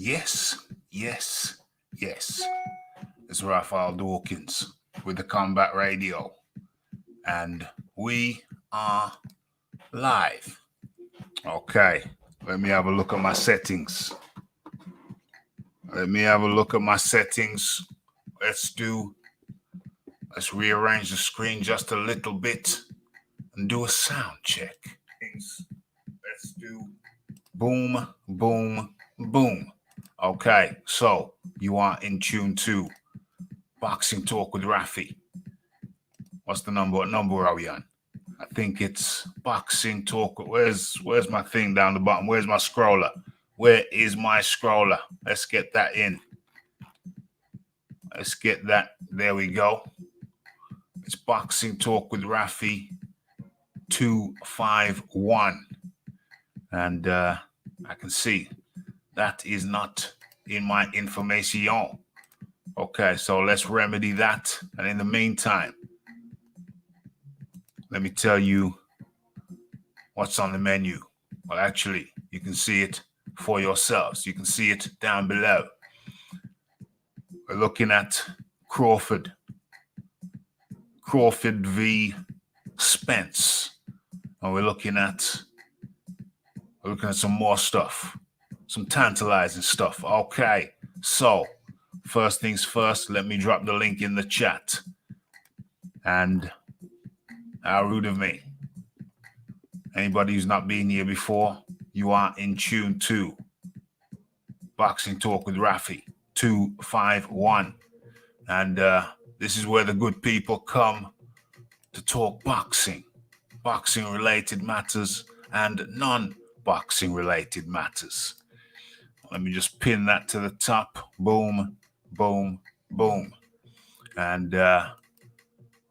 Yes. It's Raphael Dawkins with the Combat Radio. And we are live. Okay. Let me have a look at my settings. Let's rearrange the screen just a little bit and do a sound check. Let's do boom, boom, boom. Okay, so you are in tune to Boxing Talk with Rafi. What's the number? What number are we on? I think it's Boxing Talk. Where's my thing down the bottom? Where's my scroller? Where is my scroller? Let's get that in. Let's get that. There we go. It's Boxing Talk with Rafi 251. And I can see that is not in my information. Okay, so let's remedy that. And in the meantime, let me tell you what's on the menu. Well, actually, you can see it for yourselves. You can see it down below. We're looking at Crawford v. Spence. And we're looking at some more stuff, some tantalizing stuff. Okay, so first things first, let me drop the link in the chat. And how rude of me. Anybody who's not been here before, you are in tune to Boxing Talk with Rafi 251. And this is where the good people come to talk boxing related matters and non-boxing related matters. Let me just pin that to the top. Boom, boom, boom. And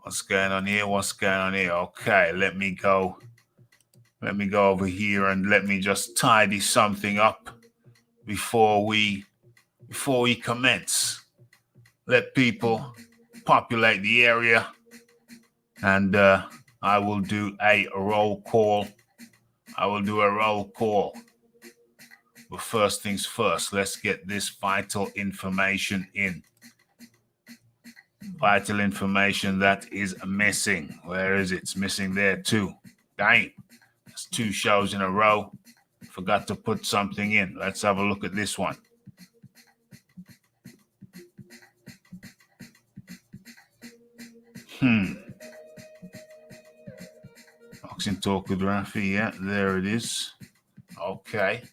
what's going on here? Okay, let me go over here and let me just tidy something up before we commence. Let people populate the area, and I will do a roll call. But first things first, let's get this vital information in. Vital information that is missing. Where is it? It's missing there too. Dang. That's 2 shows in a row. Forgot to put something in. Let's have a look at this one. Boxing Talk with Rafi. Yeah, there it is. Okay.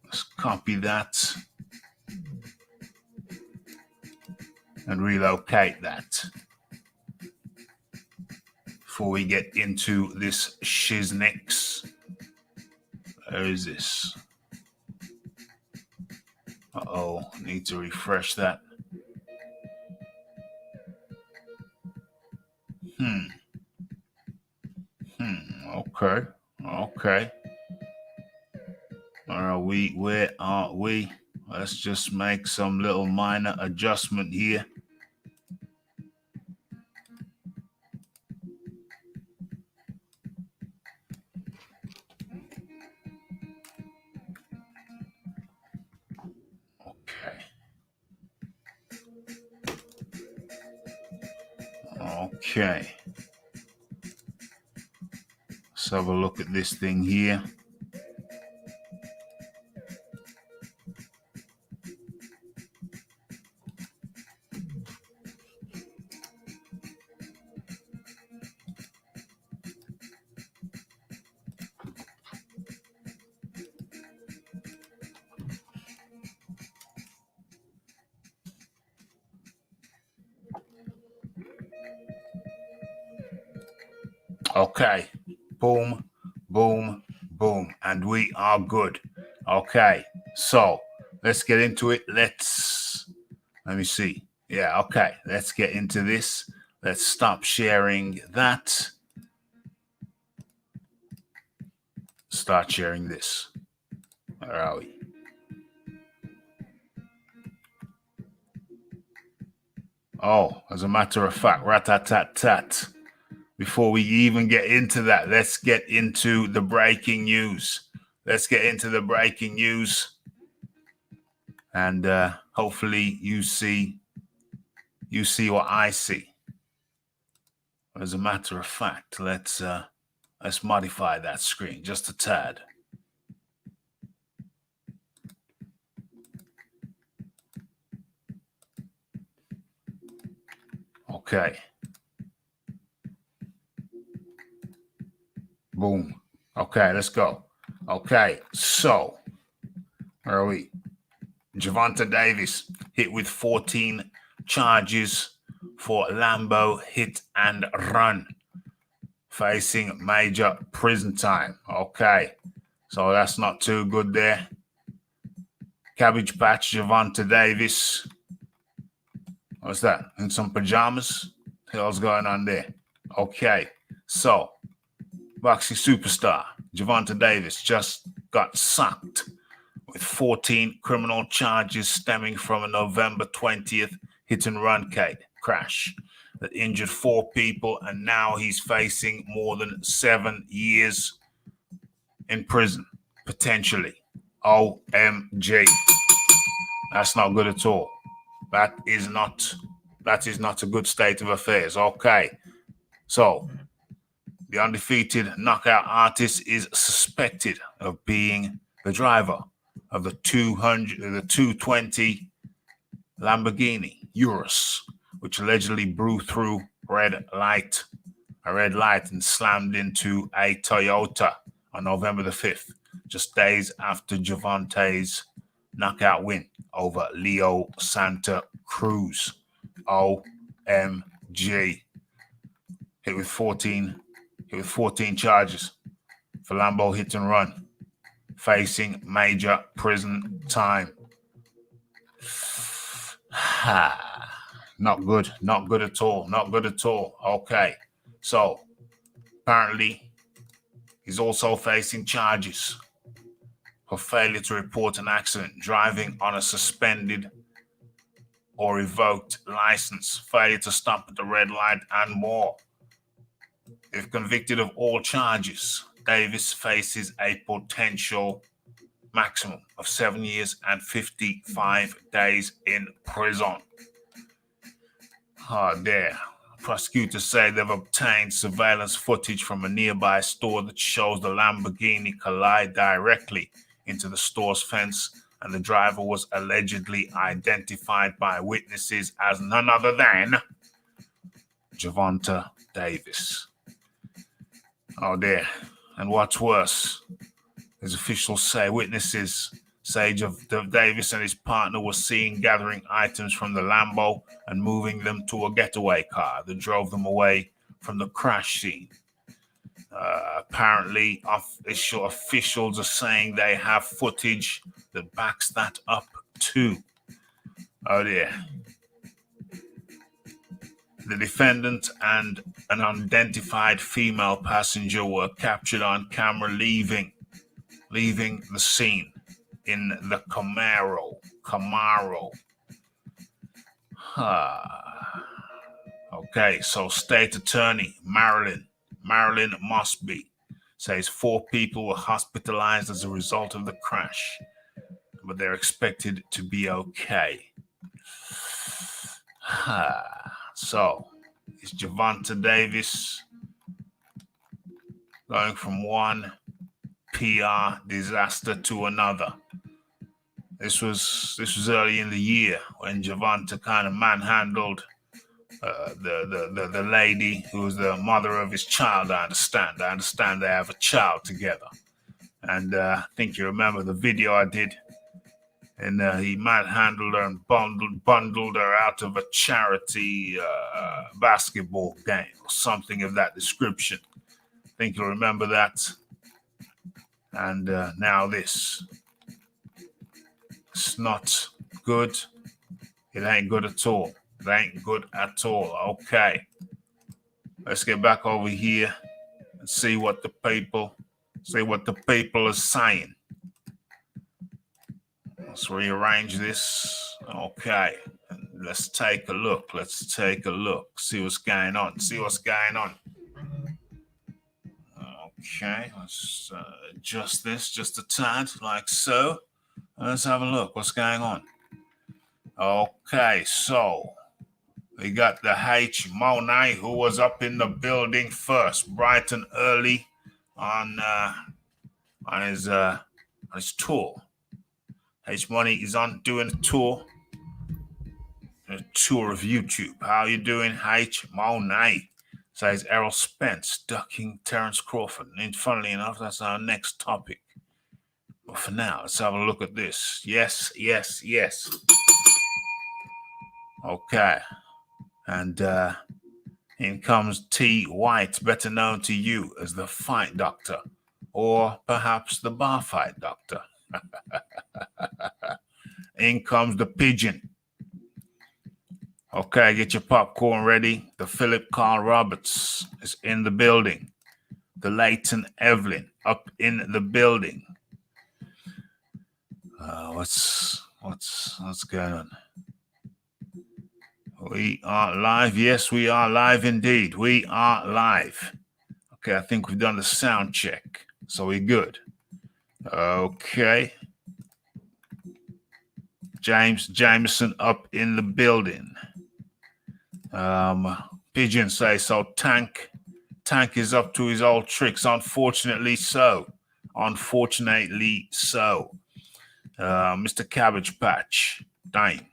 Let's copy that and relocate that before we get into this shiznix. Where is this? Uh-oh, need to refresh that. Okay. Where are we? Let's just make some little minor adjustment here. Okay. Let's have a look at this thing here. Okay, boom, boom, boom, and we are good. Okay, so let's get into it. Let me see. Yeah, okay, let's get into this. Let's stop sharing that. Start sharing this. Where are we? Oh, as a matter of fact, rat-tat-tat-tat. before we even get into that, let's get into the breaking news. Let's get into the breaking news. And hopefully you see what I see. As a matter of fact, let's modify that screen just a tad. Okay. Boom. Okay, let's go. Okay, so where are we? Gervonta Davis hit with 14 charges for Lambo hit and run, facing major prison time. Okay, so that's not too good there. Cabbage Patch Gervonta Davis. What's that? In some pajamas? What the hell's going on there? Okay, so boxing superstar Gervonta Davis just got sacked with 14 criminal charges stemming from a November 20th hit-and-run crash that injured 4 people, and now he's facing more than 7 years in prison, potentially. OMG. That's not good at all. That is not a good state of affairs. Okay. So, the undefeated knockout artist is suspected of being the driver of the 220 Lamborghini Urus, which allegedly blew through a red light and slammed into a Toyota on November the 5th, just days after Gervonta's knockout win over Leo Santa Cruz. OMG. Hit with 14 charges for Lambo hit and run, facing major prison time. Not good at all. Okay, so apparently he's also facing charges for failure to report an accident, driving on a suspended or revoked license, failure to stop at the red light, and more. If convicted of all charges, Davis faces a potential maximum of 7 years and 55 days in prison. There. Prosecutors say they've obtained surveillance footage from a nearby store that shows the Lamborghini collide directly into the store's fence, and the driver was allegedly identified by witnesses as none other than Gervonta Davis. Oh dear. And what's worse, as officials say, witnesses say Davis and his partner were seen gathering items from the Lambo and moving them to a getaway car that drove them away from the crash scene. Apparently, officials are saying they have footage that backs that up too. Oh dear. The defendant and an unidentified female passenger were captured on camera leaving the scene in the Camaro. Okay, so State Attorney Marilyn Mosby says 4 people were hospitalized as a result of the crash, but they're expected to be okay. So, is Gervonta Davis going from one PR disaster to another? This was early in the year when Gervonta kind of manhandled the lady who was the mother of his child. I understand they have a child together, and I think you remember the video I did. And he manhandled her and bundled her out of a charity basketball game or something of that description. I think you'll remember that. And now this. It's not good. It ain't good at all. Okay. Let's get back over here and see what the people are saying. Let's rearrange this. Okay. Let's take a look. See what's going on. Okay, let's adjust this just a tad, like so. Let's have a look. What's going on? Okay, so we got the H Money, who was up in the building first, bright and early on his tour. H Money is on doing a tour of YouTube. How you doing, H Money? Says Errol Spence ducking Terence Crawford. And funnily enough, that's our next topic. But for now, let's have a look at this. Yes. Okay. And in comes T. White, better known to you as the Fight Doctor, or perhaps the Bar Fight Doctor. In comes the Pigeon. Okay, get your popcorn ready. The Philip Carl Roberts is in the building. The Leighton Evelyn up in the building. What's going on? We are live. Yes, we are live indeed. We are live. Okay, I think we've done the sound check, so we're good. Okay. James Jameson up in the building. Pigeon says so. Tank is up to his old tricks. Unfortunately so. Mr. Cabbage Patch. Damn.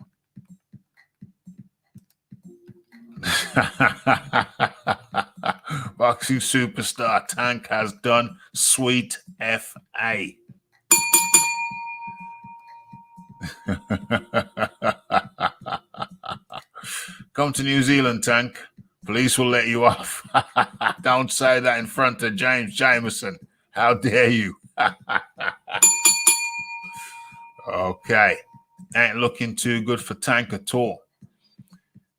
Boxing superstar Tank has done sweet F.A. Come to New Zealand, Tank. Police will let you off. Don't say that in front of James Jameson. How dare you? Okay. Ain't looking too good for Tank at all.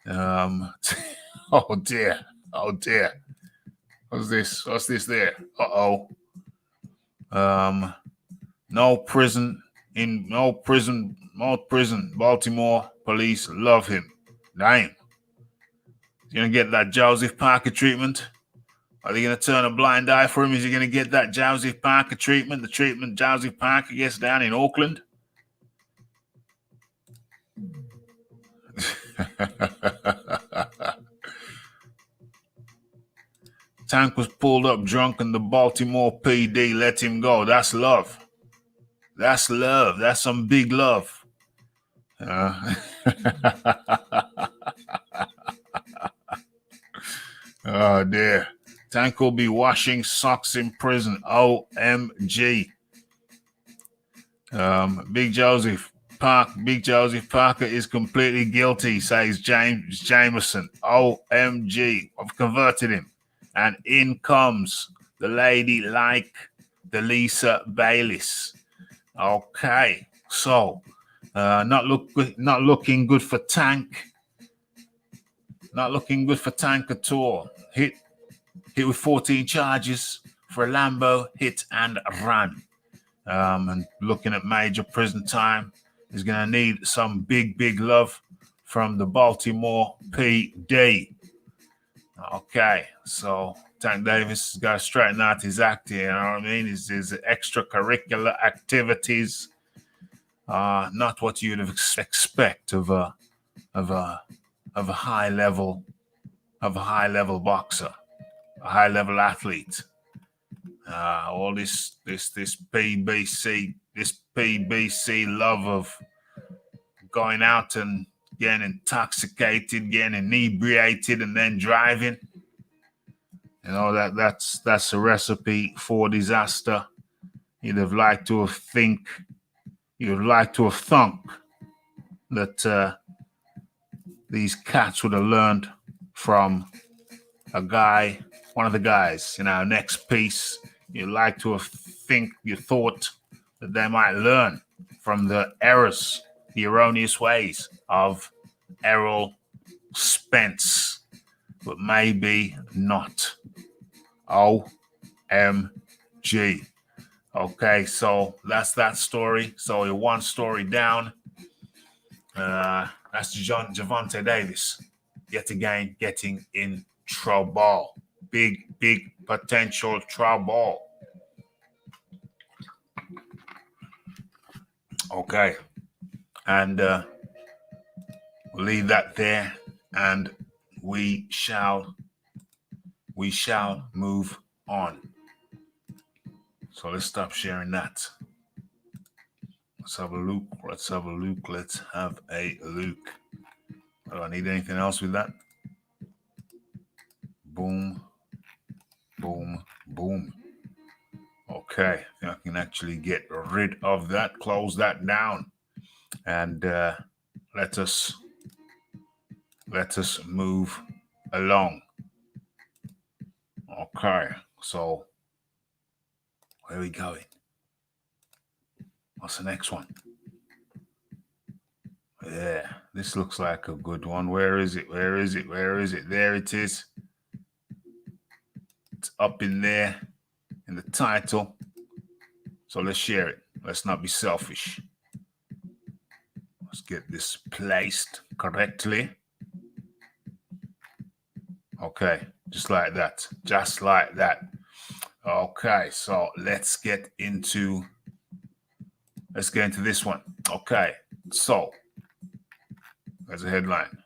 Oh dear. What's this there? No prison. Baltimore police love him. Damn. You gonna get that Joseph Parker treatment? Are they gonna turn a blind eye for him? Is he gonna get that Joseph Parker treatment? The treatment Joseph Parker gets down in Auckland? Tank was pulled up drunk and the Baltimore PD let him go. That's love. That's love. That's some big love. Oh dear. Tank will be washing socks in prison. OMG. Big Joseph Parker is completely guilty, says James Jameson. OMG. I've converted him. And in comes the lady like the Lisa Bayliss. Okay. So not looking good for Tank. Not looking good for Tank at all. Hit with 14 charges for a Lambo hit and run. And looking at major prison time, he's going to need some big love from the Baltimore PD. Okay, so Tank Davis has got to straighten out his act here, you know what I mean? His extracurricular activities are not what you'd expect of a high level boxer, a high level athlete. All this PBC love of going out and getting intoxicated, getting inebriated, and then driving. You know, that's a recipe for disaster. You'd have liked to have thunk that these cats would have learned from one of the guys in our next piece. You'd like to have thought that they might learn from the errors, the erroneous ways of Errol Spence, but maybe not. OMG. Okay, so that's that story. So you're one story down. That's Javante Davis, yet again getting in trouble. big potential trouble. Okay. And we'll leave that there, and we shall move on. So let's stop sharing that. Let's have a look. Let's have a look. Do I need anything else with that? Boom. Okay, I can actually get rid of that, close that down, and let us move along. Okay, so where are we going? What's the next one? Yeah, this looks like a good one. Where is it? There it is. It's up in there in the title. So let's share it. Let's not be selfish. Let's get this placed correctly. Okay, just like that. Okay, so let's get into this one. Okay, so there's a headline.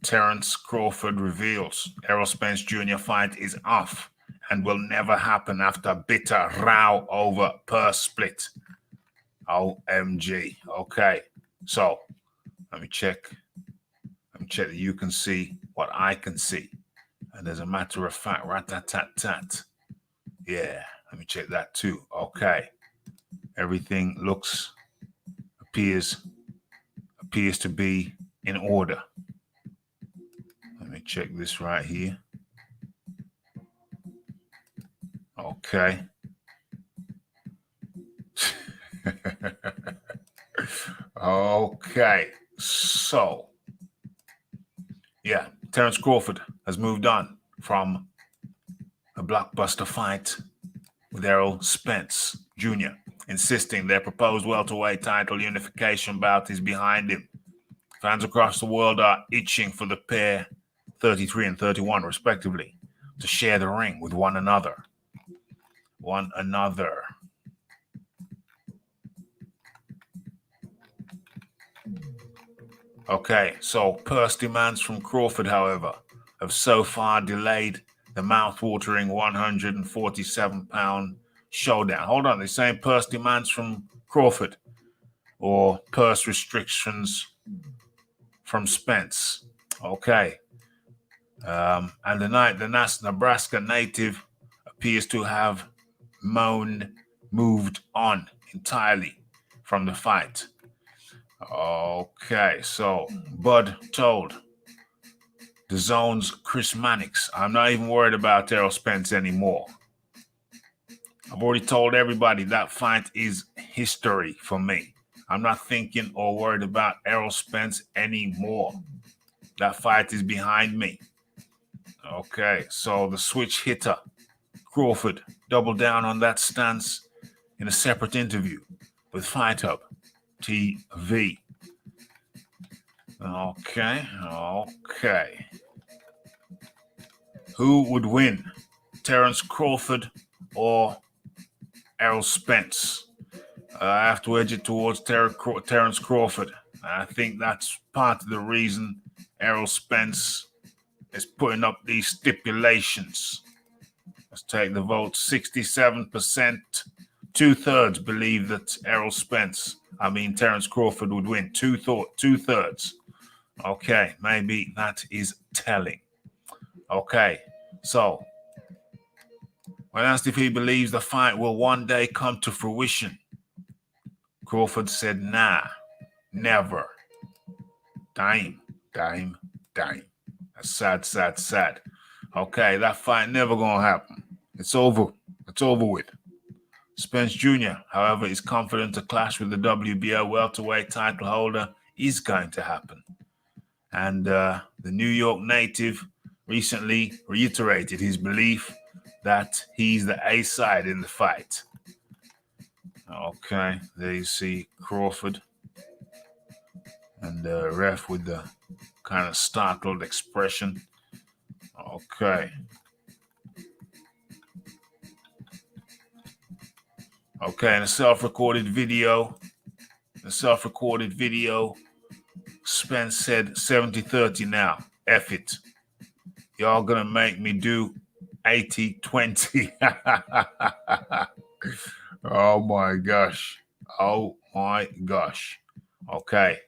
Terrence Crawford reveals Errol Spence Jr. fight is off and will never happen after bitter row over purse split. OMG. Okay, so let me check that you can see what I can see. And as a matter of fact, rat-tat-tat-tat. Yeah, let me check that too. Okay. Everything appears to be in order. Let me check this right here. Okay. Okay. So, yeah, Terrence Crawford has moved on from a blockbuster fight with Errol Spence Jr., insisting their proposed welterweight title unification bout is behind him. Fans across the world are itching for the pair, 33 and 31 respectively, to share the ring with one another. Okay, so purse demands from Crawford, however, have so far delayed the mouth-watering 147-pound showdown. Hold on, they're saying purse demands from Crawford or purse restrictions from Spence. Okay. And the Nebraska native appears to have moved on entirely from the fight. Okay, so Bud told the Zone's Chris Mannix, I'm not even worried about Errol Spence anymore. I've already told everybody that fight is history for me. I'm not thinking or worried about Errol Spence anymore. That fight is behind me. Okay, so the switch hitter, Crawford, doubled down on that stance in a separate interview with Fight Hub TV. Okay. Who would win, Terrence Crawford or Errol Spence? I have to edge it towards Terrence Crawford. I think that's part of the reason Errol Spence is putting up these stipulations. Let's take the vote. 67%, 2/3 believe that Terrence Crawford would win. 2/3. Okay, maybe that is telling. Okay, so when asked if he believes the fight will one day come to fruition, Crawford said, nah, never. Damn. That's sad. Okay, that fight never gonna happen. It's over with. Spence Jr., however, is confident a clash with the WBO welterweight title holder is going to happen. And the New York native recently reiterated his belief that he's the A-side in the fight. Okay, there you see Crawford and the ref with the kind of startled expression. Okay. Okay, and the self-recorded video, Spence said 70-30 now. F it. Y'all gonna make me do 80-20. Oh my gosh. Oh my gosh. Okay.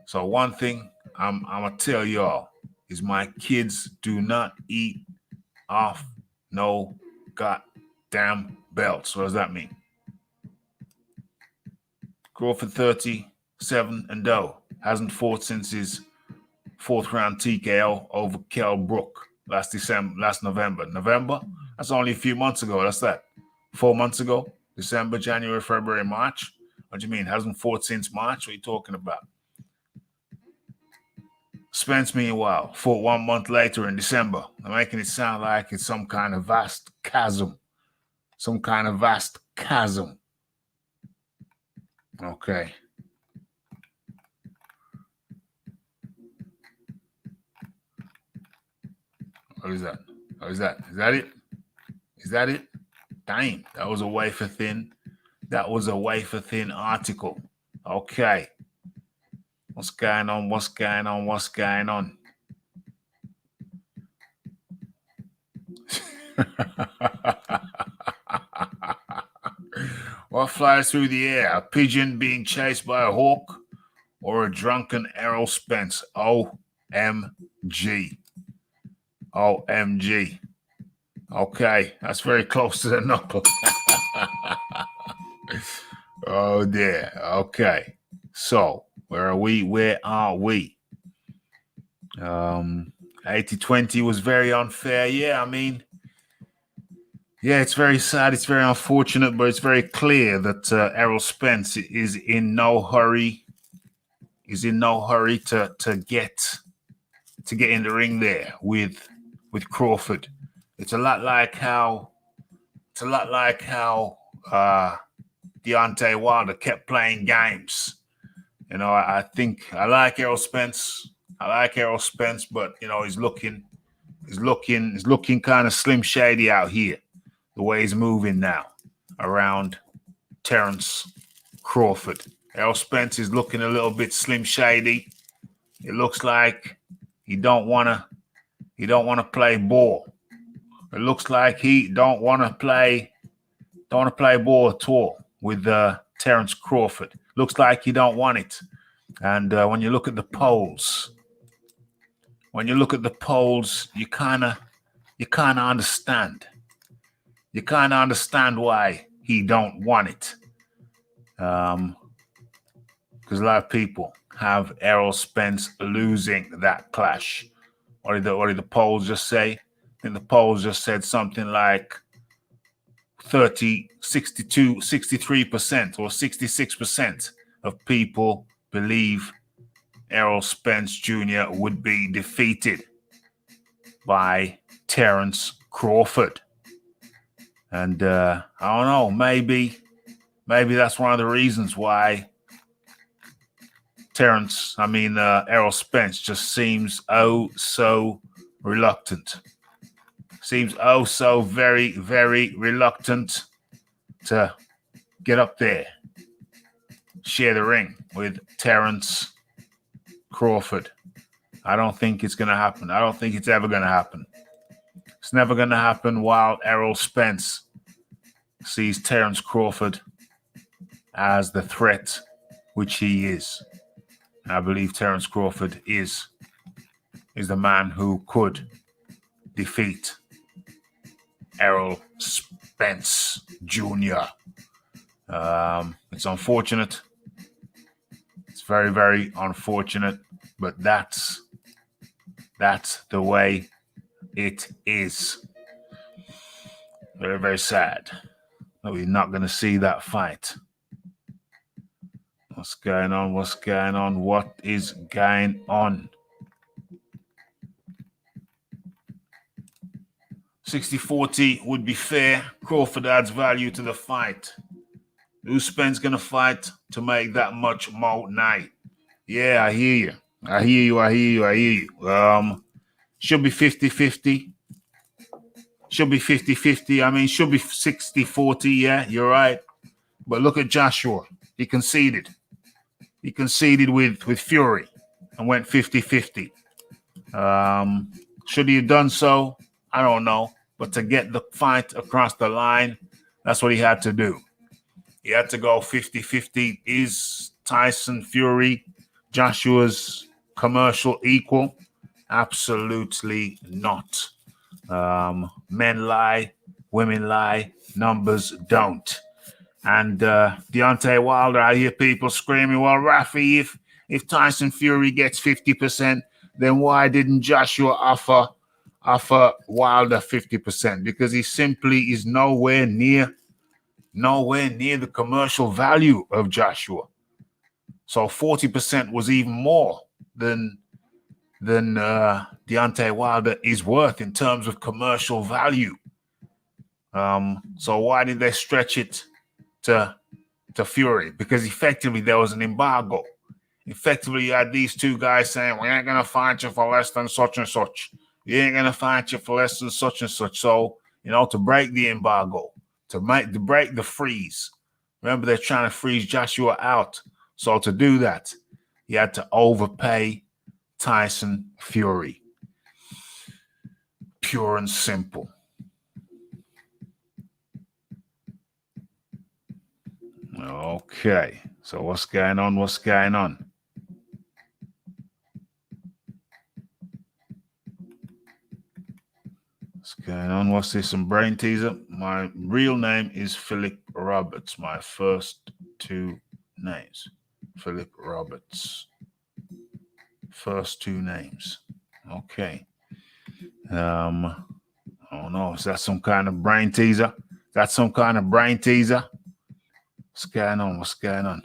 So one thing I'm gonna tell y'all is my kids do not eat off no goddamn belts. What does that mean? Crawford 37-0. Hasn't fought since his fourth round TKO over Kell Brook last November. November? That's only a few months ago. That's that. 4 months ago. December, January, February, March. What do you mean? Hasn't fought since March? What are you talking about? Spence, meanwhile, fought 1 month later in December. They're making it sound like it's some kind of vast chasm. Some kind of vast chasm. Okay. What is that? Oh, is that it? Is that it? Damn, that was a wafer thin. That was a wafer thin article. Okay. What's going on? What's going on? What's going on? What flies through the air? A pigeon being chased by a hawk or a drunken Errol Spence? OMG. OMG. Okay, that's very close to the knuckle. Oh dear. Okay. So, where are we? 80-20 was very unfair. Yeah, I mean, yeah, it's very sad. It's very unfortunate, but it's very clear that Errol Spence is in no hurry. He's in no hurry to get in the ring there with Crawford. It's a lot like how Deontay Wilder kept playing games. You know, I think I like Errol Spence. But you know, he's looking kind of slim shady out here. The way he's moving now around Terence Crawford. Errol Spence is looking a little bit slim shady. It looks like he don't wanna play ball. It looks like he don't wanna play ball at all with Terence Crawford. Looks like he don't want it. And when you look at the polls, you kind of understand. You kind of understand why he don't want it. Because a lot of people have Errol Spence losing that clash. What did the polls just say? I think the polls just said something like 63% or 66% of people believe Errol Spence Jr. would be defeated by Terence Crawford. And I don't know, maybe that's one of the reasons why Errol Spence just seems so reluctant. Seems so very, very reluctant to get up there, share the ring with Terence Crawford. I don't think it's going to happen. I don't think it's ever going to happen. It's never going to happen while Errol Spence sees Terence Crawford as the threat which he is. I believe Terence Crawford is the man who could defeat Errol Spence Jr. It's unfortunate. It's very, very unfortunate, but that's the way it is. Very, very sad that we're not going to see that fight. What's going on? What is going on? 60-40 would be fair. Crawford adds value to the fight. Who's Spence going to fight to make that much more night? Yeah, I hear you. Should be 50-50. Should be 50-50. I mean, should be 60-40. Yeah, you're right. But look at Joshua. He conceded. He conceded with Fury and went 50-50. Should he have done so? I don't know. But to get the fight across the line, that's what he had to do. He had to go 50-50. Is Tyson Fury Joshua's commercial equal? Absolutely not. Men lie, women lie, numbers don't. And Deontay Wilder, I hear people screaming, well, Rafi, if Tyson Fury gets 50%, then why didn't Joshua offer Wilder 50%? Because he simply is nowhere near the commercial value of Joshua. So 40% was even more than Deontay Wilder is worth in terms of commercial value. So why did they stretch it to Fury? Because effectively there was an embargo. Effectively, you had these two guys saying, we ain't gonna fight you for less than such and such. You ain't gonna fight you for less than such and such. So, to break the embargo, to break the freeze. Remember, they're trying to freeze Joshua out. So to do that, you had to overpay Tyson Fury. Pure and simple. Okay, so what's going on? What's going on? What's going on? What's this? Some brain teaser. My real name is Philip Roberts. My first two names. Philip Roberts. First two names. Okay. Oh no, is that some kind of brain teaser? That's some kind of brain teaser? What's going on? What's going on?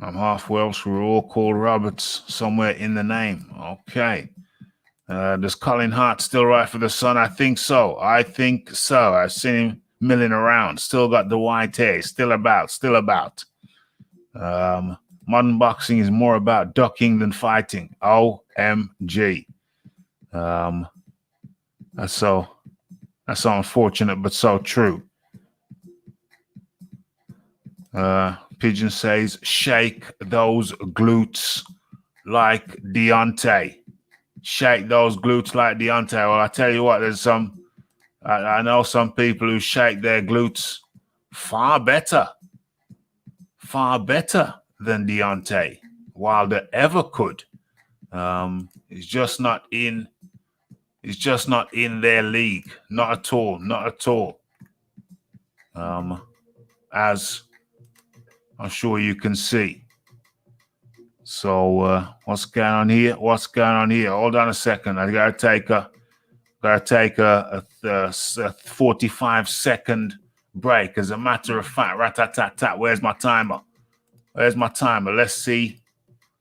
I'm half Welsh. We're all called Roberts somewhere in the name. Okay. Does Colin Hart still write for The Sun? I think so. I've seen him milling around. Still got the white hair. Still about. Modern boxing is more about ducking than fighting. OMG. That's so unfortunate, but so true. Pigeon says, shake those glutes like Deontay. Shake those glutes like Deontay. Well, I tell you what, there's I know some people who shake their glutes far better than Deontay Wilder ever could. He's just not in their league. Not at all. As I'm sure you can see. So what's going on here? Hold on a second. I gotta take a 45-second break. As a matter of fact, rat-tat-tat-tat. Where's my timer? Let's see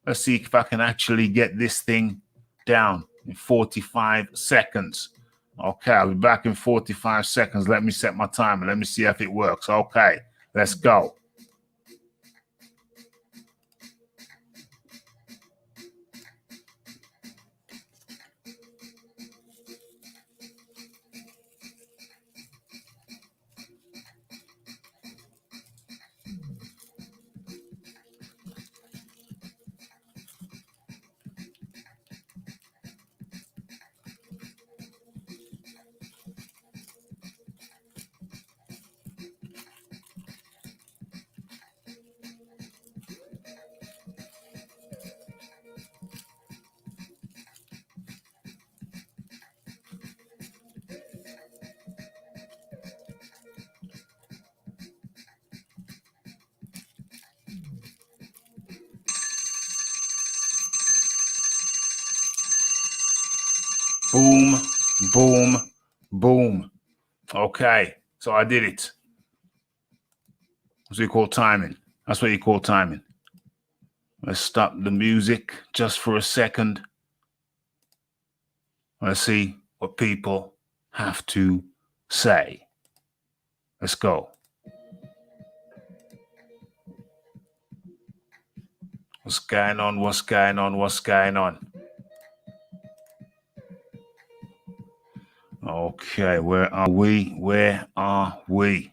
if I can actually get this thing down in 45 seconds. Okay, I'll be back in 45 seconds. Let me set my timer. Let me see if it works. Okay, let's go. Boom, boom, boom. Okay, so I did it. That's what you call timing. Let's stop the music just for a second. Let's see what people have to say. Let's go. What's going on? What's going on? What's going on? Okay, where are we? Where are we?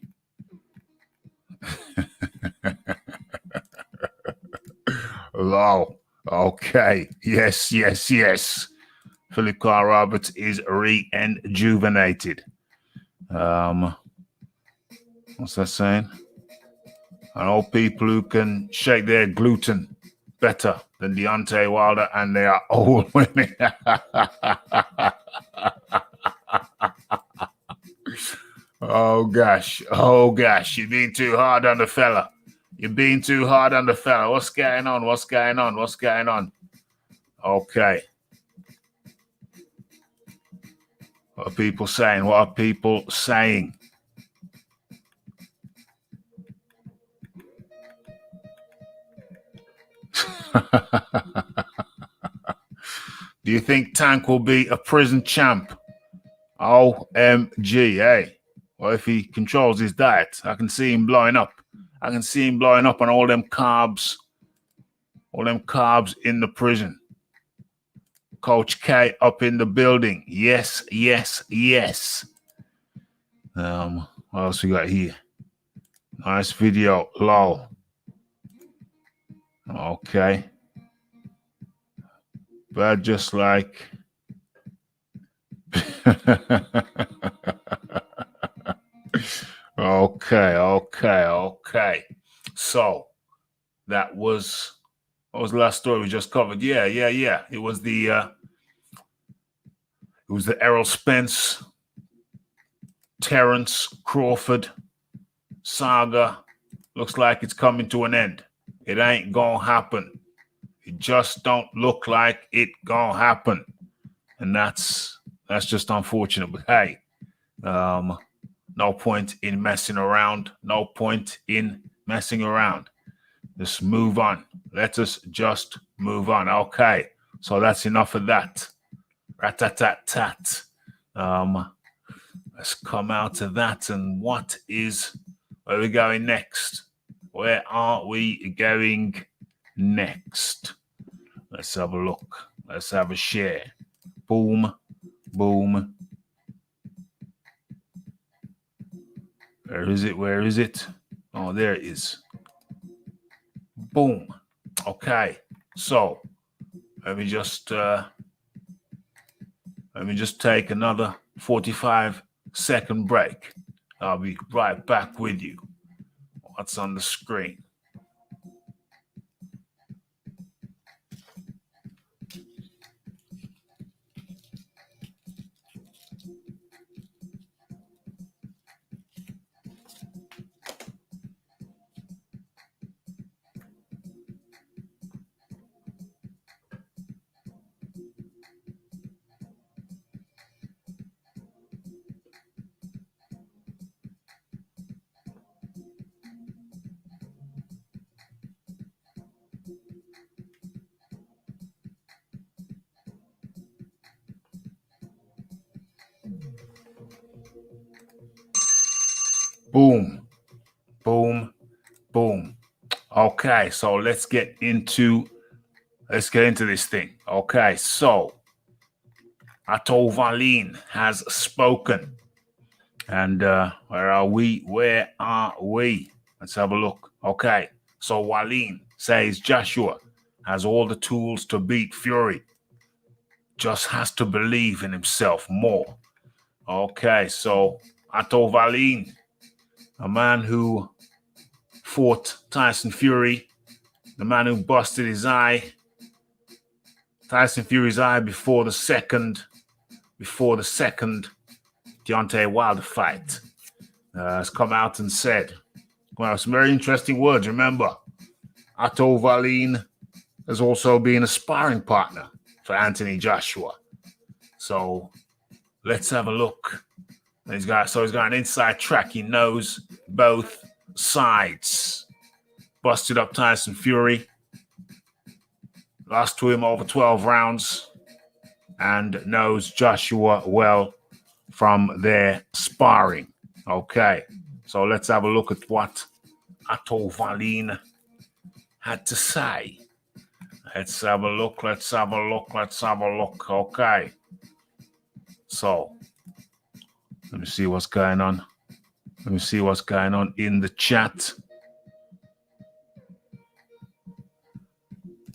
Hello. Okay. Yes, yes, yes. Philip Carl Roberts is rejuvenated. What's that saying? I know people who can shake their gluten better than Deontay Wilder, and they are old women. Oh gosh, you're being too hard on the fella. You're being too hard on the fella. What's going on? What's going on? What's going on? Okay. What are people saying? What are people saying? Do you think Tank will be a prison champ? OMG, hey. Well, if he controls his diet, I can see him blowing up. I can see him blowing up on all them carbs in the prison. Coach K up in the building. Yes, yes, yes. What else we got here? Nice video. Lol. Okay. But just like Okay. So that was what was the last story we just covered? Yeah. It was the Errol Spence, Terrence Crawford saga. Looks like it's coming to an end. It ain't gonna happen. It just don't look like it gonna happen. And that's just unfortunate. But hey, no point in messing around. No point in messing around. Just move on. Let us just move on. Okay. So that's enough of that. Rat-tat-tat-tat. Let's come out of that. And where are we going next? Where are we going next? Let's have a look. Let's have a share. Boom, boom. Where is it? Oh, there it is. Boom. Okay. So let me just take another 45-second break. I'll be right back with you. What's on the screen? Boom, boom, boom. Okay, so let's get into this thing. Okay, so Wallin has spoken. And where are we? Let's have a look. Okay, so Wallin says Joshua has all the tools to beat Fury. Just has to believe in himself more. Okay, so Wallin, a man who fought Tyson Fury, the man who busted his eye, Tyson Fury's eye before the second Deontay Wilder fight, has come out and said, well, some very interesting words. Remember, Wallin has also been a sparring partner for Anthony Joshua. So let's have a look. He's got an inside track. He knows both sides. Busted up Tyson Fury. Lost to him over 12 rounds. And knows Joshua well from their sparring. Okay. So let's have a look at what Wallin had to say. Let's have a look. Okay. So, let me see what's going on. Let me see what's going on in the chat.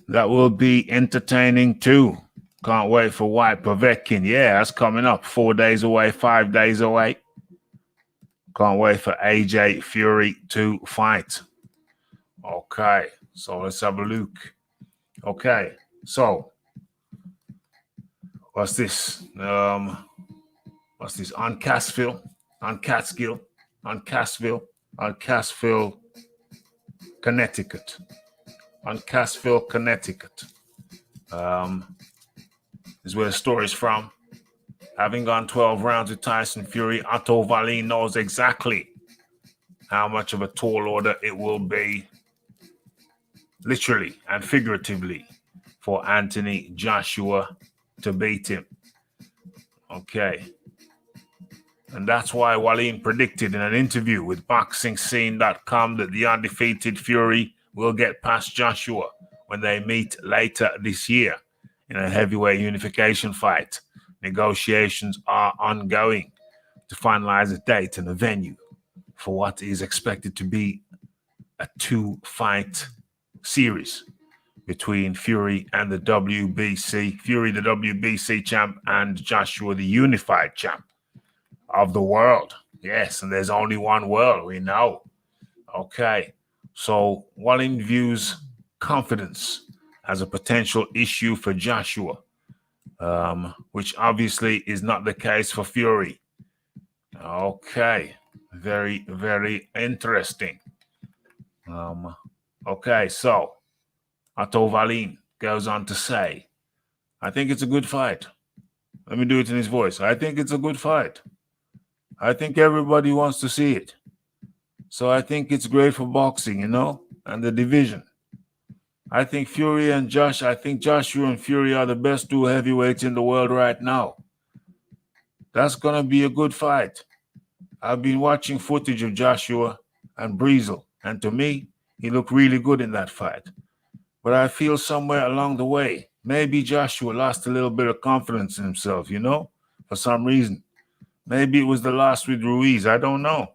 That will be entertaining too. Can't wait for White Povetkin. Yeah, that's coming up. 4 days away, 5 days away. Can't wait for AJ Fury to fight. Okay, so let's have a look. Okay, so what's this? What's this? On Catskill, Connecticut. On Cassville, Connecticut. Is where the story's from. Having gone 12 rounds with Tyson Fury, Otto Wallin knows exactly how much of a tall order it will be, literally and figuratively, for Anthony Joshua to beat him. Okay. And that's why Wallin predicted in an interview with BoxingScene.com that the undefeated Fury will get past Joshua when they meet later this year in a heavyweight unification fight. Negotiations are ongoing to finalize a date and a venue for what is expected to be a 2-fight series between Fury and the WBC. Fury, the WBC champ, and Joshua, the unified champ of the world. Yes, and there's only one world, we know. Okay, so Wallin views confidence as a potential issue for Joshua, which obviously is not the case for Fury. Okay, very, very interesting. Okay, so Otto Wallin goes on to say, I think it's a good fight. Let me do it in his voice. I think it's a good fight. I think everybody wants to see it. So I think it's great for boxing, and the division. I think Joshua and Fury are the best 2 heavyweights in the world right now. That's going to be a good fight. I've been watching footage of Joshua and Breezel, and to me, he looked really good in that fight. But I feel somewhere along the way, maybe Joshua lost a little bit of confidence in himself, for some reason. Maybe it was the loss with Ruiz. I don't know.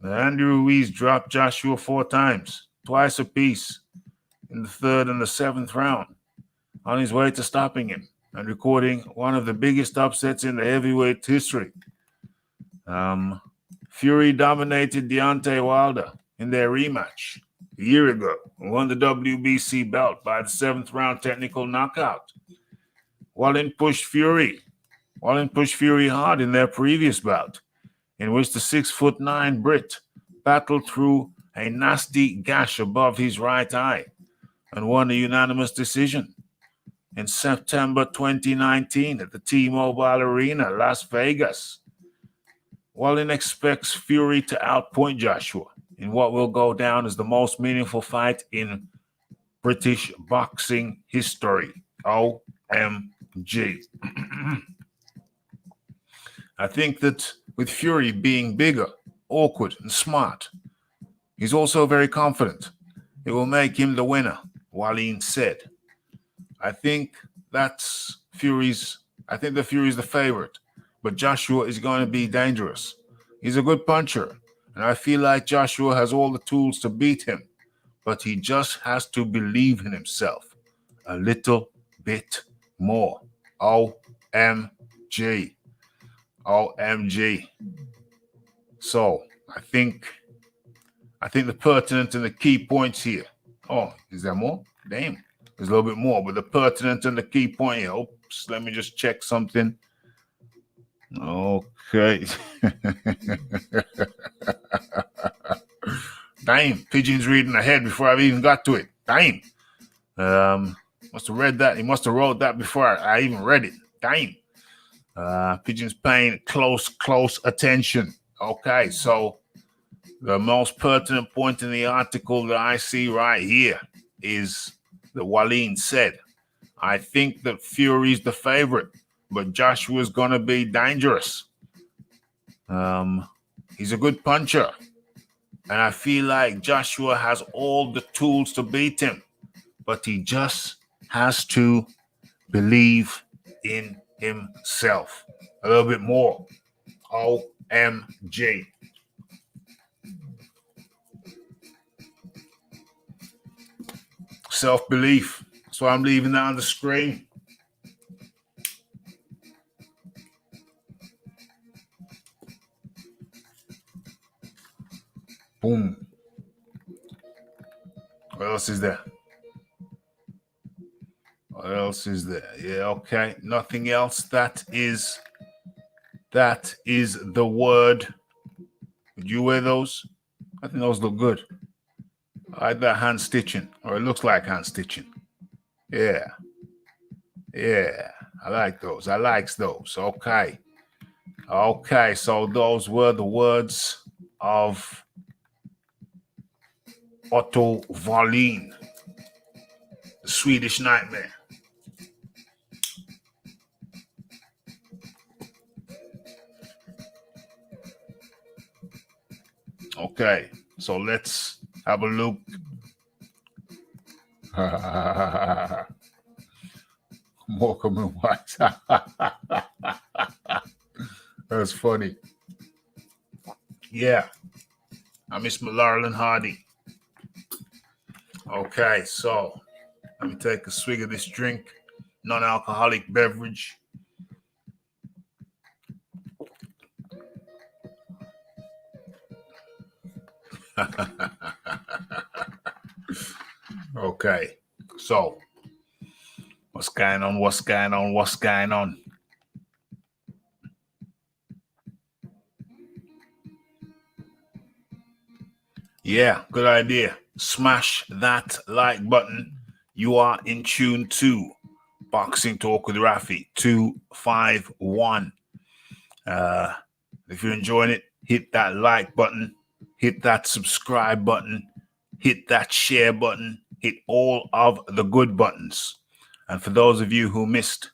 Andy Ruiz dropped Joshua 4 times, twice apiece, in the 3rd and the 7th round, on his way to stopping him and recording one of the biggest upsets in the heavyweight history. Fury dominated Deontay Wilder in their rematch a year ago and won the WBC belt by the 7th round technical knockout. Wallin pushed Fury hard in their previous bout, in which the 6'9" Brit battled through a nasty gash above his right eye and won a unanimous decision in September 2019 at the T-Mobile Arena, Las Vegas. Wallin expects Fury to outpoint Joshua in what will go down as the most meaningful fight in British boxing history. OMG. I think that with Fury being bigger, awkward, and smart, he's also very confident. It will make him the winner, Wallin said. I think that Fury's the favorite, but Joshua is going to be dangerous. He's a good puncher, and I feel like Joshua has all the tools to beat him, but he just has to believe in himself a little bit more. OMG. OMG. So I think the pertinent and the key points here. Oh, is there more? Damn. There's a little bit more, but the pertinent and the key point here. Oops, let me just check something. Okay. Damn, Pigeon's reading ahead before I've even got to it. Damn. Must have read that. He must have wrote that before I even read it. Damn. Pigeon's paying close attention. Okay, so the most pertinent point in the article that I see right here is that Wallin said, I think that Fury's the favorite, but Joshua's going to be dangerous. He's a good puncher, and I feel like Joshua has all the tools to beat him, but he just has to believe in himself a little bit more. OMG. Self-belief. So I'm leaving that on the screen. Boom. What else is there? What else is there? Yeah, okay. Nothing else. That is the word. Would you wear those? I think those look good. I like that hand stitching, or it looks like hand stitching. Yeah. Yeah. I like those. I likes those. Okay. Okay. So those were the words of Otto Wallin, the Swedish Nightmare. Okay, so let's have a look. Morecambe and White. That's funny. Yeah, I miss my Laurel and Hardy. Okay, so let me take a swig of this drink, non-alcoholic beverage. Okay, so what's going on? What's going on? What's going on? Yeah, good idea. Smash that like button. You are in tune to Boxing Talk with Rafi 251. If you're enjoying it, hit that like button, hit that subscribe button, hit that share button, hit all of the good buttons. And for those of you who missed,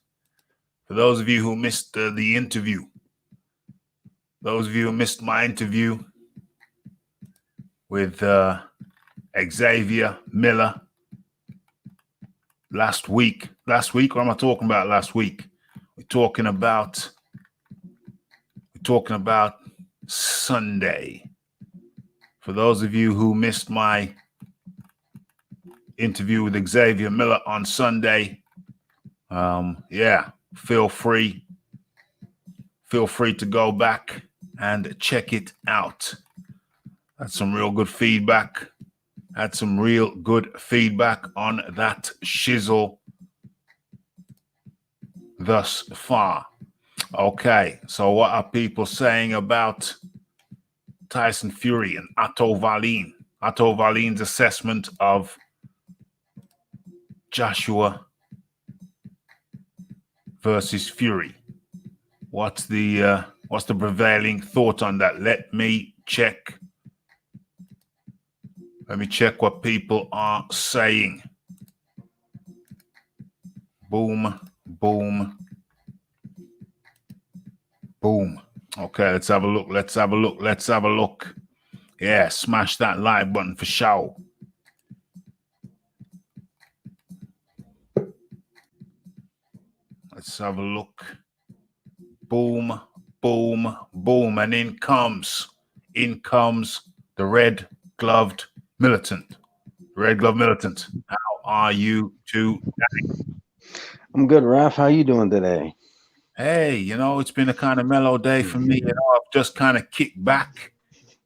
the interview, those of you who missed my interview with Xavier Miller last week. Last week, what am I talking about last week? We're talking about Sunday. For those of you who missed my interview with Xavier Miller on Sunday, yeah, feel free to go back and check it out. Had some real good feedback. On that shizzle thus far. Okay, so what are people saying about Tyson Fury and Otto Wallin? Otto Wallin's assessment of Joshua versus Fury. What's the prevailing thought on that? Let me check what people are saying. Boom, boom, boom. Okay, let's have a look. Yeah, smash that like button for sure. Let's have a look. Boom, boom, boom. And in comes the red-gloved militant. How are you today? I'm good, Raph. How you doing today? Hey, it's been a kind of mellow day for me. I've just kind of kicked back.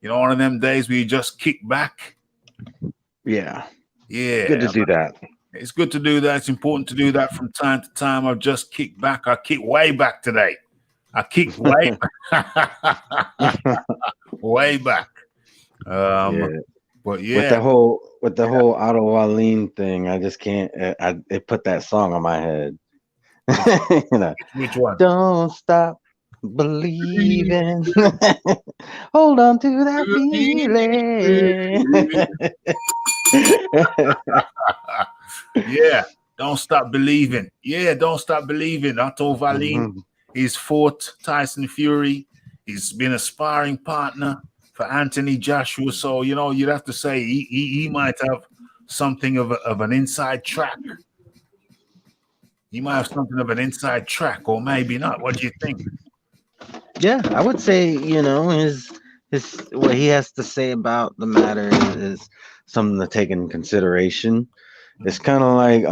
One of them days where you just kick back. Yeah. Yeah. Good to do that. It's good to do that. It's important to do that from time to time. I've just kicked back. I kicked way back today. Way back. Yeah. But yeah. With the whole Otto Wallin thing, I just can't. It put that song on my head. Which one? Don't stop believing. Hold on to that feeling. Yeah, don't stop believing. Otto Wallin, he's fought Tyson Fury. He's been a sparring partner for Anthony Joshua. So, you'd have to say he might have something of an inside track. He might have something of an inside track, or maybe not. What do you think? Yeah, I would say, his what he has to say about the matter is something to take in consideration. It's kind of like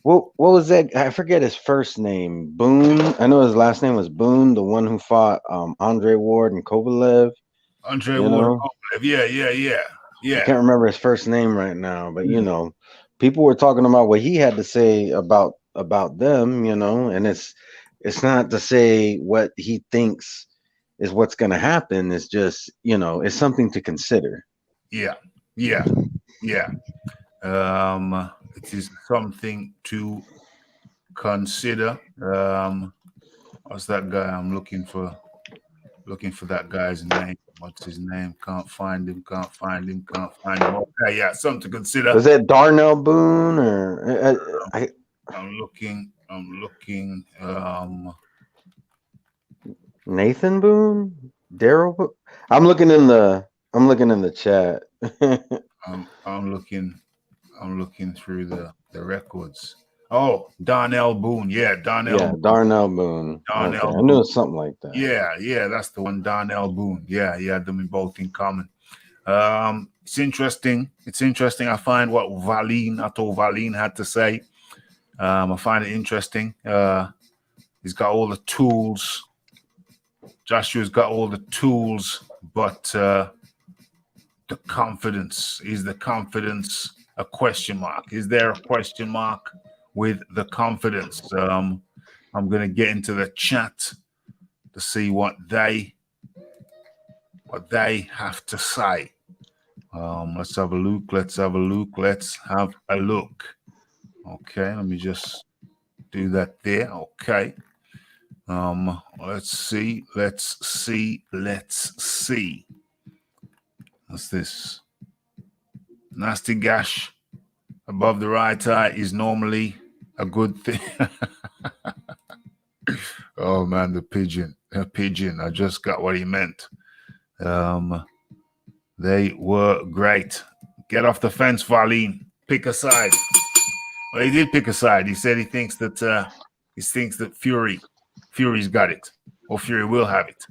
what was that? I forget his first name. Boone. I know his last name was Boone, the one who fought Andre Ward and Kovalev. Andre You Ward. know, Yeah. I can't remember his first name right now, but people were talking about what he had to say about them. And it's not to say what he thinks is what's going to happen. It's just it's something to consider. Yeah. It is something to consider. What's that guy? I'm looking for that guy's name. What's his name? Can't find him. Okay, yeah, something to consider. Was it Darnell Boone or I'm looking. Nathan Boone? Daryl? I'm looking in the chat. I'm looking through the records. Oh, Darnell Boone. Yeah, Darnell. Yeah, Darnell Boone. Darnell Okay. Boone. I knew it was something like that. Yeah, that's the one, Darnell Boone. Yeah, them both in common. It's interesting. I find what Otto Wallin had to say. I find it interesting. He's got all the tools. Joshua's got all the tools, but the confidence, is the confidence a question mark? Is there a question mark with the confidence? I'm going to get into the chat to see what they have to say. Let's have a look. Okay, let me just do that there. Okay. Let's see. What's this? Nasty gash above the right eye is normally a good thing. Oh man, the pigeon. I just got what he meant. They were great. Get off the fence, Wallin. Pick a side. Well, he did pick a side. He said he thinks that Fury's got it, or Fury will have it.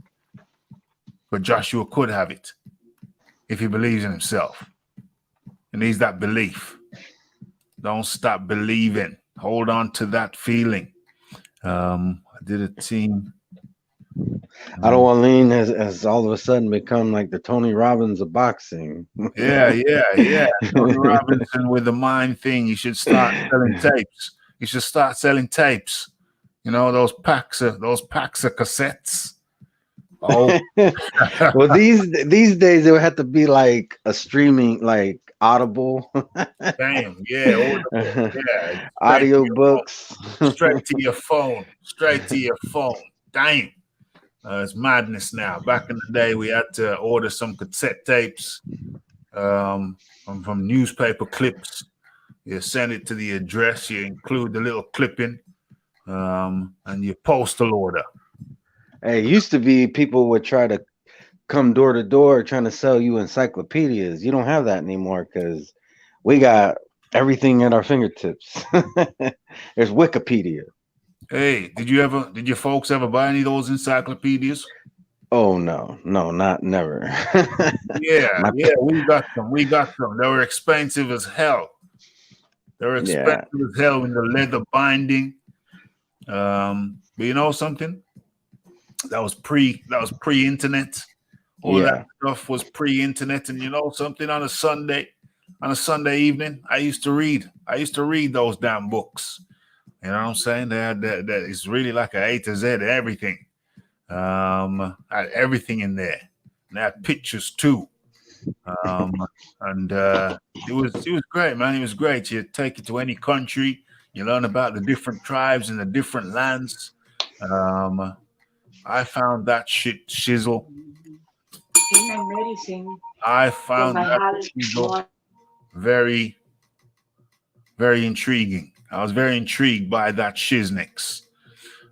But Joshua could have it if he believes in himself. He needs that belief. Don't stop believing. Hold on to that feeling. I did a team. Otto Wallin has all of a sudden become like the Tony Robbins of boxing. Yeah. Tony Robinson with the mind thing. You should start selling tapes. Those packs of cassettes. Oh, well, these days it would have to be like a streaming, like Audible. Damn, yeah, Audio books. Straight to your phone. Damn. It's madness now. Back in the day, we had to order some cassette tapes from newspaper clips. You send it to the address. You include the little clipping and your postal order. Hey, it used to be people would try to come door to door trying to sell you encyclopedias. You don't have that anymore because we got everything at our fingertips. There's Wikipedia. Hey, did your folks ever buy any of those encyclopedias? Oh no, never. Yeah, we got them. They were expensive as hell. As hell in the leather binding. But you know something? That was pre-internet. All that stuff was pre-internet, and you know something? On a Sunday evening, I used to read those damn books. You know what I'm saying? That it's really like an A to Z, everything. Had everything in there. And they had pictures too. And it was great, man. It was great. You take it to any country, you learn about the different tribes and the different lands. I found that shizzle. I found that shizzle very, very intriguing. I was very intrigued by that shiznix.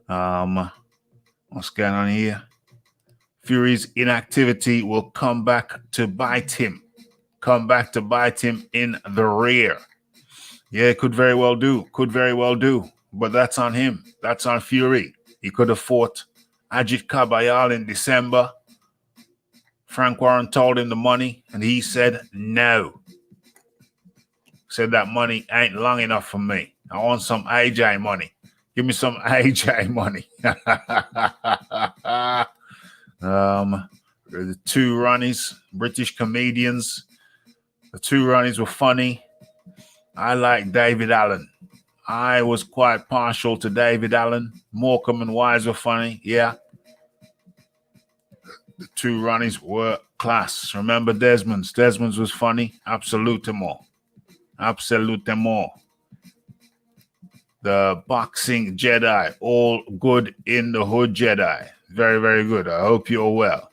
What's going on here? Fury's inactivity will come back to bite him. come back to bite him in the rear. Yeah, could very well do. Could very well do. But that's on him. That's on Fury. He could have fought Ajit Kabayal in December. Frank Warren told him the money, and he said no. Said that money ain't long enough for me. I want some AJ money. Give me some AJ money. The two Ronnies, British comedians. The two Ronnies were funny. I like David Allen. I was quite partial to David Allen. Morecambe and Wise were funny. Yeah. The two Ronnies were class. Remember Desmond's? Desmond's was funny. Absolutement. Absolutement. The boxing Jedi. All good in the hood Jedi. Very, very good. I hope you're well.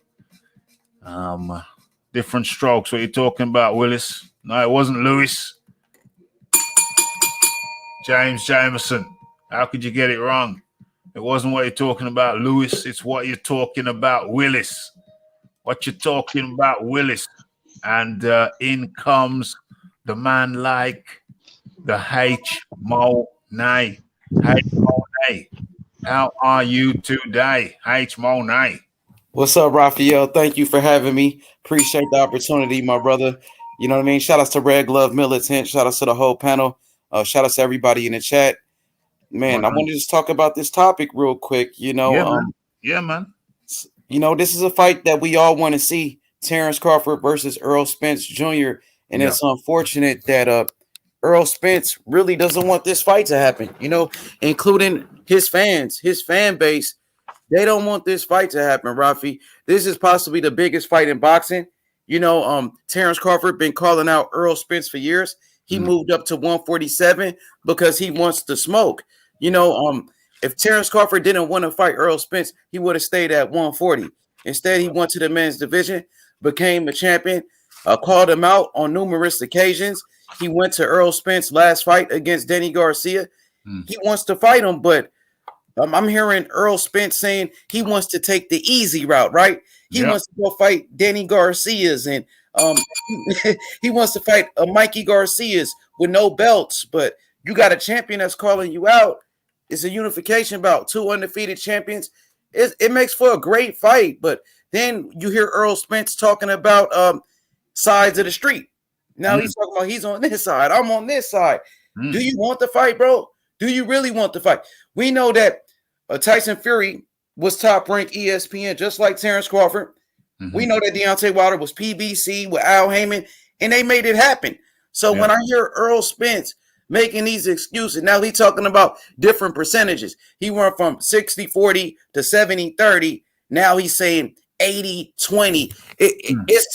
Different strokes. What are you talking about, Willis? No, it wasn't Lewis. James Jameson. How could you get it wrong? It wasn't what you're talking about, Lewis. It's what you're talking about, Willis. What you're talking about, Willis. And in comes the man like the H. Mo Nay. H. Mo Nay. How are you today, H. Mo Nay? What's up, Raphael? Thank you for having me. Appreciate the opportunity, my brother. You know what I mean? Shout outs to Red Glove Militant. Shout outs to the whole panel. Shout outs to everybody in the chat. Man, I want to just talk about this topic real quick. You know, yeah, man. You know, this is a fight that we all want to see. Terrence Crawford versus Errol Spence Jr. And it's unfortunate that Errol Spence really doesn't want this fight to happen, you know, including his fans, his fan base. They don't want this fight to happen, Rafi. This is possibly the biggest fight in boxing. You know, Terrence Crawford been calling out Errol Spence for years. He moved up to 147 because he wants to smoke. You know, if Terrence Crawford didn't want to fight Errol Spence, he would have stayed at 140. Instead, he went to the men's division, became a champion, called him out on numerous occasions. He went to Errol Spence's last fight against Danny Garcia. He wants to fight him, but I'm hearing Errol Spence saying he wants to take the easy route, right? He wants to go fight Danny Garcia's, and he wants to fight Mikey Garcia's with no belts. But you got a champion that's calling you out. It's a unification bout, two undefeated champions. It makes for a great fight. But then you hear Errol Spence talking about sides of the street. Now he's talking about he's on this side. I'm on this side. Do you want the fight, bro? Do you really want the fight? We know that Tyson Fury was top-ranked ESPN, just like Terrence Crawford. We know that Deontay Wilder was PBC with Al Heyman, and they made it happen. So when I hear Errol Spence making these excuses, now he's talking about different percentages. He went from 60-40 to 70-30. Now he's saying 80-20.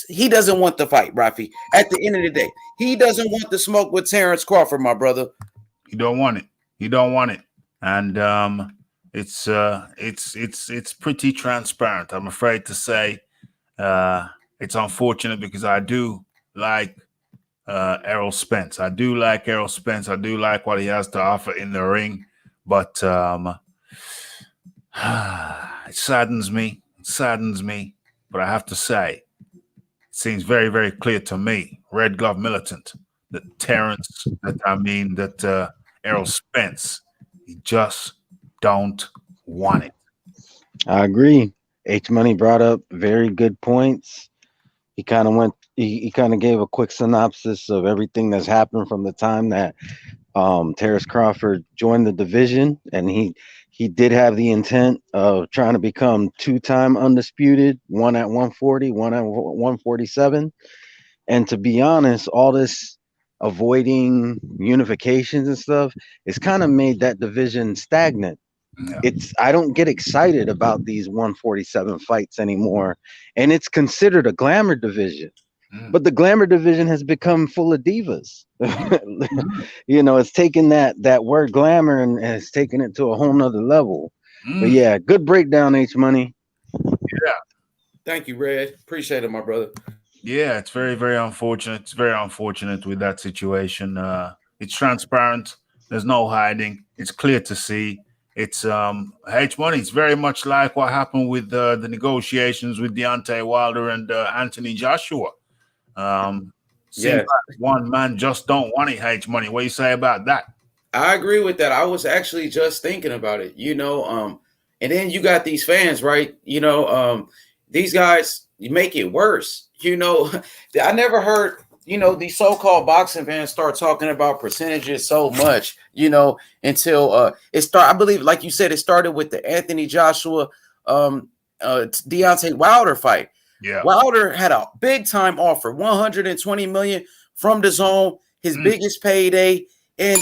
He doesn't want the fight, Rafi. At the end of the day, he doesn't want the smoke with Terrence Crawford, my brother. You don't want it. You don't want it. And it's pretty transparent. I'm afraid to say it's unfortunate because I do like Errol Spence. I do like Errol Spence. I do like what he has to offer in the ring. But it saddens me. It saddens me. But I have to say, it seems very, very clear to me, Red Glove Militant, that Errol Spence, he just don't want it. I agree. H Money brought up very good points. He kind of gave a quick synopsis of everything that's happened from the time that Terrence Crawford joined the division, and he did have the intent of trying to become two-time undisputed, one at 140, one at 147. And to be honest, all this avoiding unifications and stuff, it's kind of made that division stagnant. I don't get excited about these 147 fights anymore, and it's considered a glamour division. But the glamour division has become full of divas. You know, it's taken that word glamour and it's taken it to a whole nother level. But yeah, good breakdown, H Money. Yeah. Thank you, Red. Appreciate it, my brother. Yeah, it's very, very unfortunate. It's very unfortunate with that situation. It's transparent. There's no hiding. It's clear to see. It's H Money. It's very much like what happened with the negotiations with Deontay Wilder and Anthony Joshua. Seems like one man just don't want it, H Money. What do you say about that? I agree with that. I was actually just thinking about it, and then you got these fans, right? These guys, you make it worse. I never heard, these so-called boxing fans start talking about percentages so much, until I believe, like you said, it started with the Anthony Joshua, Deontay Wilder fight. Yeah. Wilder had a big time offer, 120 million from the Zone, his biggest payday. And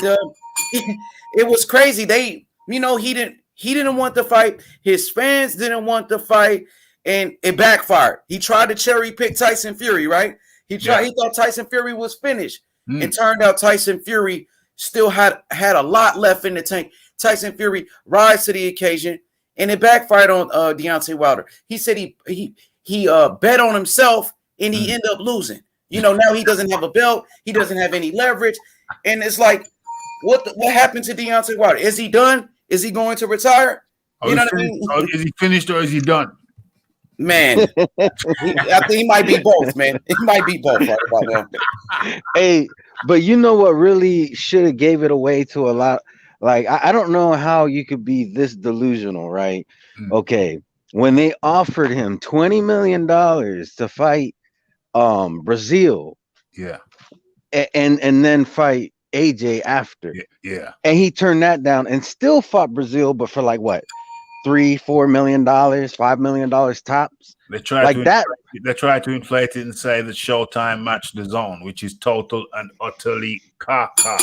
it was crazy. He didn't want the fight. His fans didn't want the fight, and it backfired. He tried to cherry pick Tyson Fury, right? He thought Tyson Fury was finished. It turned out Tyson Fury still had a lot left in the tank. Tyson Fury rise to the occasion, and it backfired on Deontay Wilder. He said he bet on himself, and he ended up losing. Now he doesn't have a belt. He doesn't have any leverage. And it's like, what happened to Deontay Wilder? Is he done? Is he going to retire? You know what I mean? Is he finished or is he done? Man, I think he might be both, man. He might be both right about now. Hey, but you know what really should have gave it away to a lot? Like, I don't know how you could be this delusional, right? Okay, when they offered him $20 million to fight Brazil, and then fight AJ after, and he turned that down and still fought Brazil, but for like what, $3-4 million, $5 million tops. They tried to inflate it and say that Showtime matched the Zone, which is total and utterly caca.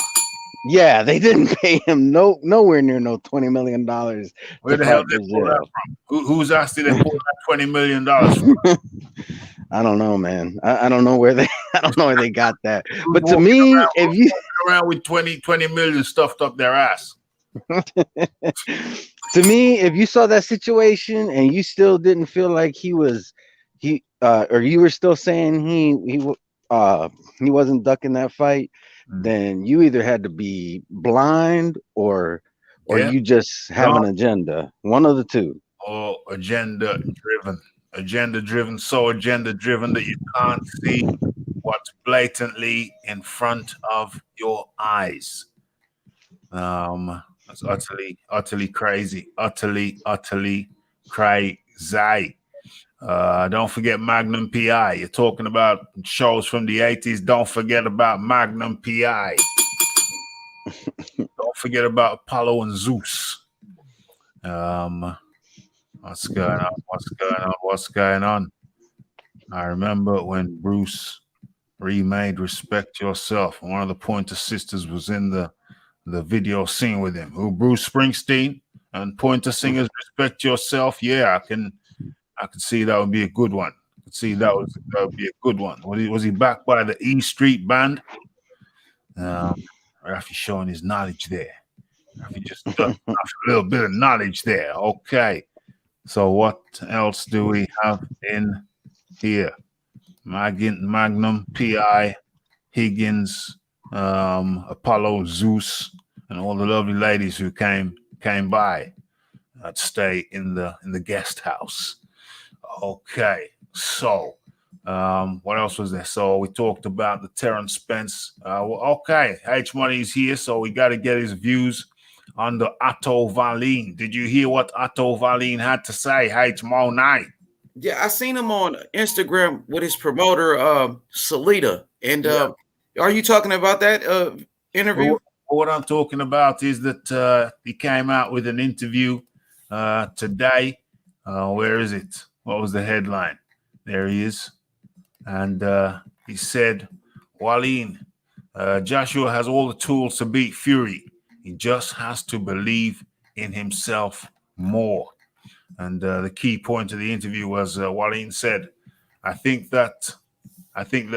Yeah, they didn't pay him nowhere near no $20 million. Where the hell did they pull that from? Who's asked them to pull that $20 million from? I don't know, man. I don't know where they got that. But to me, if you around with 20 million stuffed up their ass. To me, if you saw that situation and you still didn't feel like or you were still saying he wasn't ducking that fight, then you either had to be blind or you just have an agenda. One of the two. Or agenda driven, so agenda driven that you can't see what's blatantly in front of your eyes. That's utterly crazy. Utterly crazy. Don't forget Magnum PI. You're talking about shows from the 80s. Don't forget about Magnum PI. Don't forget about Apollo and Zeus. What's going on? I remember when Bruce remade Respect Yourself. One of the Pointer Sisters was in the video scene with him. Who, Bruce Springsteen and Pointer Singers, Respect Yourself. Yeah, I can see that would be a good one. I could see that would be a good one. Was he backed by the E Street Band? Rafi showing his knowledge there. Rafi just a little bit of knowledge there. Okay. So what else do we have in here? Magnum, PI, Higgins, Apollo, Zeus, and all the lovely ladies who came by to stay in the guest house. Okay, so what else was there? So we talked about the Terrence Spence. Okay, H Money is here, so we got to get his views on the Otto Wallin. Did you hear what Otto Wallin had to say, H Money? Yeah, I seen him on Instagram with his promoter, Salita. And are you talking about that interview? Well, what I'm talking about is that he came out with an interview today. Where is it? What was the headline? There he is. And he said, Wallin, Joshua has all the tools to beat Fury. He just has to believe in himself more. And the key point of the interview was Wallin said, I think that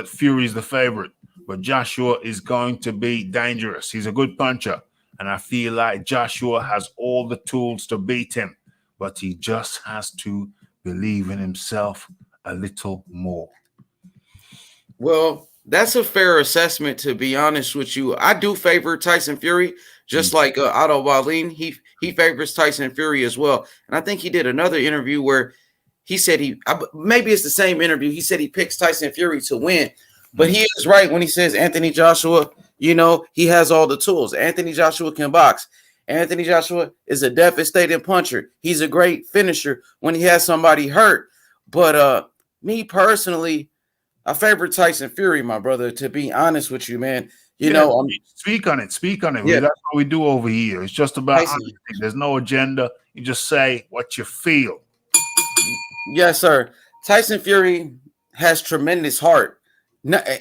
Fury is the favorite, but Joshua is going to be dangerous. He's a good puncher, and I feel like Joshua has all the tools to beat him, but he just has to believe in himself a little more. Well, that's a fair assessment, to be honest with you. I do favor Tyson Fury, just like Otto Wallin. He favors Tyson Fury as well. And I think he did another interview where he said maybe it's the same interview. He said he picks Tyson Fury to win. But he is right when he says Anthony Joshua, you know, he has all the tools. Anthony Joshua can box. Anthony Joshua is a devastating puncher. He's a great finisher when he has somebody hurt. But me personally, I favor Tyson Fury, my brother, to be honest with you, man. You know, speak on it. Yeah. That's what we do over here. It's just about Tyson. honesty. There's no agenda. You just say what you feel. Yes, sir. Tyson Fury has tremendous heart.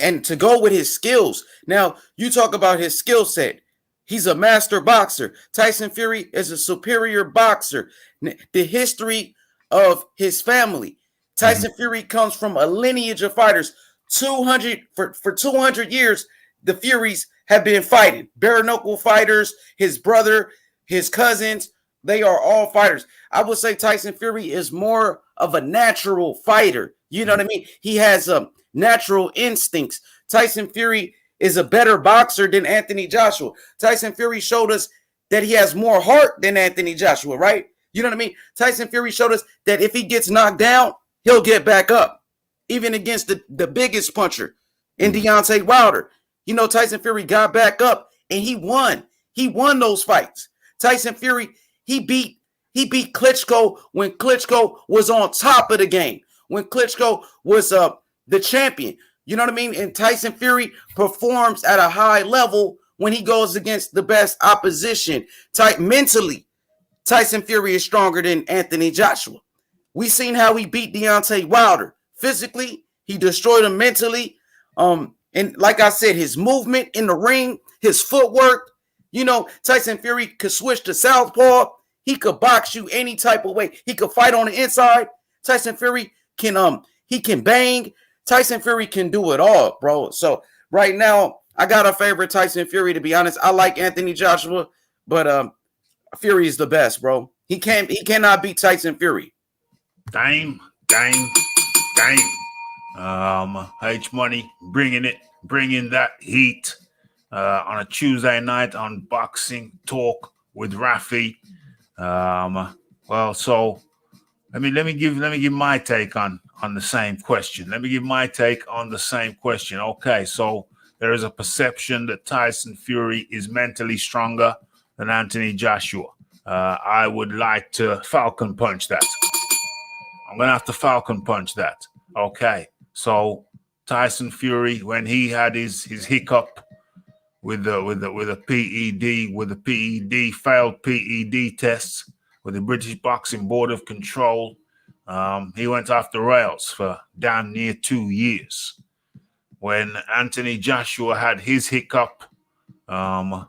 And to go with his skills. Now, you talk about his skill set. He's a master boxer. Tyson Fury is a superior boxer. The history of his family. Tyson Fury comes from a lineage of fighters. 200 for 200 years, the Furies have been fighting. Bare knuckle fighters, his brother, his cousins, they are all fighters. I would say Tyson Fury is more of a natural fighter. You know what I mean? He has natural instincts. Tyson Fury is a better boxer than Anthony Joshua. Tyson Fury showed us that he has more heart than Anthony Joshua, right? You know what I mean? Tyson Fury showed us that if he gets knocked down, he'll get back up, even against the biggest puncher in Deontay Wilder. You know, Tyson Fury got back up and he won. He won those fights. Tyson Fury, he beat Klitschko when Klitschko was on top of the game, when Klitschko was the champion. You know what I mean? And Tyson Fury performs at a high level when he goes against the best opposition. Mentally, Tyson Fury is stronger than Anthony Joshua. We seen how he beat Deontay Wilder. Physically, he destroyed him mentally. And like I said, his movement in the ring, his footwork, you know, Tyson Fury could switch to southpaw. He could box you any type of way. He could fight on the inside. Tyson Fury can he can bang. Tyson Fury can do it all, bro. So right now, I got a favorite Tyson Fury, to be honest. I like Anthony Joshua, but Fury is the best, bro. He cannot beat Tyson Fury. Dame. H Money bringing that heat on a Tuesday night on Boxing Talk with Rafi. Well, so let me give my take on the same question. Let me give my take on the same question. Okay, so there is a perception that Tyson Fury is mentally stronger than Anthony Joshua. I would like to Falcon punch that. I'm gonna have to Falcon punch that. Okay, so Tyson Fury, when he had his hiccup with the PED failed PED tests with the British Boxing Board of Control, he went off the rails for damn near 2 years. When Anthony Joshua had his hiccup,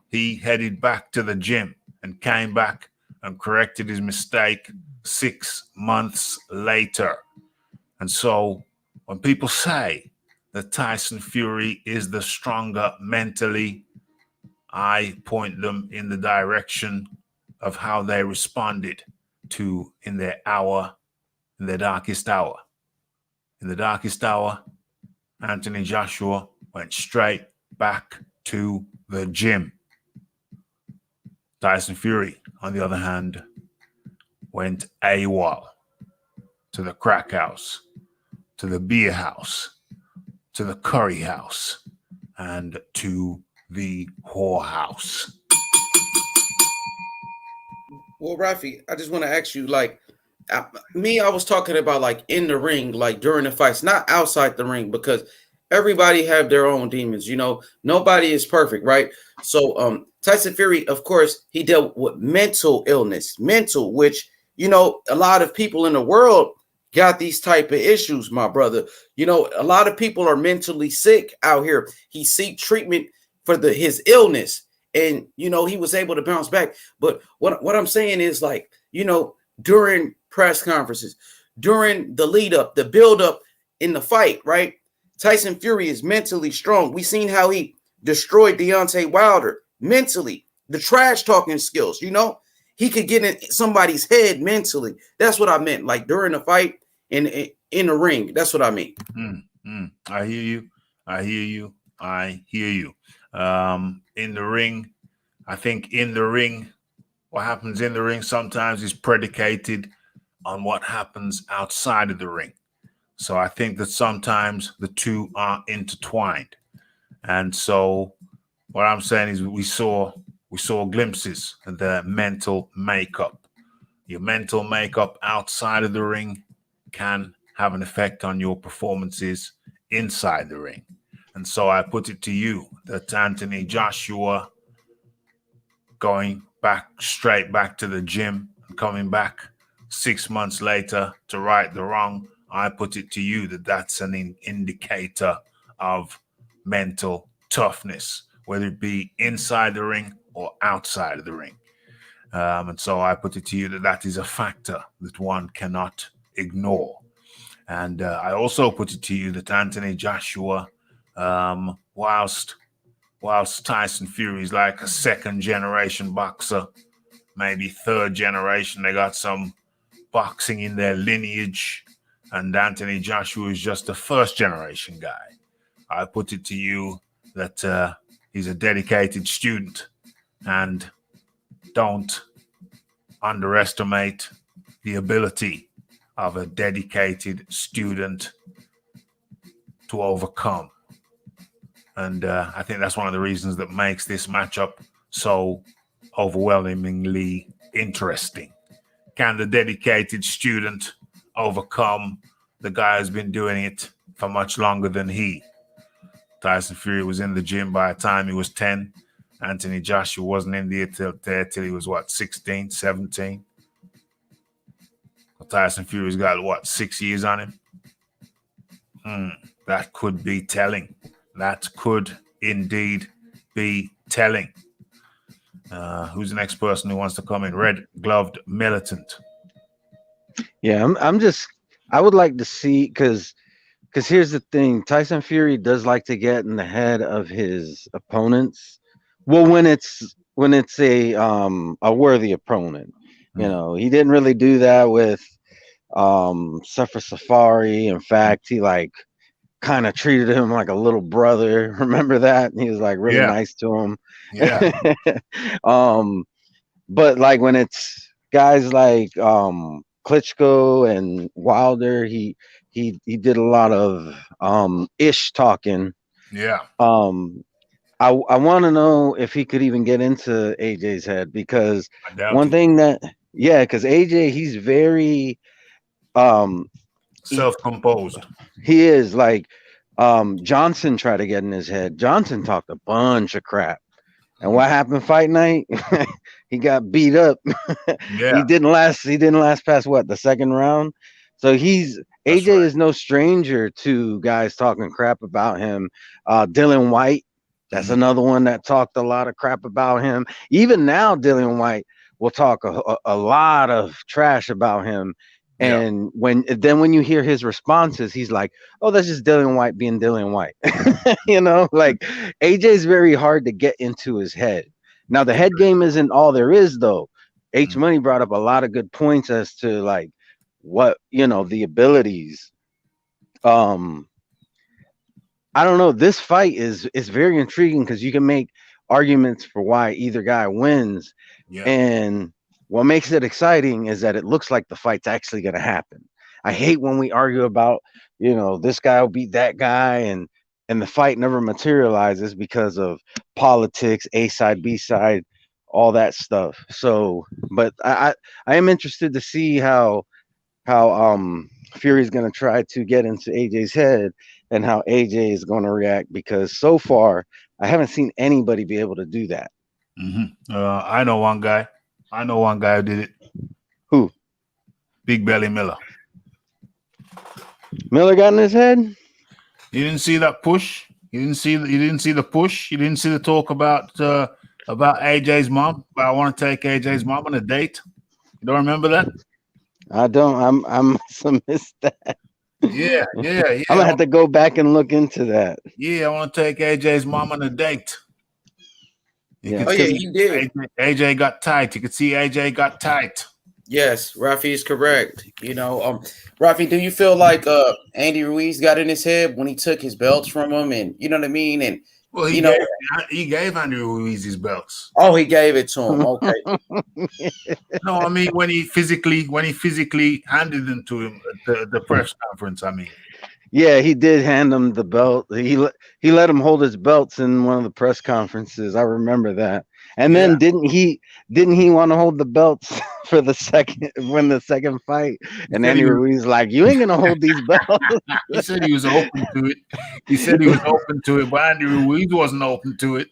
he headed back to the gym and came back and corrected his mistake 6 months later. And so when people say that Tyson Fury is the stronger mentally, I point them in the direction of how they responded to in their darkest hour. In the darkest hour, Anthony Joshua went straight back to the gym. Tyson Fury, on the other hand, went AWOL to the crack house, to the beer house, to the curry house, and to the whorehouse. Well, Rafi, I just want to ask you, like, I was talking about like in the ring, like during the fights, not outside the ring, because everybody have their own demons. You know, nobody is perfect, right? So, Tyson Fury, of course, he dealt with mental illness, which, you know, a lot of people in the world got these type of issues, my brother. You know, a lot of people are mentally sick out here. He seek treatment for his illness, and you know, he was able to bounce back. But what I'm saying is, like, you know, during press conferences, during the lead up, the build up in the fight, right? Tyson Fury is mentally strong. We seen how he destroyed Deontay Wilder mentally, the trash talking skills, you know, he could get in somebody's head mentally. That's what I meant, like during the fight in the ring. That's what I mean. I hear you. In the ring, I think in the ring, what happens in the ring sometimes is predicated on what happens outside of the ring. So I think that sometimes the two are intertwined. And so what I'm saying is we saw glimpses of the mental makeup. Your mental makeup outside of the ring can have an effect on your performances inside the ring. And so I put it to you that Anthony Joshua going straight back to the gym and coming back 6 months later to right the wrong, I put it to you that that's an indicator of mental toughness, whether it be inside the ring or outside of the ring. And so I put it to you that that is a factor that one cannot ignore. And I also put it to you that Anthony Joshua, whilst Tyson Fury is like a second generation boxer, maybe third generation, they got some boxing in their lineage, and Anthony Joshua is just a first generation guy. I put it to you that he's a dedicated student, and don't underestimate the ability of a dedicated student to overcome. And I think that's one of the reasons that makes this matchup so overwhelmingly interesting. Can the dedicated student overcome the guy who's been doing it for much longer than he? Tyson Fury was in the gym by the time he was 10. Anthony Joshua wasn't in there till he was, 16, 17? Tyson Fury's got, 6 years on him? That could be telling. That could indeed be telling. Who's the next person who wants to come in? Red Gloved Militant. Yeah, I would like to see, because here's the thing. Tyson Fury does like to get in the head of his opponents. Well, when it's a worthy opponent. You know, he didn't really do that with Suffer Safari. In fact, he kind of treated him like a little brother. Remember that? And he was really nice to him. Yeah. But when it's guys like Klitschko and Wilder, he did a lot of ish talking. Yeah. I want to know if he could even get into AJ's head, because one thing because AJ, he's very self-composed. He is. Johnson tried to get in his head. Johnson talked a bunch of crap. And what happened fight night? He got beat up. Yeah. He didn't last past the second round. So AJ is no stranger to guys talking crap about him. Dylan White, that's another one that talked a lot of crap about him. Even now, Dylan White will talk a lot of trash about him. And when you hear his responses, he's like, "Oh, that's just Dylan White being Dylan White." AJ is very hard to get into his head. Now, the head game isn't all there is, though. H Money brought up a lot of good points as to what the abilities. I don't know. This fight is very intriguing because you can make arguments for why either guy wins, and what makes it exciting is that it looks like the fight's actually going to happen. I hate when we argue about, this guy will beat that guy, and the fight never materializes because of politics, A side, B side, all that stuff. So, but I am interested to see how Fury's going to try to get into AJ's head and how AJ is going to react, because so far I haven't seen anybody be able to do that. I know one guy who did it. Who? Big Belly Miller. Miller got in his head? You didn't see that push? You didn't see the push? You didn't see the talk about AJ's mom? I want to take AJ's mom on a date. You don't remember that? I don't. I must have missed that. Yeah. I'm gonna have to go back and look into that. Yeah, I want to take AJ's mom on a date. He did. AJ got tight. You could see AJ got tight. Yes, Rafi is correct. Rafi, do you feel like Andy Ruiz got in his head when he took his belts from him, and you know what I mean? And he gave Andy Ruiz his belts. Oh, he gave it to him. Okay. No, I mean when he physically handed them to him at the press conference. I mean, Yeah, he did hand him the belt. He let him hold his belts in one of the press conferences. I remember that. And Yeah. then didn't he want to hold the belts for the second fight? He And said Andy he was, Ruiz like, you ain't gonna hold these belts. he said he was open to it. He said he was open to it, but Andy Ruiz wasn't open to it.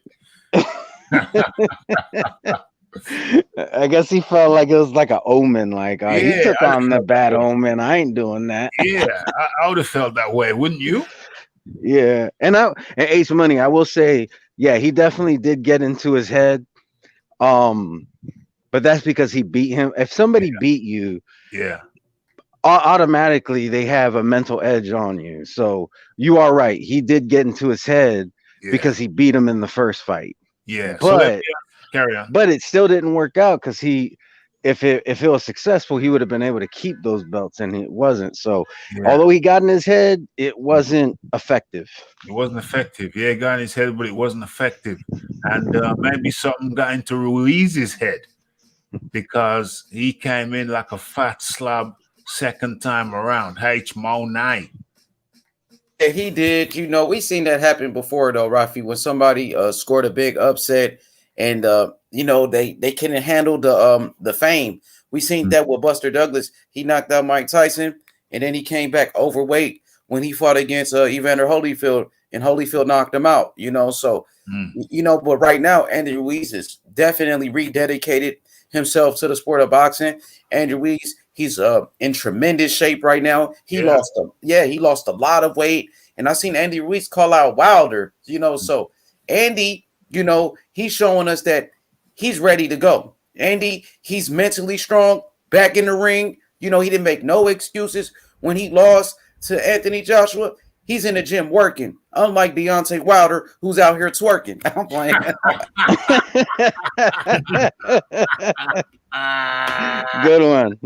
I guess he felt like it was like an omen. Like he Yeah, took I'd have on the felt that bad way. omen. I ain't doing that. Yeah, I would have felt that way, wouldn't you? Yeah, and Ace Money, I will say, yeah, he definitely did get into his head. But that's because he beat him. If somebody beat you, Yeah. automatically they have a mental edge on you. So you are right. He did get into his head Yeah. because he beat him in the first fight. Yeah. But carry on. but it still didn't work out because if it was successful, he would have been able to keep those belts, and it wasn't. So although he got in his head, it wasn't effective. It wasn't effective. Yeah, it got in his head, but it wasn't effective. And maybe something got into Ruiz's head because he came in like a fat slab second time around. H-Mo-9. Yeah, he did. We seen that happen before though, Rafi, when somebody scored a big upset and they couldn't handle the fame. We seen that with Buster Douglas. He knocked out Mike Tyson and then he came back overweight when he fought against Evander Holyfield, and Holyfield knocked him out, so but right now Andy Ruiz is definitely rededicated himself to the sport of boxing. Andy Ruiz, he's in tremendous shape right now. He lost a lot of weight, and I seen Andy Ruiz call out Wilder, so Andy, he's showing us that he's ready to go. Andy, he's mentally strong, back in the ring. He didn't make no excuses when he lost to Anthony Joshua. He's in the gym working, unlike Deontay Wilder, who's out here twerking. I'm playing. Good one.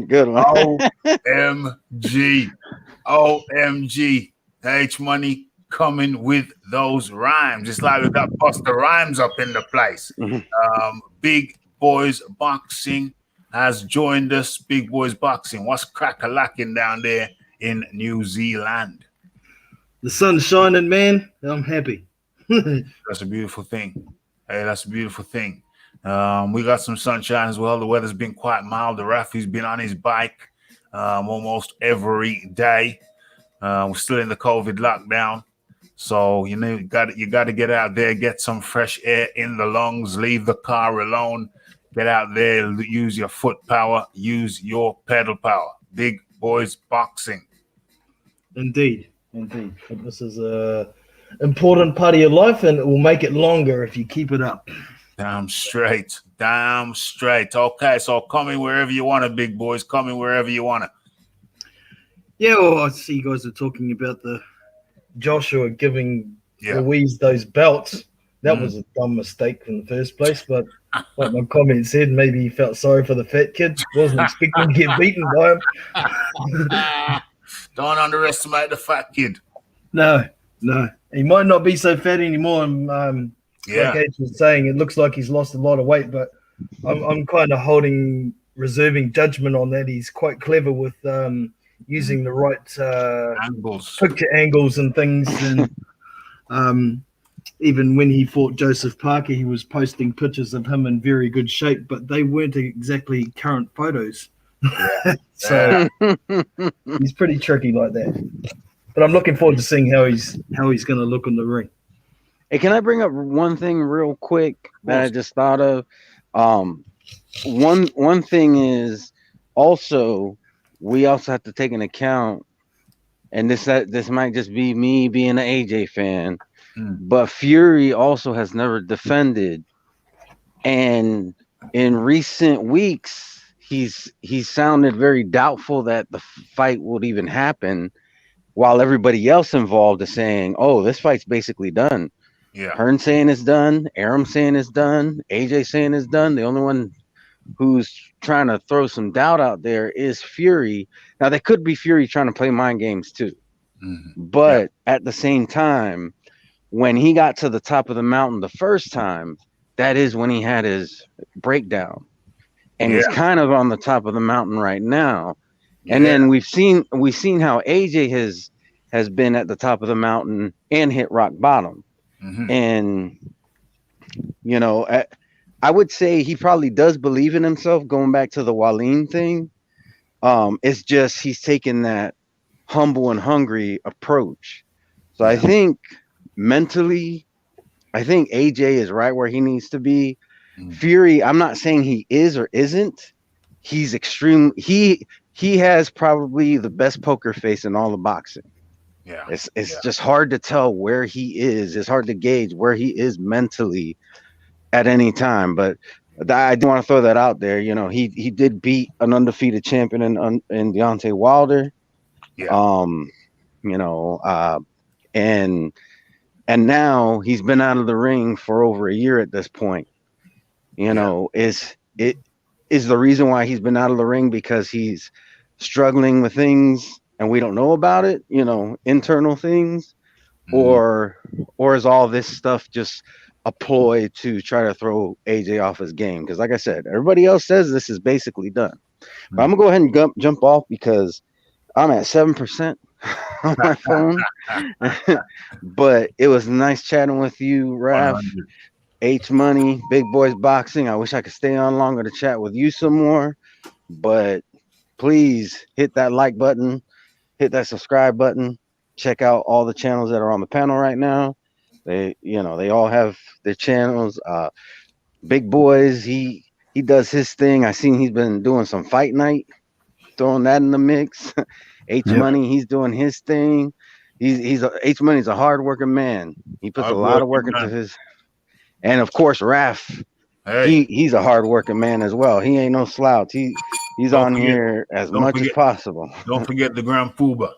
OMG. H Money coming with those rhymes. It's like we got Buster Rhymes up in the place. Big Boys Boxing has joined us. Big Boys Boxing. What's crack-a-lacking down there in New Zealand? The sun's shining, man. I'm happy. That's a beautiful thing. Hey, that's a beautiful thing. We got some sunshine as well. The weather's been quite mild. The Rafi's been on his bike almost every day. We're still in the COVID lockdown. So, you got to get out there, get some fresh air in the lungs, leave the car alone, get out there, use your foot power, use your pedal power. Big Boys Boxing. Indeed. But this is a important part of your life, and it will make it longer if you keep it up. Damn straight. Okay, so coming wherever you want to, big boys. Coming wherever you want to. Yeah, well, I see you guys are talking about the Joshua giving Ruiz those belts. That was a dumb mistake in the first place, but like my comment said, maybe he felt sorry for the fat kid. Wasn't expecting to get beaten by him. Don't underestimate the fat kid. No. He might not be so fat anymore. Like H was saying, it looks like he's lost a lot of weight, but I'm kind of reserving judgment on that. He's quite clever with using the right picture angles and things. And even when he fought Joseph Parker, he was posting pictures of him in very good shape, but they weren't exactly current photos. So he's pretty tricky like that. But I'm looking forward to seeing how he's going to look in the ring. Hey, can I bring up one thing real quick that I just thought of? One thing is also we also have to take into account, and this might just be me being an AJ fan, but Fury also has never defended, and in recent weeks he's sounded very doubtful that the fight would even happen, while everybody else involved is saying, "Oh, this fight's basically done." Yeah, Hearn saying it's done, Aram saying it's done, AJ saying it's done. The only one who's trying to throw some doubt out there is Fury. Now, there could be Fury trying to play mind games too, but at the same time, when he got to the top of the mountain the first time, that is when he had his breakdown, and he's kind of on the top of the mountain right now. And then we've seen how AJ has been at the top of the mountain and hit rock bottom. And, you know, I would say he probably does believe in himself, going back to the Wallin thing. It's just he's taking that humble and hungry approach. So I think mentally, I think AJ is right where he needs to be. Fury, I'm not saying he is or isn't. He's extreme. He has probably the best poker face in all of boxing. Yeah. It's just hard to tell where he is. It's hard to gauge where he is mentally at any time. But I do want to throw that out there. You know, he did beat an undefeated champion in Deontay Wilder. Yeah. You know, and now he's been out of the ring for over a year at this point. You know, is the reason why he's been out of the ring because he's struggling with things and we don't know about it, you know, internal things, or is all this stuff just a ploy to try to throw AJ off his game? Because like I said, everybody else says this is basically done. But I'm gonna go ahead and jump off because I'm at 7% on my phone. But it was nice chatting with you, Raph. 100. H Money, Big Boys Boxing. I wish I could stay on longer to chat with you some more, but please hit that like button, hit that subscribe button. Check out all the channels that are on the panel right now. They all have their channels. Big Boys, he does his thing. I seen he's been doing some fight night, throwing that in the mix. H Money, he's doing his thing. H Money's a hard working man. He puts a lot of work into his. And of course, Raph, he's a hard-working man as well. He ain't no slouch. He's on here as much as possible. Don't forget the Grand Pooba.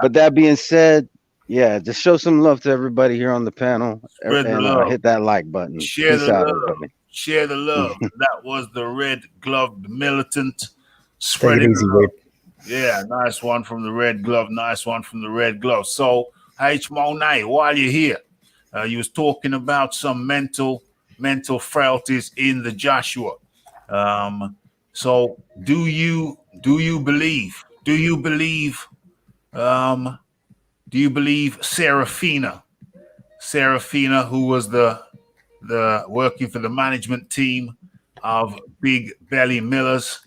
But that being said, yeah, just show some love to everybody here on the panel. Spread the love. Hit that like button. Share Peace the out, love. everybody. Share the love. That was the red-gloved militant spreading love. Yeah, nice one from the red glove. Nice one from the red glove. So, H. Monet, while you're here, you was talking about some mental frailties in the Joshua. So do you believe Serafina, who was the working for the management team of Big Belly Millers,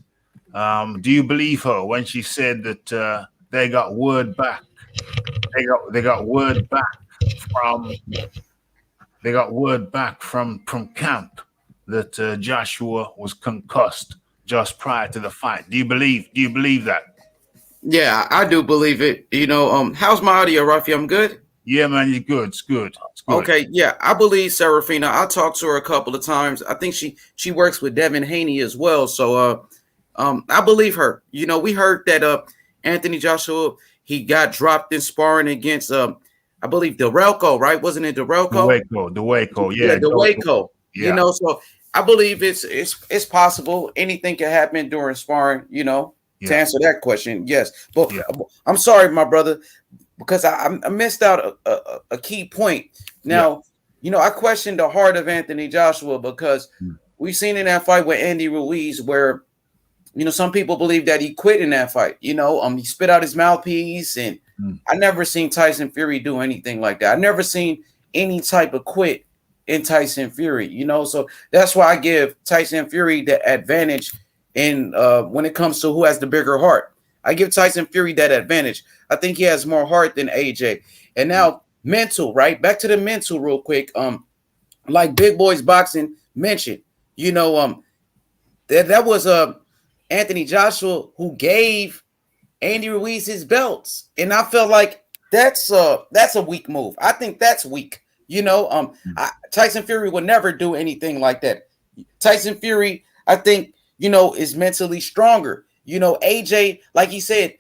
do you believe her when she said that they got word back? They got word back from camp that Joshua was concussed just prior to the fight. Do you believe that? Yeah, I do believe it. You know, how's my audio, Raphael? I'm good? Yeah, man, you're good. It's good. Okay, yeah, I believe Serafina. I talked to her a couple of times. I think she works with Devin Haney as well. So I believe her. You know, we heard that Anthony Joshua, he got dropped in sparring against I believe Delco, right? Wasn't it Delco? Delco, yeah. Delco. Yeah. You know, so I believe it's possible. Anything can happen during sparring, you know. Yeah. To answer that question, yes. But I'm sorry, my brother, because I missed out a key point. Now, you know, I questioned the heart of Anthony Joshua because we've seen in that fight with Andy Ruiz where, you know, some people believe that he quit in that fight. You know, he spit out his mouthpiece, and I never seen Tyson Fury do anything like that. I never seen any type of quit in Tyson Fury, you know. So that's why I give Tyson Fury the advantage in when it comes to who has the bigger heart. I give Tyson Fury that advantage. I think he has more heart than AJ. And now mental, right? Back to the mental real quick. Like Big Boys Boxing mentioned, you know, that was Anthony Joshua who gave Andy Ruiz his belts. And I felt like that's a weak move. I think that's weak. You know, Tyson Fury would never do anything like that. Tyson Fury, I think, you know, is mentally stronger. You know, AJ, like he said,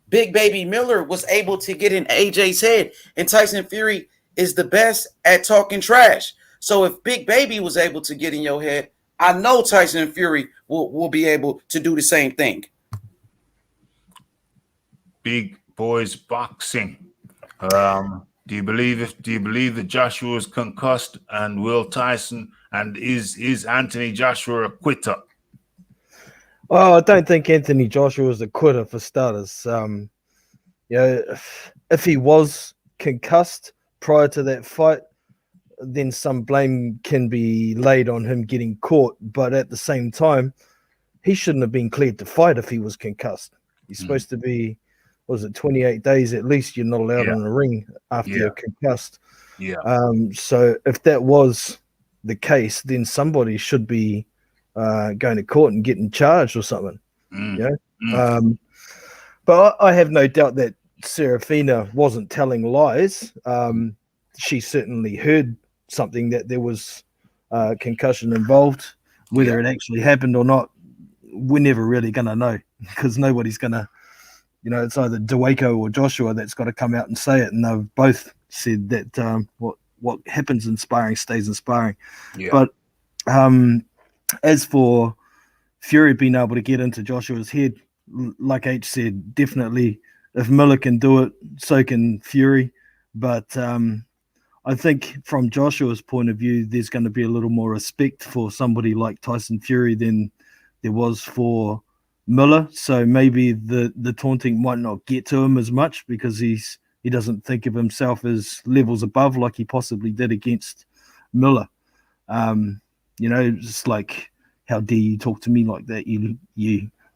Big Baby Miller was able to get in AJ's head, and Tyson Fury is the best at talking trash. So if Big Baby was able to get in your head, I know Tyson Fury will be able to do the same thing. Big Boys Boxing. Do you believe that Joshua is concussed and will Tyson, and is Anthony Joshua a quitter? Well, I don't think Anthony Joshua was a quitter for starters. If he was concussed prior to that fight, then some blame can be laid on him getting caught. But at the same time, he shouldn't have been cleared to fight if he was concussed. He's supposed to be, was it 28 days at least? You're not allowed in the ring after you're concussed. Yeah. So if that was the case, then somebody should be going to court and getting charged or something. But I have no doubt that Serafina wasn't telling lies. She certainly heard something that there was concussion involved. Whether it actually happened or not, we're never really going to know, because nobody's going to, it's either Dawako or Joshua that's got to come out and say it. And they've both said that what happens in sparring stays in sparring. Yeah. But as for Fury being able to get into Joshua's head, like H said, definitely if Miller can do it, so can Fury. But I think from Joshua's point of view, there's going to be a little more respect for somebody like Tyson Fury than there was for Miller. So maybe the taunting might not get to him as much, because he doesn't think of himself as levels above like he possibly did against Miller. Just like, how dare you talk to me like that, you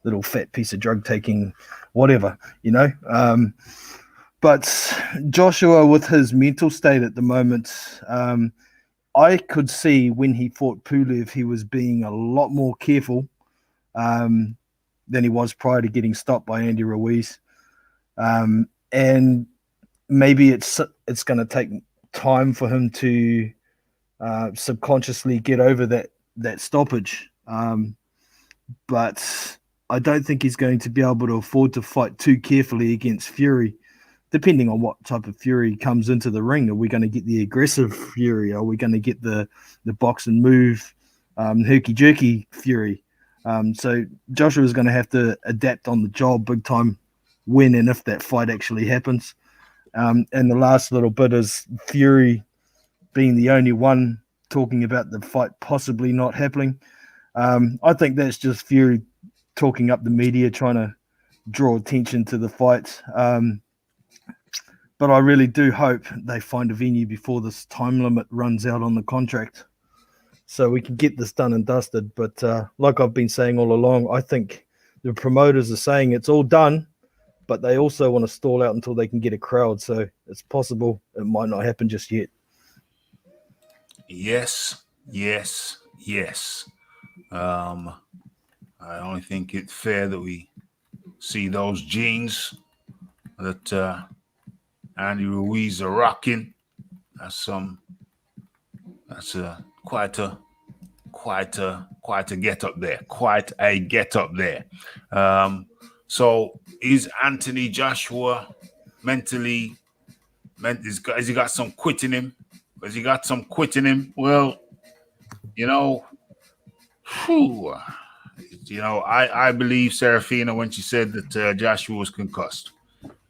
little fat piece of drug taking whatever, but Joshua, with his mental state at the moment, I could see when he fought Pulev, he was being a lot more careful than he was prior to getting stopped by Andy Ruiz. And maybe it's going to take time for him to subconsciously get over that stoppage. But I don't think he's going to be able to afford to fight too carefully against Fury, depending on what type of Fury comes into the ring. Are we going to get the aggressive Fury? Are we going to get the box and move, herky-jerky Fury? So Joshua is going to have to adapt on the job big time when and if that fight actually happens. And the last little bit is Fury being the only one talking about the fight possibly not happening. I think that's just Fury talking up the media, trying to draw attention to the fight. But I really do hope they find a venue before this time limit runs out on the contract, so we can get this done and dusted. But like I've been saying all along, I think the promoters are saying it's all done, but they also want to stall out until they can get a crowd. So it's possible it might not happen just yet. Yes. I only think it's fair that we see those jeans that Andy Ruiz are rocking. That's quite a get up there. Quite a get up there. So is Anthony Joshua mentally? Has he got some quit in him? Has he got some quit in him? Well, I believe Serafina when she said that Joshua was concussed.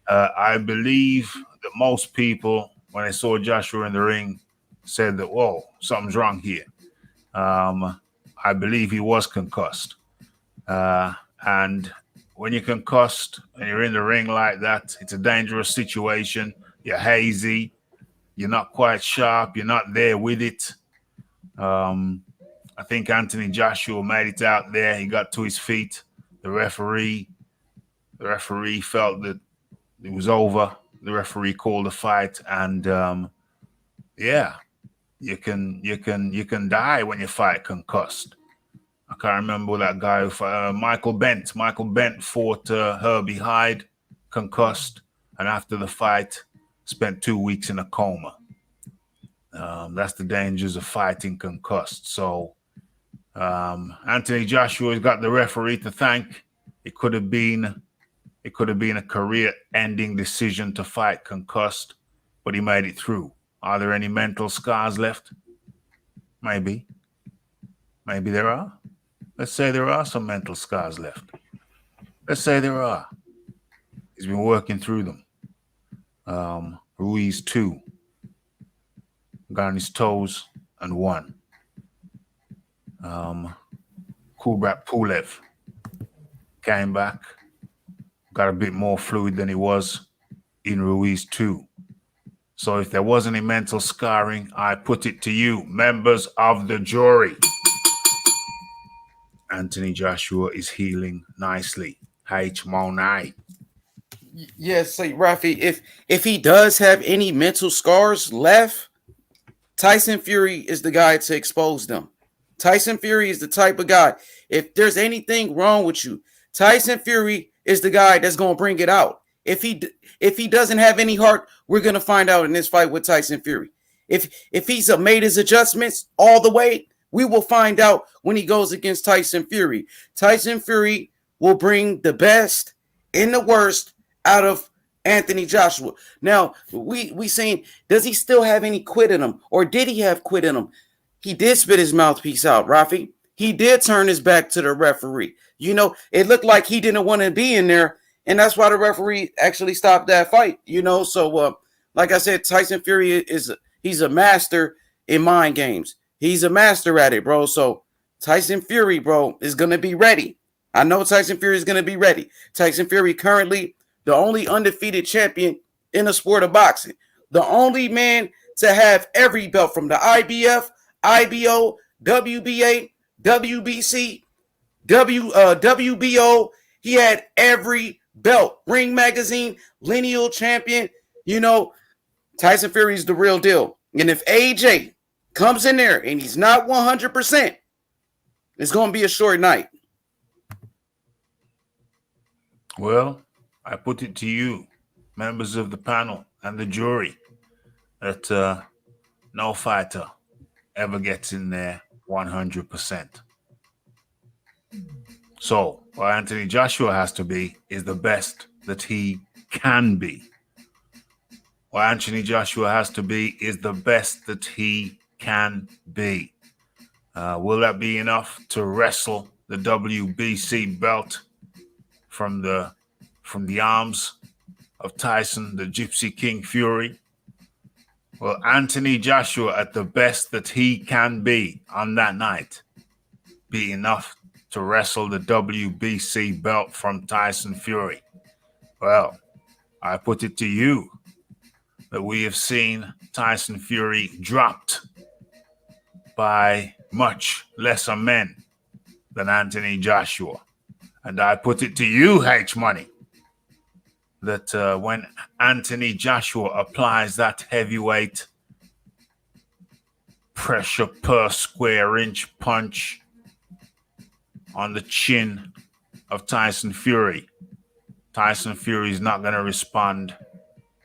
I believe that most people, when they saw Joshua in the ring, said that, whoa, something's wrong here. I believe he was concussed. And when you're concussed and you're in the ring like that, it's a dangerous situation. You're hazy. You're not quite sharp. You're not there with it. I think Anthony Joshua made it out there. He got to his feet. The referee felt that it was over. The referee called the fight, and you can die when you fight concussed. I can't remember that guy. Michael Bent. Michael Bent fought Herbie Hyde, concussed, and after the fight, spent 2 weeks in a coma. That's the dangers of fighting concussed. So Anthony Joshua's got the referee to thank. It could have been a career-ending decision to fight concussed, but he made it through. Are there any mental scars left? Maybe there are. Let's say there are some mental scars left. Let's say there are. He's been working through them. Ruiz 2. Got on his toes and won. Kubrat Pulev. came back, got a bit more fluid than he was in Ruiz too. So if there was any mental scarring, I put it to you, members of the jury. Anthony Joshua is healing nicely. H Monai. Yes, say Rafi, if he does have any mental scars left, Tyson Fury is the guy to expose them. Tyson Fury is the type of guy. If there's anything wrong with you, Tyson Fury is the guy that's going to bring it out. If he doesn't have any heart, we're going to find out in this fight with Tyson Fury. If he's made his adjustments all the way, we will find out when he goes against Tyson Fury. Tyson Fury will bring the best and the worst out of Anthony Joshua. Now, we saying, does he still have any quit in him? Or did he have quit in him? He did spit his mouthpiece out, Rafi. He did turn his back to the referee. You know, it looked like he didn't want to be in there, and that's why the referee actually stopped that fight, you know. So, like I said, Tyson Fury he's a master in mind games. He's a master at it, bro. So, Tyson Fury, bro, is going to be ready. I know Tyson Fury is going to be ready. Tyson Fury currently the only undefeated champion in the sport of boxing. The only man to have every belt from the IBF, IBO, WBA, WBC, WBO. He had every belt. Ring Magazine, lineal champion. You know, Tyson Fury is the real deal. And if AJ comes in there and he's not 100%, it's going to be a short night. Well, I put it to you, members of the panel and the jury, that no fighter ever gets in there 100%. So, what Anthony Joshua has to be is the best that he can be. What Anthony Joshua has to be is the best that he can be. Will that be enough to wrestle the WBC belt from the arms of Tyson, the Gypsy King Fury? Will Anthony Joshua, at the best that he can be on that night, be enough to wrestle the WBC belt from Tyson Fury? Well, I put it to you that we have seen Tyson Fury dropped by much lesser men than Anthony Joshua. And I put it to you, H Money, that when Anthony Joshua applies that heavyweight pressure per square inch punch on the chin of Tyson Fury is not going to respond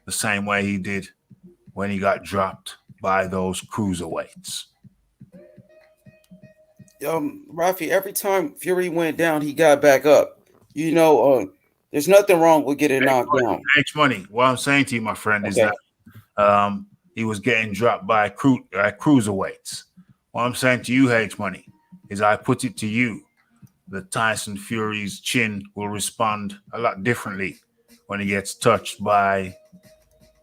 the same way he did when he got dropped by those cruiserweights. Rafi, every time Fury went down, he got back up. You know, there's nothing wrong with getting knocked down. H Money, what I'm saying to you, my friend, is that he was getting dropped by cruiserweights. What I'm saying to you, H Money, is I put it to you that Tyson Fury's chin will respond a lot differently when he gets touched by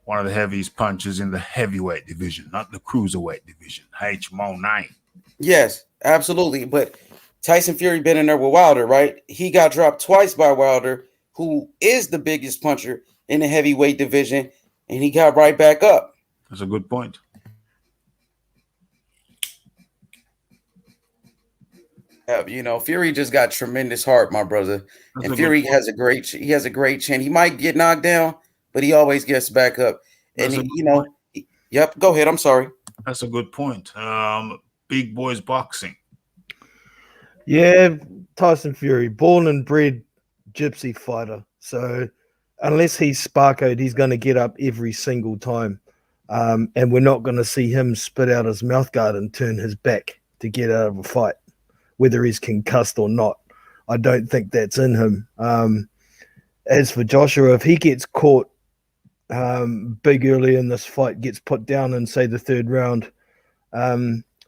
one of the heaviest punches in the heavyweight division, not the cruiserweight division. H Money. Yes, absolutely. But Tyson Fury been in there with Wilder, right? He got dropped twice by Wilder, who is the biggest puncher in the heavyweight division, and he got right back up. That's a good point. You know, Fury just got tremendous heart, my brother. And Fury has a great chin. He might get knocked down, but he always gets back up. And yep, go ahead. I'm sorry. That's a good point. Big boys boxing. Yeah, Tyson Fury, born and bred gypsy fighter. So unless he's sparkoed, he's going to get up every single time. And we're not going to see him spit out his mouthguard and turn his back to get out of a fight, whether he's concussed or not. I don't think that's in him. As for Joshua, if he gets caught big early in this fight, gets put down in, say, the third round,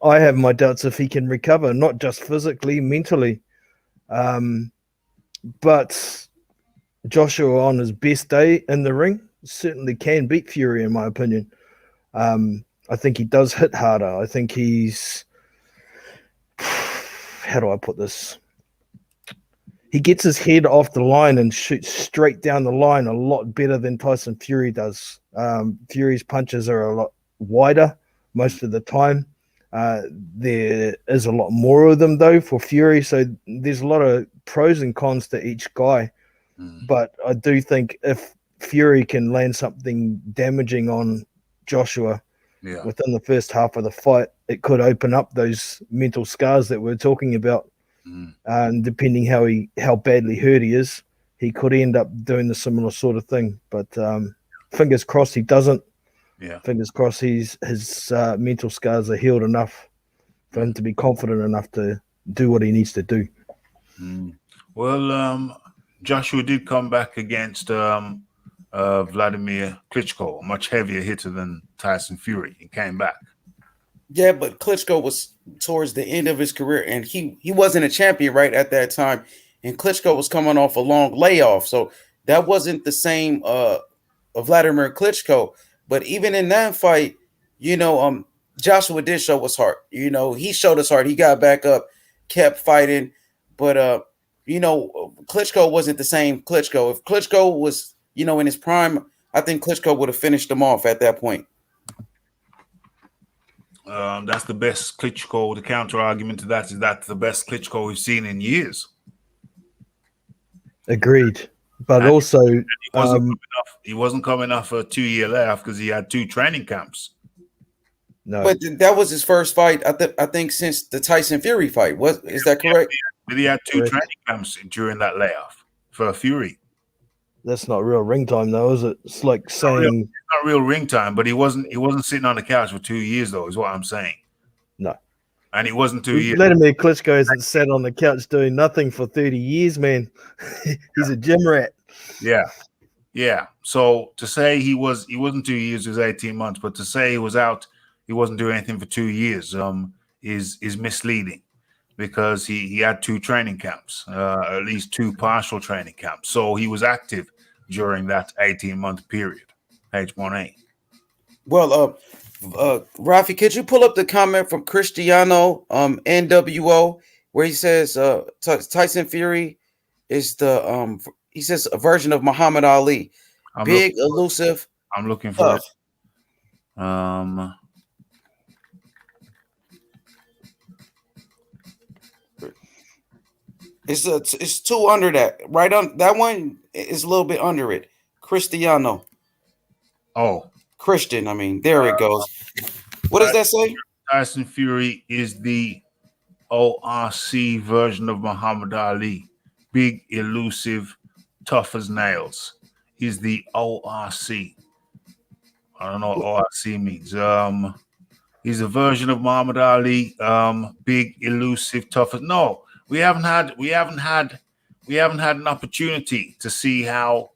I have my doubts if he can recover, not just physically, mentally. But Joshua on his best day in the ring certainly can beat Fury, in my opinion. I think he does hit harder. I think he's... How do I put this? he gets his head off the line and shoots straight down the line a lot better than Tyson Fury does. Fury's punches are a lot wider most of the time. There is a lot more of them though for Fury, so there's a lot of pros and cons to each guy. But I do think if Fury can land something damaging on Joshua within the first half of the fight, it could open up those mental scars that we're talking about. And depending how badly hurt he is, he could end up doing the similar sort of thing. But fingers crossed he doesn't. Fingers crossed his mental scars are healed enough for him to be confident enough to do what he needs to do. Well, Joshua did come back against Vladimir Klitschko, a much heavier hitter than Tyson Fury. He came back. Yeah, but Klitschko was towards the end of his career, and he wasn't a champion right at that time. And Klitschko was coming off a long layoff, so that wasn't the same Vladimir Klitschko. But even in that fight, Joshua did show us heart. He showed us heart. He got back up, kept fighting. But Klitschko wasn't the same Klitschko. If Klitschko was, in his prime, I think Klitschko would have finished him off at that point. That's the best Klitschko. The counter argument to that is that's the best Klitschko we've seen in years. Agreed. But and also, he wasn't coming off a 2-year layoff because he had 2 training camps. No, but that was his first fight. I think since the Tyson Fury fight. Is that correct? But he had 2 training camps during that layoff for Fury. That's not real ring time, though, is it? It's like saying it's not real ring time, but he wasn't sitting on the couch for 2 years, though, is what I'm saying. No. And it wasn't 2 years. Vladimir Klitschko hasn't sat on the couch doing nothing for 30 years, man. He's a gym rat. Yeah. So to say he wasn't 2 years, it was 18 months, but to say he was out, he wasn't doing anything for 2 years, is misleading because he had 2 training camps, at least 2 partial training camps. So he was active during that 18-month period, H1A. Well, Rafi, could you pull up the comment from Cristiano NWO where he says Tyson Fury is he says a version of Muhammad Ali, elusive. I'm looking for it. It's 2 under that. Right on that one is a little bit under it. Cristiano. Oh. Christian, I mean, there it goes. What does that say? Tyson Fury is the ORC version of Muhammad Ali. Big, elusive, tough as nails. He's the ORC. I don't know what ORC means. He's a version of Muhammad Ali. Big, elusive, tough as we haven't had an opportunity to see how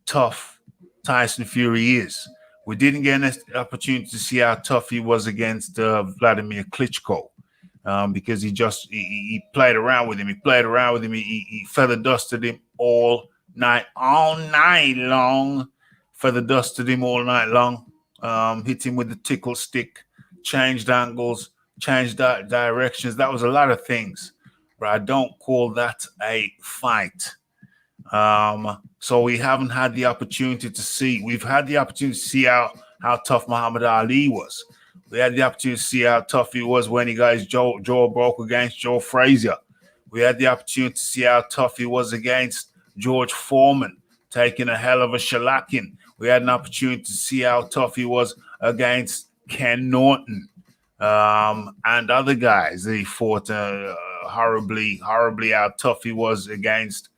tough Tyson Fury is. We didn't get an opportunity to see how tough he was against Vladimir Klitschko because he played around with him. He feather dusted him all night long. Feather dusted him all night long. Hit him with the tickle stick, changed angles, changed directions. That was a lot of things, but I don't call that a fight. So we haven't had the opportunity to see. We've had the opportunity to see how tough Muhammad Ali was. We had the opportunity to see how tough he was when he got his jaw broke against Joe Frazier. We had the opportunity to see how tough he was against George Foreman, taking a hell of a shellacking. We had an opportunity to see how tough he was against Ken Norton and other guys. He fought horribly how tough he was against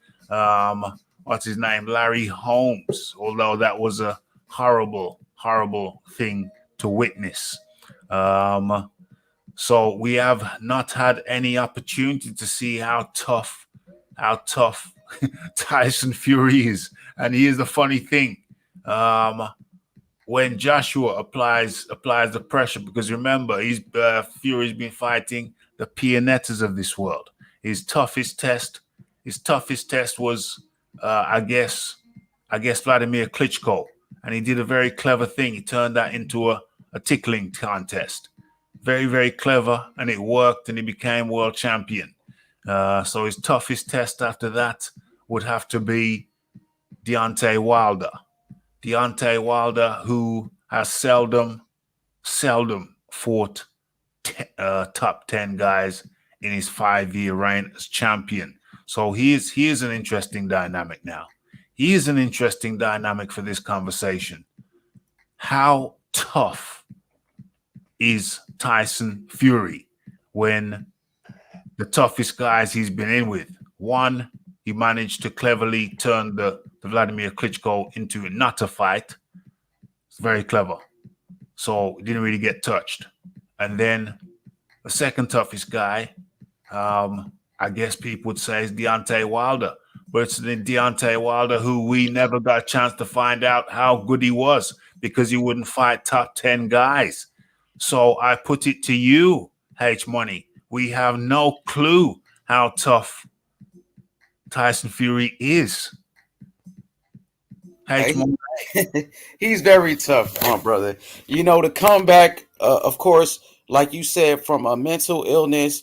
what's his name, Larry Holmes, although that was a horrible thing to witness. So we have not had any opportunity to see how tough Tyson Fury is. And here's the funny thing. When Joshua applies the pressure, because remember, Fury's been fighting the Pianettas of this world. His toughest test was I guess Vladimir Klitschko, and he did a very clever thing. He turned that into a tickling contest. Very, very clever, and it worked, and he became world champion. So his toughest test after that would have to be Deontay Wilder. Deontay Wilder, who has seldom fought top 10 guys in his 5-year reign as champion. So he is an interesting dynamic now. He is an interesting dynamic for this conversation. How tough is Tyson Fury when the toughest guys he's been in with? One, he managed to cleverly turn the Vladimir Klitschko into not a fight. It's very clever. So he didn't really get touched. And then the second toughest guy, I guess people would say, is Deontay Wilder. But it's the Deontay Wilder who we never got a chance to find out how good he was because he wouldn't fight top 10 guys. So I put it to you, H Money. We have no clue how tough Tyson Fury is. H Money. He's very tough, my brother. You know, the comeback, of course, like you said, from a mental illness,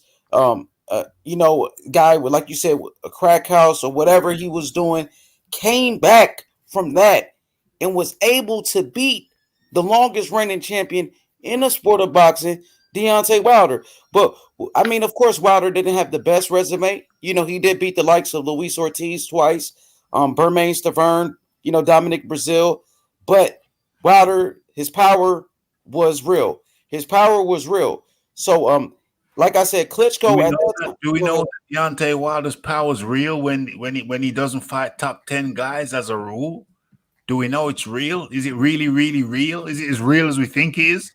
you know, guy with, like you said, a crack house or whatever he was doing, came back from that and was able to beat the longest reigning champion in the sport of boxing, Deontay Wilder. But I mean, of course, Wilder didn't have the best resume. You know, he did beat the likes of Luis Ortiz twice, Bermain Stavern, you know, Dominic Brazil. But Wilder, his power was real. His power was real. So, like I said, Klitschko. Do we know that Deontay Wilder's power is real when he doesn't fight top 10 guys as a rule? Do we know it's real? Is it really, really real? Is it as real as we think it is?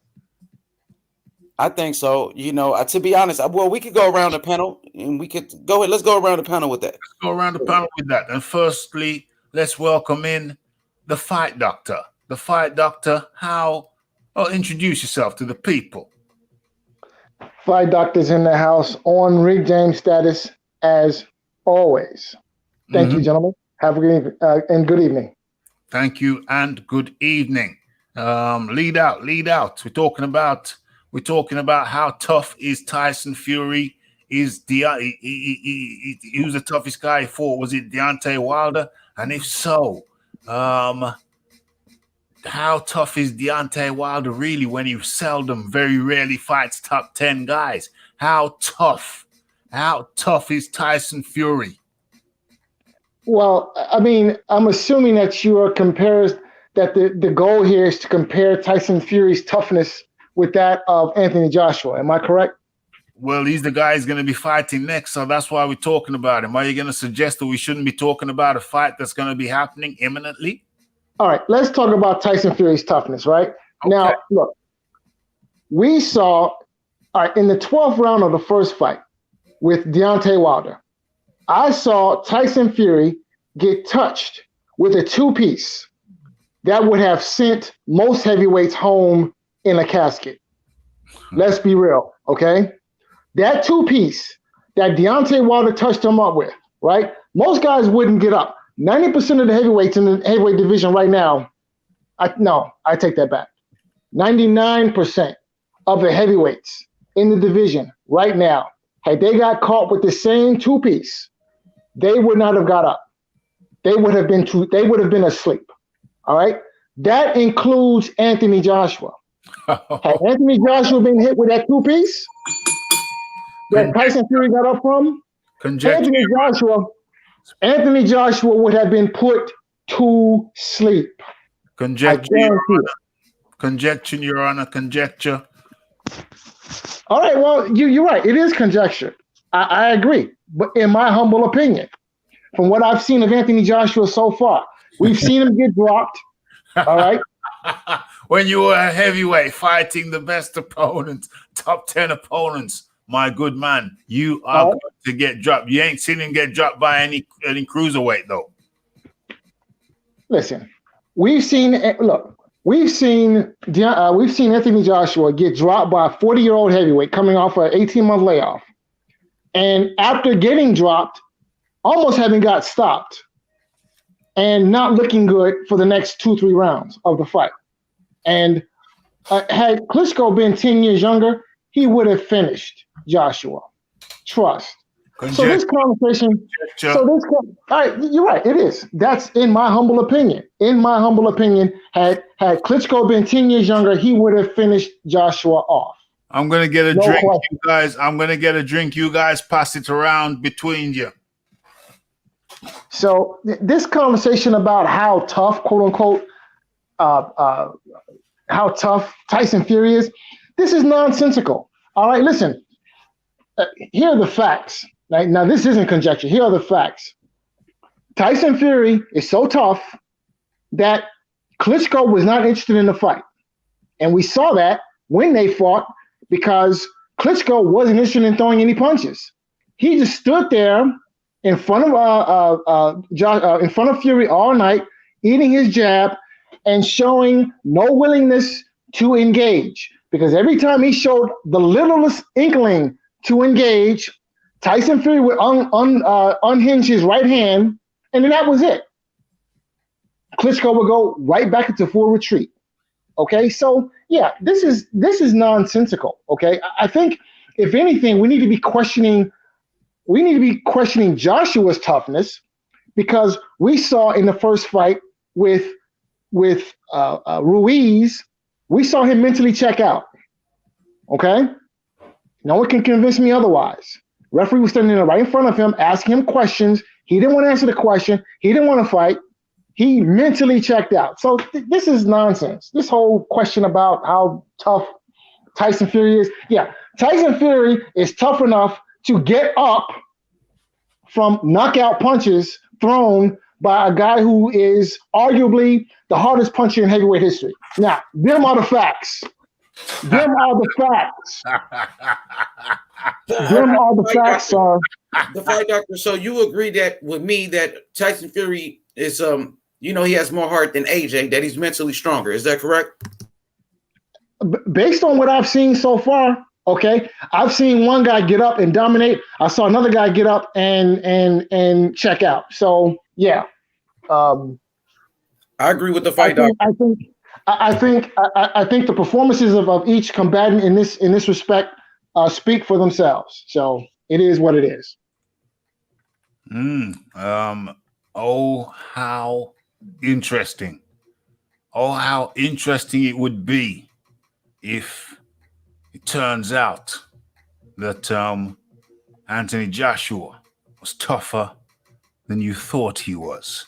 I think so. You know, to be honest, well, we could go around the panel and we could go ahead. Let's go around the panel with that. Let's go around the panel with that. And firstly, let's welcome in the Fight Doctor. The Fight Doctor, introduce yourself to the people. Fight Doctor's in the house on Rick James status as always. Thank you, gentlemen. Have a good evening and good evening. Thank you and good evening. Lead out. We're talking about how tough is Tyson Fury. He was the toughest guy he fought. Was it Deontay Wilder? And if so, how tough is Deontay Wilder really when he very rarely fights top 10 guys? How tough is Tyson Fury? Well, I mean, I'm assuming that you are that the goal here is to compare Tyson Fury's toughness with that of Anthony Joshua. Am I correct? Well, he's the guy who's going to be fighting next, so that's why we're talking about him. Are you going to suggest that we shouldn't be talking about a fight that's going to be happening imminently? All right, let's talk about Tyson Fury's toughness, right? Okay. Now, look, we saw in the 12th round of the first fight with Deontay Wilder, I saw Tyson Fury get touched with a two-piece that would have sent most heavyweights home in a casket. Let's be real, okay? That two-piece that Deontay Wilder touched him up with, right? Most guys wouldn't get up. 90% of the heavyweights in the heavyweight division right now, I take that back. 99% of the heavyweights in the division right now, had they got caught with the same two-piece, they would not have got up. They would have been asleep. All right? That includes Anthony Joshua. Had Anthony Joshua been hit with that two-piece that Tyson Fury got up from, Anthony Joshua would have been put to sleep. Conjecture, Your Honor, conjecture. All right, well, you're right. It is conjecture. I agree. But in my humble opinion, from what I've seen of Anthony Joshua so far, we've seen him get dropped. All right. When you were a heavyweight fighting the best opponents, top 10 opponents, my good man, you are going to get dropped. You ain't seen him get dropped by any cruiserweight, though. Listen, we've seen Anthony Joshua get dropped by a 40-year-old heavyweight coming off an 18-month layoff. And after getting dropped, almost having got stopped and not looking good for the next 2-3 rounds of the fight. And had Klitschko been 10 years younger, he would have finished Joshua. Trust. So this conversation, all right, you're right. It is. That's in my humble opinion. In my humble opinion, had Klitschko been 10 years younger, he would have finished Joshua off. I'm gonna get a drink, you guys. I'm gonna get a drink. You guys pass it around between you. So this conversation about how tough, quote unquote, how tough Tyson Fury is, this is nonsensical. All right, listen. Here are the facts. Right? Now, this isn't conjecture. Here are the facts. Tyson Fury is so tough that Klitschko was not interested in the fight. And we saw that when they fought because Klitschko wasn't interested in throwing any punches. He just stood there in front of Fury all night, eating his jab and showing no willingness to engage. Because every time he showed the littlest inkling to engage, Tyson Fury would unhinge his right hand, and then that was it. Klitschko would go right back into full retreat. Okay, so yeah, this is nonsensical. Okay, I think if anything, we need to be questioning Joshua's toughness, because we saw in the first fight with Ruiz, we saw him mentally check out. Okay, no one can convince me otherwise. Referee was standing there right in front of him, asking him questions. He didn't want to answer the question. He didn't want to fight. He mentally checked out. So this is nonsense. This whole question about how tough Tyson Fury is. Yeah, Tyson Fury is tough enough to get up from knockout punches thrown by a guy who is arguably the hardest puncher in heavyweight history. Now, them are the facts. Them are the facts. Them are the facts, sir. The fight doctor. So you agree that with me that Tyson Fury is he has more heart than AJ, that he's mentally stronger. Is that correct? Based on what I've seen so far, okay, I've seen one guy get up and dominate. I saw another guy get up and check out. So yeah, I agree with the fight doctor. I think the performances of each combatant in this respect speak for themselves. So it is what it is. Oh, how interesting. Oh, how interesting it would be if it turns out that Anthony Joshua was tougher than you thought he was.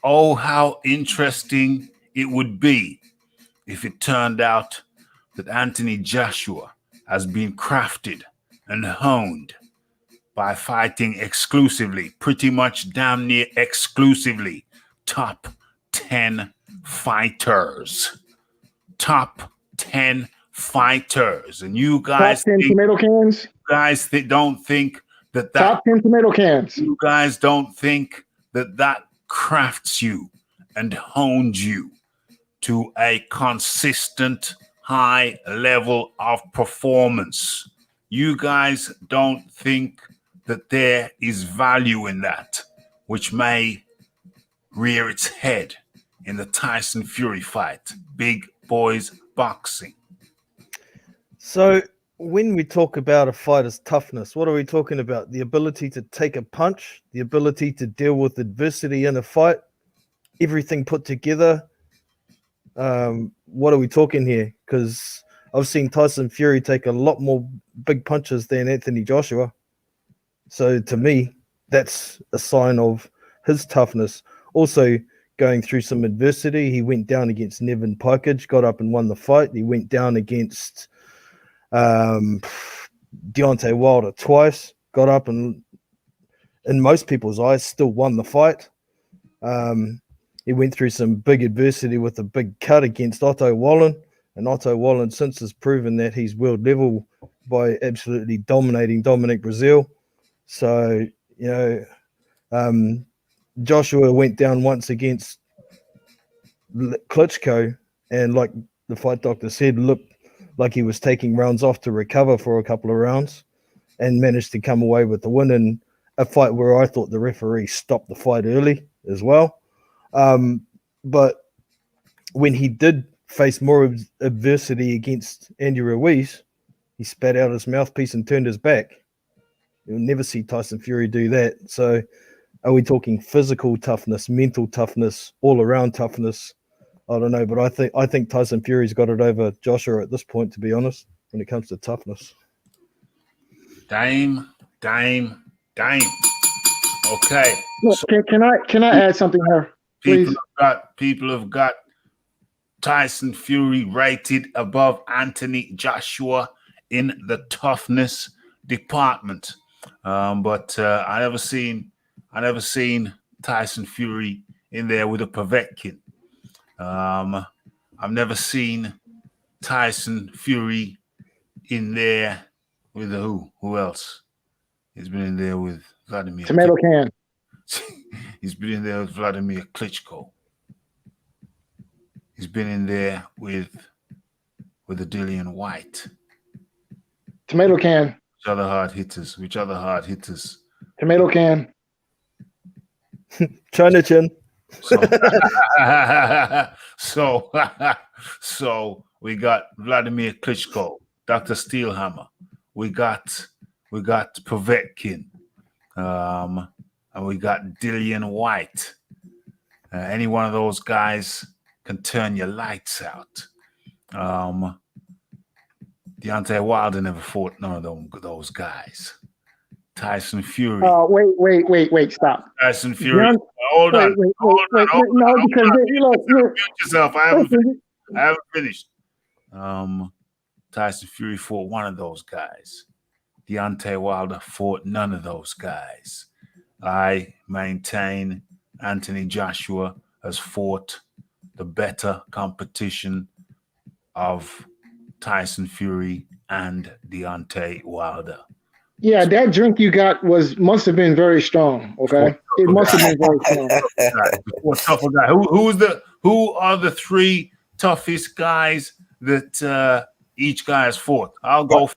Oh, how interesting it would be if it turned out that Anthony Joshua has been crafted and honed by fighting exclusively, pretty much damn near exclusively, top 10 fighters. Top 10 fighters. And you guys top 10 tomato cans? Guys don't think that top 10 tomato cans. You guys don't think that crafts you and hones you to a consistent high level of performance. You guys don't think that there is value in that, which may rear its head in the Tyson Fury fight. Big boys boxing. So when we talk about a fighter's toughness, what are we talking about? The ability to take a punch, the ability to deal with adversity in a fight, everything put together. What are we talking here? Because I've seen Tyson Fury take a lot more big punches than Anthony Joshua. So to me, that's a sign of his toughness. Also, going through some adversity, he went down against Nevin Pikage, got up and won the fight. He went down against Deontay Wilder twice, got up and, in most people's eyes, still won the fight. He went through some big adversity with a big cut against Otto Wallin, and Otto Wallin since has proven that he's world level by absolutely dominating Dominic Brazil. So, Joshua went down once against Klitschko, and like the fight doctor said, looked like he was taking rounds off to recover for a couple of rounds and managed to come away with the win in a fight where I thought the referee stopped the fight early as well. But when he did face more adversity against Andy Ruiz, he spat out his mouthpiece and turned his back. You'll never see Tyson Fury do that. So are we talking physical toughness, mental toughness, all-around toughness? I don't know, but I think Tyson Fury's got it over Joshua at this point, to be honest, when it comes to toughness. Dame. Okay. Look, So can I add something here, please? people have got Tyson Fury rated above Anthony Joshua in the toughness department. But I never seen Tyson Fury in there with a Povetkin. I've never seen Tyson Fury in there with who? Who else? He's been in there with Vladimir. Tomato can. He's been in there with Vladimir Klitschko. He's been in there with the Dillian White. Tomato can. Which other hard hitters? Tomato can. China Chin. So we got Vladimir Klitschko, Dr. Steelhammer. We got Povetkin, and we got Dillian White. Any one of those guys can turn your lights out. Deontay Wilder never fought none of those guys. Tyson Fury. Wait, stop. Tyson Fury. Hold on. No, because look, mute yourself. I haven't finished. Tyson Fury fought one of those guys. Deontay Wilder fought none of those guys. I maintain Anthony Joshua has fought the better competition of Tyson Fury and Deontay Wilder. Yeah, that drink you got must have been very strong. Okay, it must have been very strong. What tougher guy? Who are the three toughest guys that each guy has fought? I'll go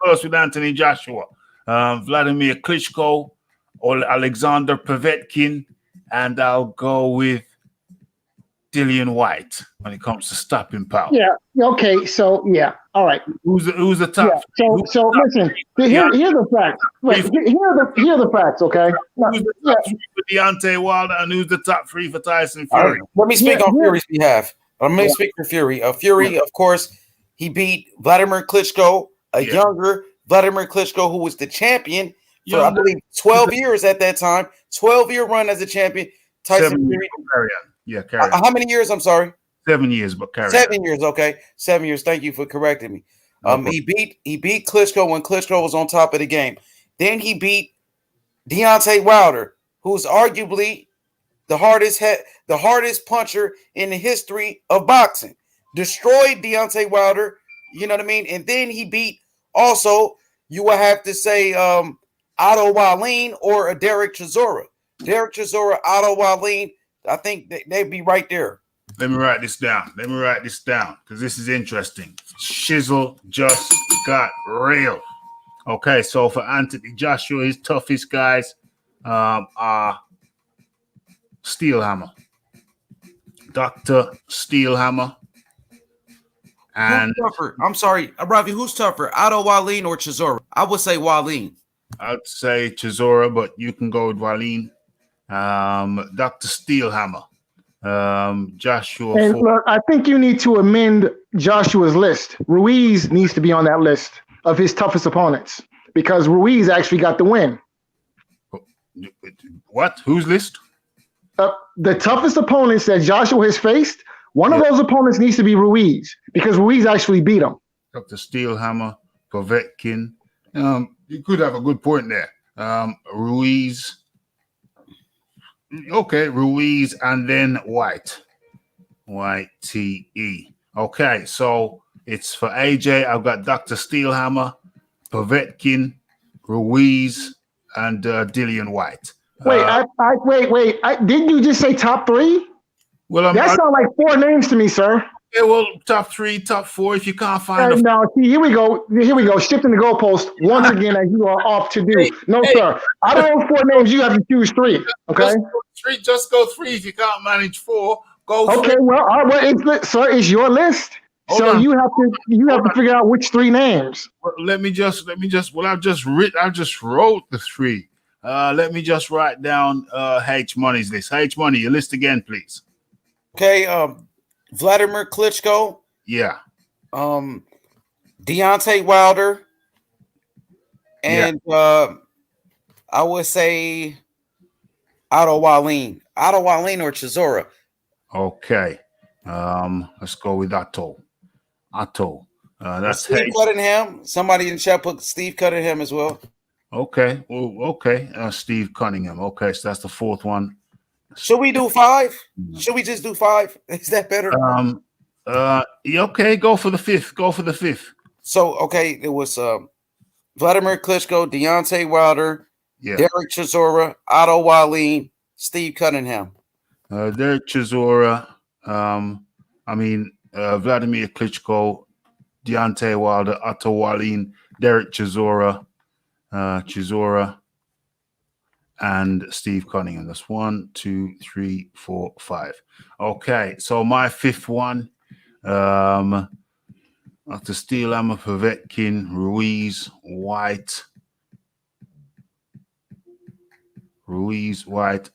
first with Anthony Joshua, Vladimir Klitschko, or Alexander Povetkin, and I'll go with Dillian White when it comes to stopping power. Yeah. Okay. So yeah. All right. Who's the top? Yeah. So listen. Here are the facts. Wait. Here are the facts. Okay. Who's the top three for Deontay Wilder, and who's the top three for Tyson Fury? Let me speak on Fury's behalf. Let me speak for Fury. Fury, of course, he beat Vladimir Klitschko, a younger Vladimir Klitschko, who was the champion for I believe 12 years at that time. 12-year run as a champion. Tyson Fury. How many years? I'm sorry. 7 years, but 7 years. Okay, 7 years. Thank you for correcting me. He beat Klitschko when Klitschko was on top of the game. Then he beat Deontay Wilder, who's arguably the hardest puncher in the history of boxing. Destroyed Deontay Wilder. You know what I mean? And then he beat also, you will have to say Otto Wallin or a Derek Chisora. Derek Chisora, Otto Wallin. I think they'd be right there. Let me write this down because this is interesting. Shizzle just got real. Okay, so for Anthony Joshua, his toughest guys are Steelhammer, Dr. Steelhammer, and who's tougher? I'm sorry, Ravi. Who's tougher, Otto Wallin or Chisora? I would say Wallin. I'd say Chisora, but you can go with Wallin. Dr. Steelhammer, Joshua. And look, I think you need to amend Joshua's list. Ruiz needs to be on that list of his toughest opponents because Ruiz actually got the win. What? Whose list? The toughest opponents that Joshua has faced, one of those opponents needs to be Ruiz because Ruiz actually beat him. Dr. Steelhammer, Povetkin. You could have a good point there. Ruiz. Okay, Ruiz and then White. YTE. Okay, so it's for AJ. I've got Dr. Steelhammer, Povetkin, Ruiz, and Dillian White. Wait. Didn't you just say top three? Well, that sounds like four names to me, sir. Yeah, well, top three, top four. If you can't find now, see, here we go. Shifting the goalpost once again, as you are off to do. Sir. Out of those four names, you have to choose three. Okay. Just go three. If you can't manage four, go. Okay. Three. Well, sir, it's your list. So you have to figure out which three names. Well, well, I've just wrote the three. Let me just write down H Money's list. H Money, your list again, please. Okay, Vladimir Klitschko. Yeah. Deontay Wilder. And I would say Otto Wallin. Otto Wallin or Chisora. Okay. Let's go with Otto. That's Steve Cunningham. Somebody in the chat put Steve Cunningham as well. Okay. Well, okay. Steve Cunningham. Okay, so that's the fourth one. Should we do 5? Should we just do 5? Is that better? Okay, go for the fifth. So okay, it was Vladimir Klitschko, Deontay Wilder, Derek Chisora, Otto Wallin, Steve Cunningham. Derek Chisora, Vladimir Klitschko, Deontay Wilder, Otto Wallin, Derek Chisora, and Steve Cunningham. That's 1, 2, 3, 4, 5. Okay, so my fifth one, after Steelhammer, Povetkin, Ruiz, White.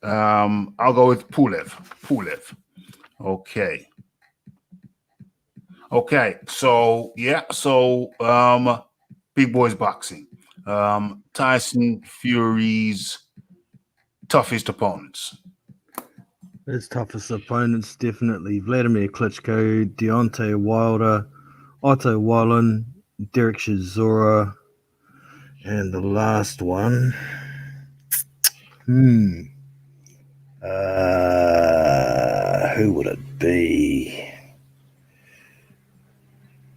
I'll go with Pulev. Okay. So big boys boxing. Tyson Fury's toughest opponents. His toughest opponents, definitely Vladimir Klitschko, Deontay Wilder, Otto Wallin, Derek Chisora, and the last one. Who would it be?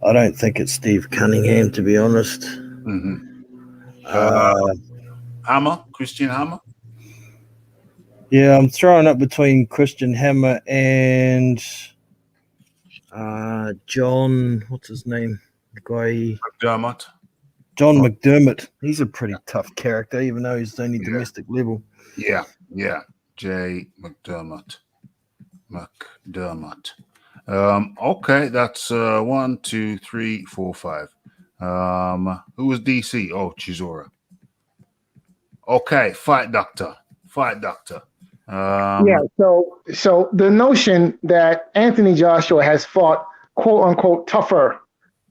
I don't think it's Steve Cunningham, to be honest. Christian Hammer. Yeah, I'm throwing up between Christian Hammer and John. What's his name? The guy. McDermott. John McDermott. He's a pretty tough character, even though he's only domestic level. Yeah. J. McDermott. Okay, that's 1, 2, 3, 4, 5. Who was DC? Oh, Chisora. Okay, fight doctor. So the notion that Anthony Joshua has fought quote unquote tougher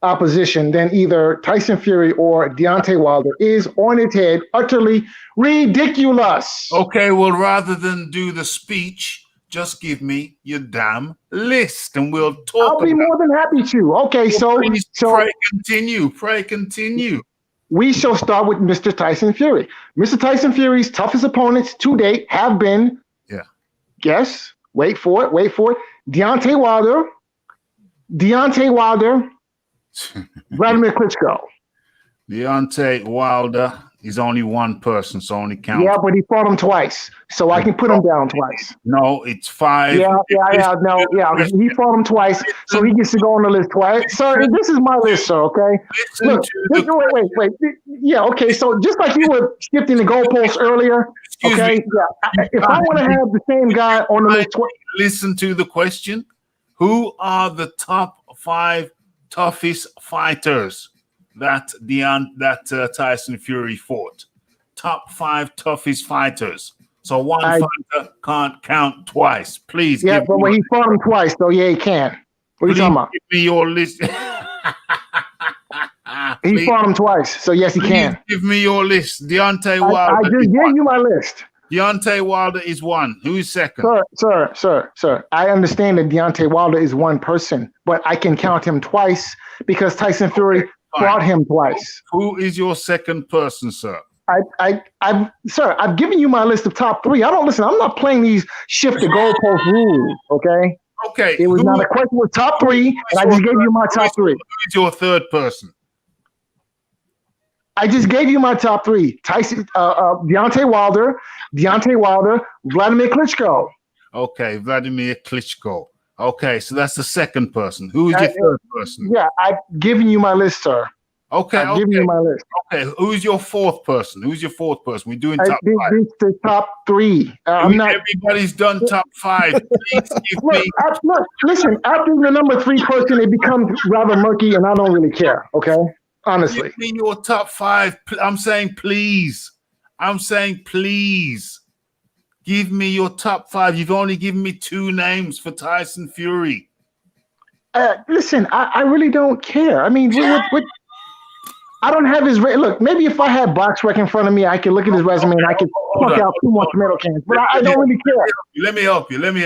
opposition than either Tyson Fury or Deontay Wilder is on its head, utterly ridiculous. Okay, well, rather than do the speech, just give me your damn list and we'll talk. I'll be more than happy to. Okay, so pray continue. We shall start with Mr. Tyson Fury. Mr. Tyson Fury's toughest opponents to date have been, guess, wait for it, Deontay Wilder, Vladimir Klitschko. Deontay Wilder is only one person, so only count. Yeah, but he fought him twice, so I can put him down twice. No, it's 5. He fought him twice, so he gets to go on the list twice. Sir, this is my list, sir, okay? Look, wait. Yeah, okay, so just like you were shifting the goalposts earlier, okay? Yeah, if I want to have the same guy on the list listen to the question. Who are the top 5 toughest fighters that Tyson Fury fought? Top 5 toughest fighters. So one fighter can't count twice. Please. Yeah, but when he fought him twice, so he can. What are you talking about? Give me your list. He fought him twice, so yes, he can. Give me your list. Deontay Wilder. I just gave you my list. Deontay Wilder is 1. Who is second? Sir. I understand that Deontay Wilder is one person, but I can count him twice because Tyson Fury fought him twice. Who is your second person, sir? I've given you my list of top 3. I'm not playing these shift the goalpost rules, okay? Okay. It was not a question with top 3, and I just gave you my top 3. Who is your third person? I just gave you my top 3. Tyson, Deontay Wilder, Vladimir Klitschko. Okay, Vladimir Klitschko. Okay, so that's the second person. Who is your third person? Yeah, I've given you my list, sir. Okay. I've given you my list. Okay. Who's your fourth person? We're doing top five. It's the top three. I'm not. Everybody's done top five. Please give me. Look, listen. After the number three person, it becomes rather murky, and I don't really care. Okay, honestly. Give me your top five. I'm saying please. Give me your top five. You've only given me 2 names for Tyson Fury. Listen, I really don't care. I mean, what I don't have his look. Maybe if I had BoxRec in front of me, I could look at his resume and I could pluck out 2 more tomato cans. But I don't really care. Let me help you. Let me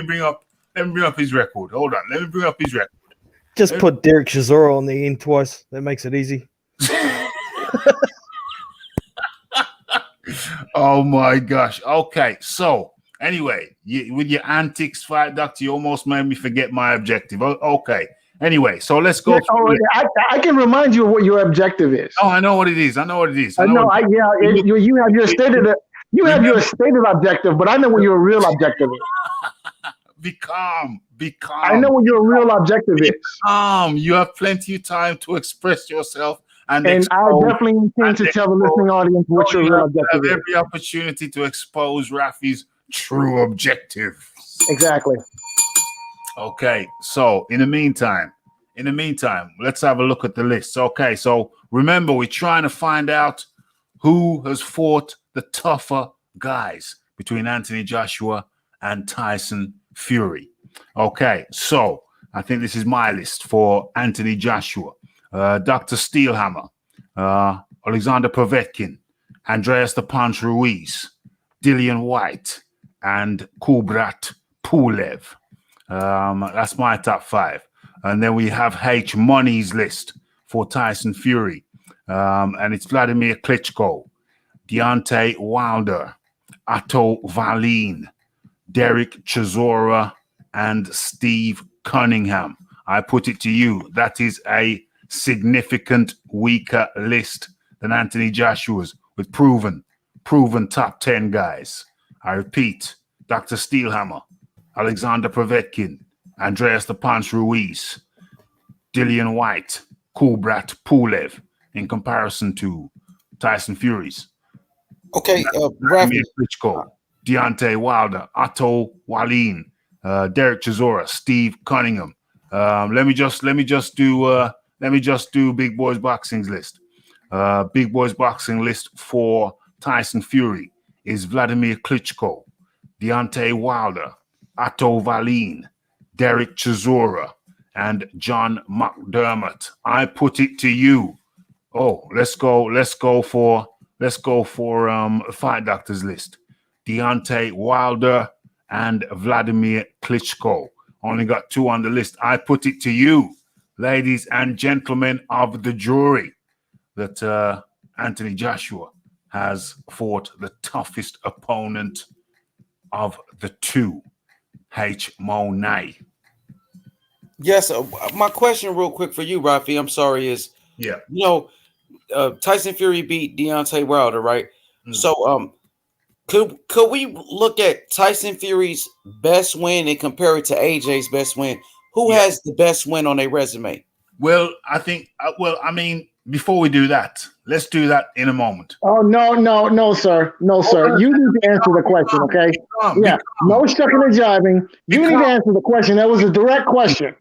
bring up his record. Hold on. Let me bring up his record. Just put Derek Chisora on the end twice. That makes it easy. Oh my gosh. Okay. So anyway, with your antics, Fight Doctor, you almost made me forget my objective. Okay. Anyway, so let's go. I can remind you of what your objective is. Oh, I know what it is. You have your stated objective, but I know what your real objective is. Be calm. I know what your real objective is. Calm. You have plenty of time to express yourself. And I definitely intend to tell the listening audience what your real objective is. Every opportunity to expose Rafi's true objective. Exactly. Okay, so in the meantime, let's have a look at the list. Okay, so remember, we're trying to find out who has fought the tougher guys between Anthony Joshua and Tyson Fury. Okay, so I think this is my list for Anthony Joshua. Dr. Steelhammer, Alexander Povetkin, Andreas the Punch Ruiz, Dillian White, and Kubrat Pulev. That's my top 5. And then we have H Money's list for Tyson Fury. And it's Vladimir Klitschko, Deontay Wilder, Otto Wallin, Derek Chisora, and Steve Cunningham. I put it to you, that is a significant weaker list than Anthony Joshua's, with proven top 10 guys. I repeat, Dr. Steelhammer, Alexander Povetkin, Andreas the Punch Ruiz, Dillian White, Kubrat Pulev, in comparison to Tyson Fury's. Okay, Raphael, Klitschko, Deontay Wilder, Otto Wallin, Derek Chisora, Steve Cunningham. Let me just do Big Boys Boxing's list. Big Boys Boxing list for Tyson Fury is Vladimir Klitschko, Deontay Wilder, Otto Wallin, Derek Chisora, and John McDermott. I put it to you. Oh, let's go for Fight Doctor's list. Deontay Wilder and Vladimir Klitschko. Only got 2 on the list. I put it to you, ladies and gentlemen of the jury, that Anthony Joshua has fought the toughest opponent of the 2, H. Monet. Yes, my question real quick for you, Rafi, I'm sorry, is, Tyson Fury beat Deontay Wilder, right? So could we look at Tyson Fury's best win and compare it to AJ's best win? Who has the best win on their resume? Well, I think, before we do that, let's do that in a moment. Oh, no, sir. No, sir. You need to answer the question, okay? No shucking and jiving. You need to answer the question. That was a direct question.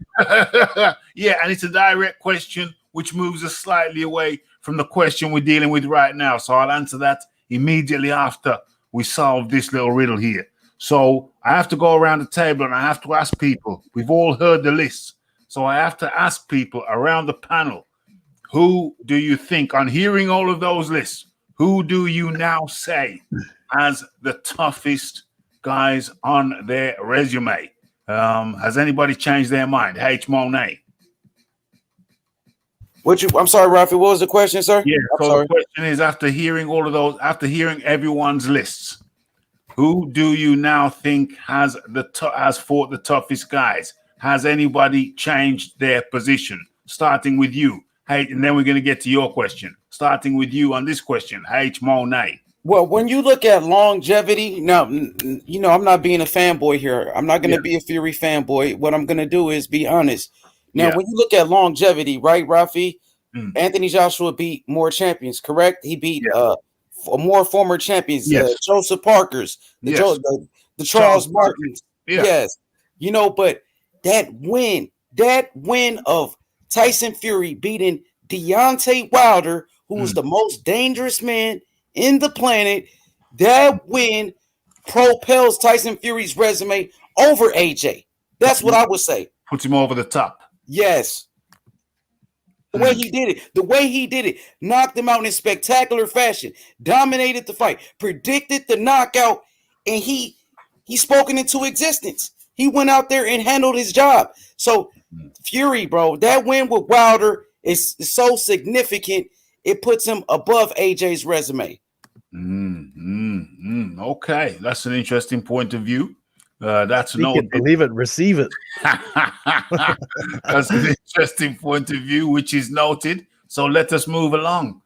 Yeah, and it's a direct question, which moves us slightly away from the question we're dealing with right now. So I'll answer that immediately after we solve this little riddle here. So I have to go around the table and I have to ask people. We've all heard the list. So I have to ask people around the panel, who do you think, on hearing all of those lists, who do you now say has the toughest guys on their resume? Has anybody changed their mind? H. Monet. I'm sorry, Rafi, what was the question, sir? Yeah, so the question is, after hearing all of those, after hearing everyone's lists, who do you now think has fought the toughest guys? Has anybody changed their position? Starting with you. Hey, and then we're going to get to your question. Starting with you on this question, H. Monet. Well, when you look at longevity, now, I'm not being a fanboy here. I'm not going to be a Fury fanboy. What I'm going to do is be honest. Now, when you look at longevity, right, Rafi? Anthony Joshua beat more champions, correct? He beat more former champions, Joseph Parkers, the Charles Martins. Yes. You know, but that win of Tyson Fury beating Deontay Wilder, who was the most dangerous man in the planet, that win propels Tyson Fury's resume over AJ. That's what I would say. Puts him over the top. Yes. The way he did it, knocked him out in spectacular fashion, dominated the fight, predicted the knockout, and he spoke it into existence. He went out there and handled his job. So Fury, bro, that win with Wilder is so significant. It puts him above AJ's resume. Okay, that's an interesting point of view. That's believe it, receive it. That's an interesting point of view, which is noted. So let us move along.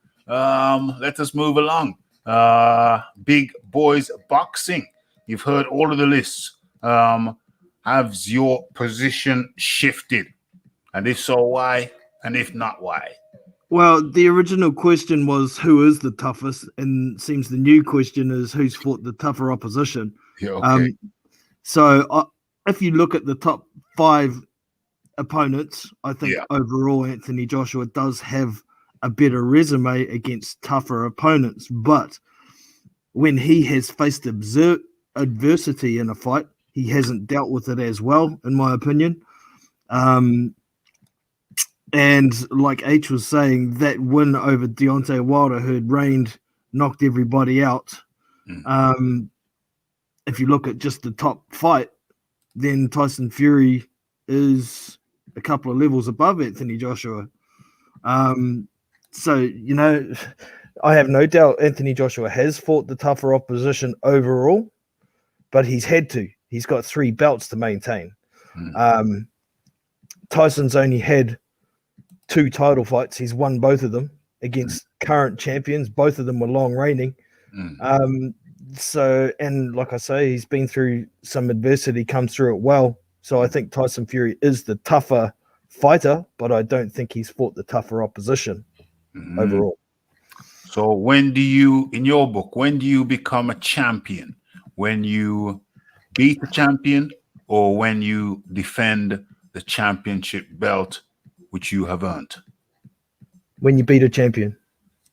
Big boys boxing. You've heard all of the lists. Has your position shifted? And if so, why? And if not, why? Well, the original question was who is the toughest, and seems the new question is who's fought the tougher opposition. Yeah, okay. So if you look at the top 5 opponents, I think overall Anthony Joshua does have a better resume against tougher opponents. But when he has faced adversity in a fight, he hasn't dealt with it as well, in my opinion. And like H was saying, that win over Deontay Wilder, who had knocked everybody out. If you look at just the top fight, then Tyson Fury is a couple of levels above Anthony Joshua. So, you know, I have no doubt Anthony Joshua has fought the tougher opposition overall, but he's had to. He's got 3 belts to maintain. Tyson's only had 2 title fights. He's won both of them against current champions. Both of them were long reigning. So, and like I say, he's been through some adversity, comes through it well. So I think Tyson Fury is the tougher fighter, but I don't think he's fought the tougher opposition overall. So when do you, in your book, when do you become a champion? When you beat the champion or when you defend the championship belt, which you have earned? When you beat a champion.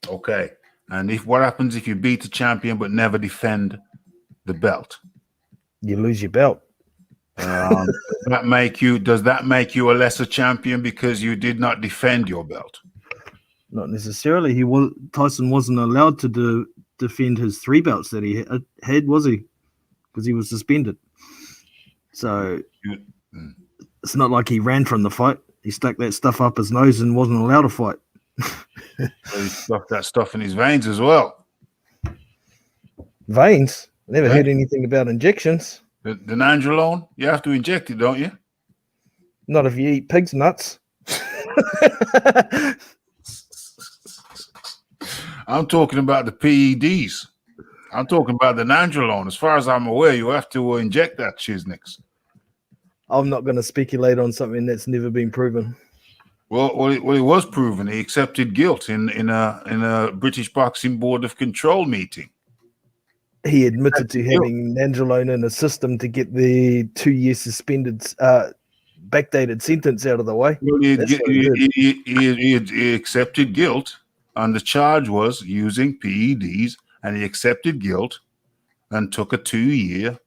Okay. And what happens if you beat the champion but never defend the belt? You lose your belt. Does that make you a lesser champion because you did not defend your belt? Not necessarily. Tyson wasn't allowed to defend his 3 belts that he had, was he? Because he was suspended. So it's not like he ran from the fight. He stuck that stuff up his nose and wasn't allowed to fight. So he stuck that stuff in his veins as well. Veins? Never heard anything about injections. The nandrolone, you have to inject it, don't you? Not if you eat pig's nuts. I'm talking about the PEDs. I'm talking about the nandrolone. As far as I'm aware, you have to inject that shiznix. I'm not going to speculate on something that's never been proven. Well, it was proven. He accepted guilt in a British Boxing Board of Control meeting. He admitted to having nandrolone in a system to get the 2-year suspended, backdated sentence out of the way. Well, he accepted guilt, and the charge was using PEDs, and he accepted guilt and took a 2-year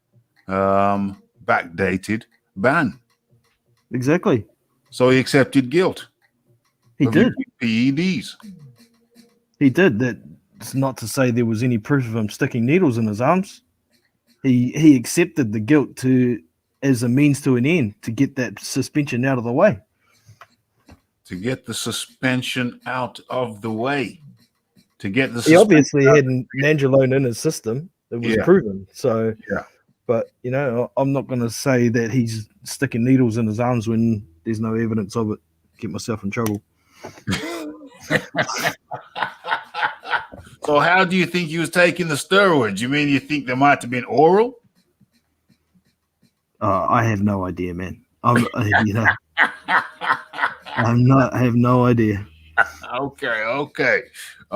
backdated ban. Exactly. So he accepted guilt. He did. PEDs. He did. That's not to say there was any proof of him sticking needles in his arms. He accepted the guilt as a means to an end to get that suspension out of the way. To get the suspension out of the way. He obviously had nandrolone in his system. It was proven. So, but, you know, I'm not going to say that he's sticking needles in his arms when there's no evidence of it. Get myself in trouble. So how do you think he was taking the steroids? You mean you think there might have been oral? I have no idea, man. I have no idea.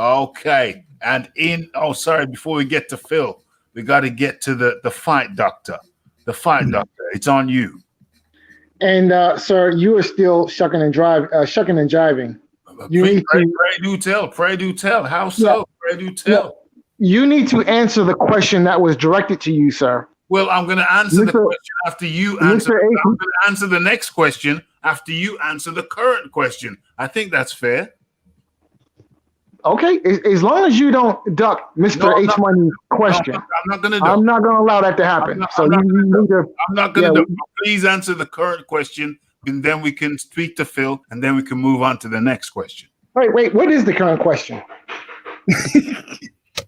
Okay. And before we get to Phil, we got to get to the fight doctor. The fight doctor. It's on you. And sir, you are still shucking and jiving. Pray do tell. How so? Yeah. Pray do tell. Yeah. You need to answer the question that was directed to you, sir. Well, I'm going to answer the question after you answer. I'm going to answer the next question after you answer the current question. I think that's fair. Okay, as long as you don't duck Mr. H Money's question, I'm not going to. I'm not going to allow that to happen. I'm not going to. Please answer the current question, and then we can speak to Phil, and then we can move on to the next question. Wait. What is the current question?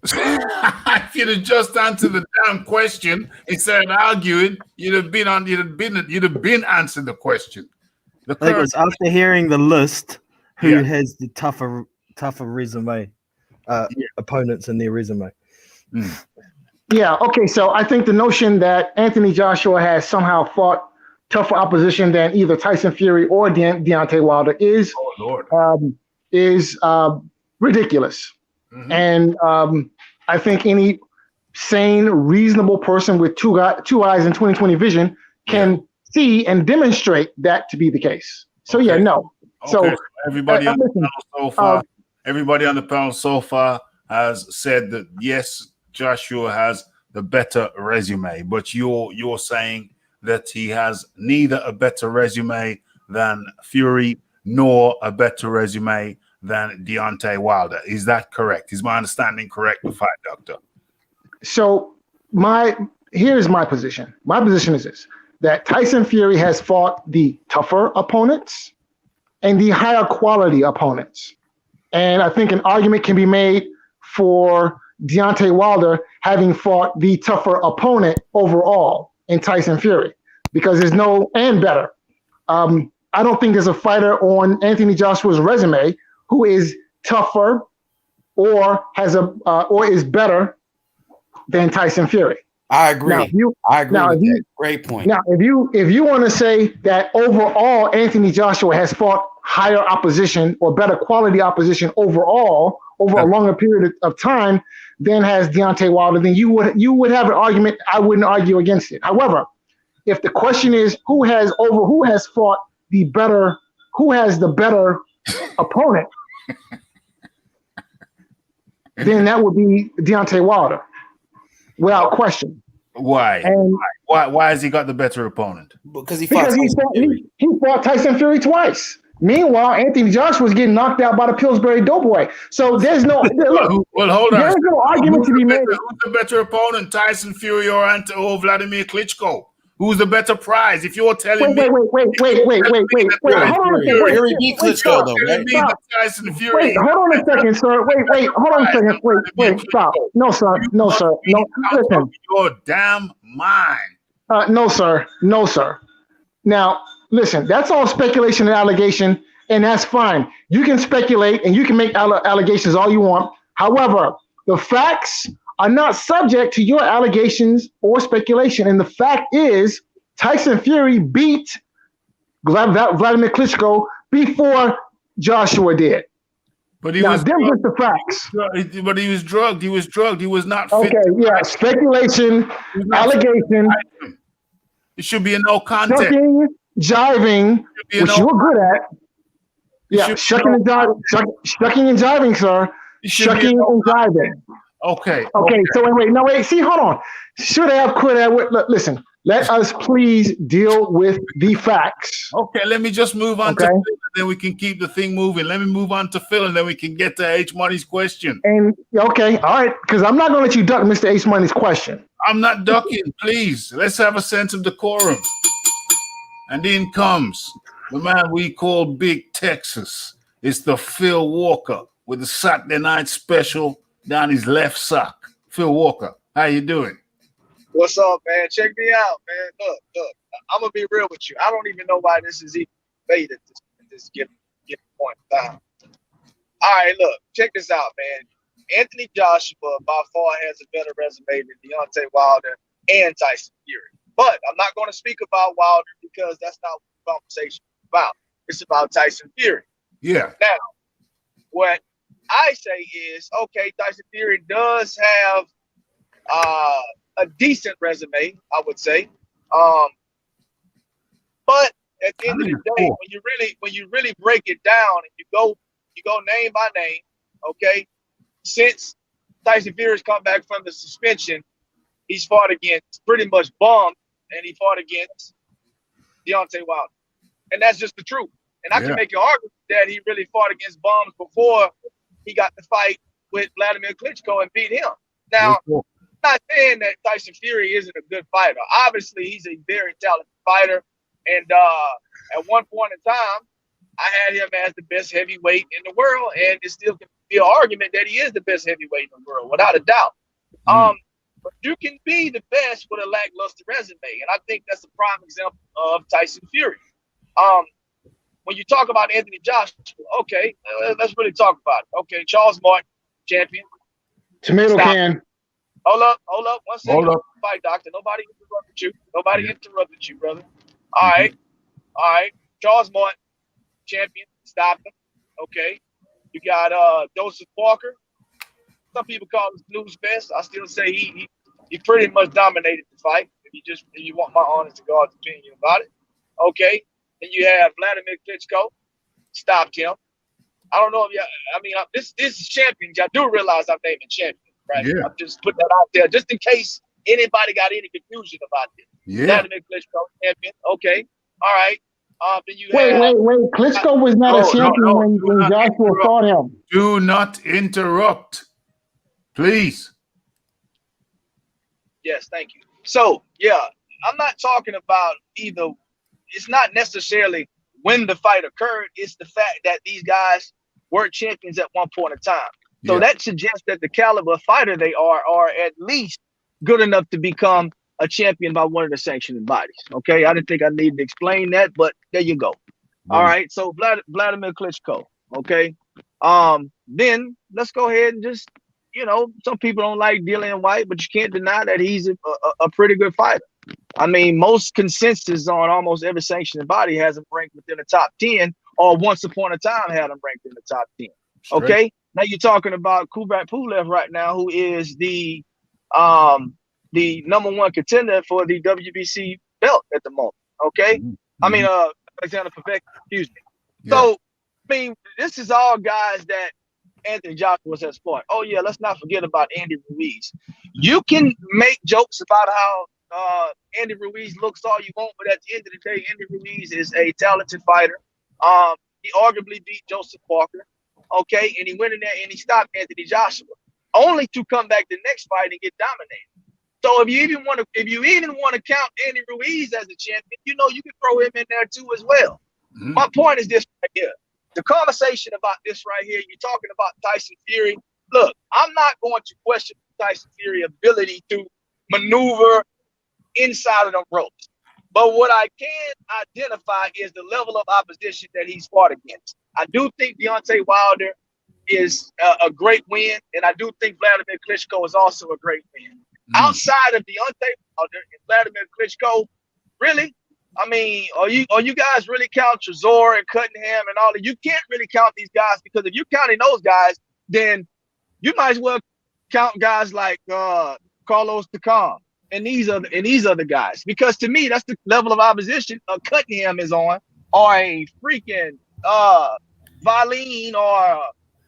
If you'd have just answered the damn question instead of arguing, you'd have been answered the question. I think it was after hearing the list who has the tougher resume, opponents in their resume. Yeah. Okay. So I think the notion that Anthony Joshua has somehow fought tougher opposition than either Tyson Fury or Deontay Wilder is ridiculous. Mm-hmm. And I think any sane, reasonable person with two eyes and 20/20 vision can see and demonstrate that to be the case. So no. Okay. So everybody on the panel so far has said that yes, Joshua has the better resume, but you're saying that he has neither a better resume than Fury nor a better resume than Deontay Wilder. Is that correct? Is my understanding correct, the fight doctor? So here's my position. My position is this, that Tyson Fury has fought the tougher opponents and the higher quality opponents. And I think an argument can be made for Deontay Wilder having fought the tougher opponent overall in Tyson Fury, because there's better. I don't think there's a fighter on Anthony Joshua's resume who is tougher or is better than Tyson Fury. I agree. I agree with that. Great point. Now, if you want to say that overall Anthony Joshua has fought higher opposition or better quality opposition overall over a longer period of time than has Deontay Wilder, then you would have an argument. I wouldn't argue against it. However, if the question is who has the better opponent, then that would be Deontay Wilder, without question. Why? And why has he got the better opponent? Because he fought Tyson Fury twice. Meanwhile, Anthony Joshua was getting knocked out by the Pillsbury Doughboy. So there's no well, hold on. There's no argument to be made. Who's the better opponent, Tyson Fury or Vladimir Klitschko? Who's the better prize? If you're telling me, wait. Fury beat Klitschko though, right? Tyson Fury. Wait, hold on a second, sir. Wait, hold on a second. Wait, stop. No, sir. No, listen. Your damn mind. No, sir. Now, listen. That's all speculation and allegation, and that's fine. You can speculate and you can make allegations all you want. However, the facts are not subject to your allegations or speculation. And the fact is, Tyson Fury beat Vladimir Klitschko before Joshua did. But them was the facts. But he was drugged. He was not fit. Okay, yeah. Speculation, allegation. It should be a no contest. Shucking, jiving, which you were good at. Yeah, shucking and jiving, sir. Shucking and jiving. Okay. So wait. See, hold on. Should have, could have. Listen, let us please deal with the facts. Okay, let me just move on to Phil, and then we can keep the thing moving. Let me move on to Phil, and then we can get to H Money's question. And all right, because I'm not going to let you duck Mr. H Money's question. I'm not ducking. Please, let's have a sense of decorum. And in comes the man we call Big Texas. It's the Phil Walker with the Saturday Night Special down his left sock. Phil Walker, how you doing? What's up, man? Check me out, man. Look. I'm gonna be real with you. I don't even know why this is even debated at this given point in time. All right, look, check this out, man. Anthony Joshua by far has a better resume than Deontay Wilder and Tyson Fury. But I'm not going to speak about Wilder because that's not what the conversation is about. It's about Tyson Fury. Yeah. Now, what I say is, okay, Tyson Fury does have a decent resume, I would say. But at the end of the day, when you really break it down and you go name by name, okay, since Tyson Fury's come back from the suspension, he's fought against pretty much bums, and he fought against Deontay Wilder. And that's just the truth. And I can make an argument that he really fought against bums before he got the fight with Vladimir Klitschko and beat him. Now, I'm not saying that Tyson Fury isn't a good fighter. Obviously, he's a very talented fighter. And at one point in time, I had him as the best heavyweight in the world, and it still can be an argument that he is the best heavyweight in the world, without a doubt. But you can be the best with a lackluster resume, and I think that's a prime example of Tyson Fury. When you talk about Anthony Joshua, okay, let's really talk about it. Okay, Charles Martin, champion. Tomato can. Hold up, 1 second. Hold up. Fight, doctor. Nobody interrupted you, brother. All right. Charles Martin, champion. Stop him. Okay. You got Joseph Walker. Some people call him Snooze Fest. I still say he pretty much dominated the fight. If you want my honest to God's opinion about it. Okay. Then you have Vladimir Klitschko. Stopped him. I don't know if this is champion. I do realize I'm naming champion, right? Yeah. I'm just putting that out there just in case anybody got any confusion about this. Yeah. Vladimir Klitschko, champion. Okay. All right. Then you Wait. Klitschko was not a champion when Joshua fought him. Do not interrupt, please. Yes, thank you. So, yeah, I'm not talking about either. It's not necessarily when the fight occurred. It's the fact that these guys were champions at one point in time. So that suggests that the caliber fighter they are at least good enough to become a champion by one of the sanctioning bodies. Okay, I didn't think I needed to explain that, but there you go. All right, so Vladimir Klitschko. Okay, then let's go ahead and just, some people don't like Dillian White, but you can't deny that he's a pretty good fighter. I mean, most consensus on almost every sanctioning body has him ranked within the top 10, or once upon a time had him ranked in the top 10. Okay, now you're talking about Kubrat Pulev right now, who is the number one contender for the WBC belt at the moment. Okay, I mean, Alexander Povetkin, excuse me. Yeah. So, I mean, this is all guys that Anthony Joshua has fought. Oh yeah, let's not forget about Andy Ruiz. You can make jokes about how Andy Ruiz looks all you want, but at the end of the day, Andy Ruiz is a talented fighter. He arguably beat Joseph Walker. Okay, and he went in there and he stopped Anthony Joshua, only to come back the next fight and get dominated. So if you even want to count Andy Ruiz as a champion, you can throw him in there too as well. My point is this right here. The conversation about this right here, you're talking about Tyson Fury. Look, I'm not going to question Tyson Fury's ability to maneuver inside of the ropes. But what I can identify is the level of opposition that he's fought against. I do think Deontay Wilder is a great win, and I do think Vladimir Klitschko is also a great win. Outside of Deontay Wilder and Vladimir Klitschko, really? I mean, are you guys really count Trezor and Cunningham and all that? You can't really count these guys, because if you're counting those guys, then you might as well count guys like Carlos Takam and these other guys, because to me that's the level of opposition Cunningham is on, or a freaking Wallin or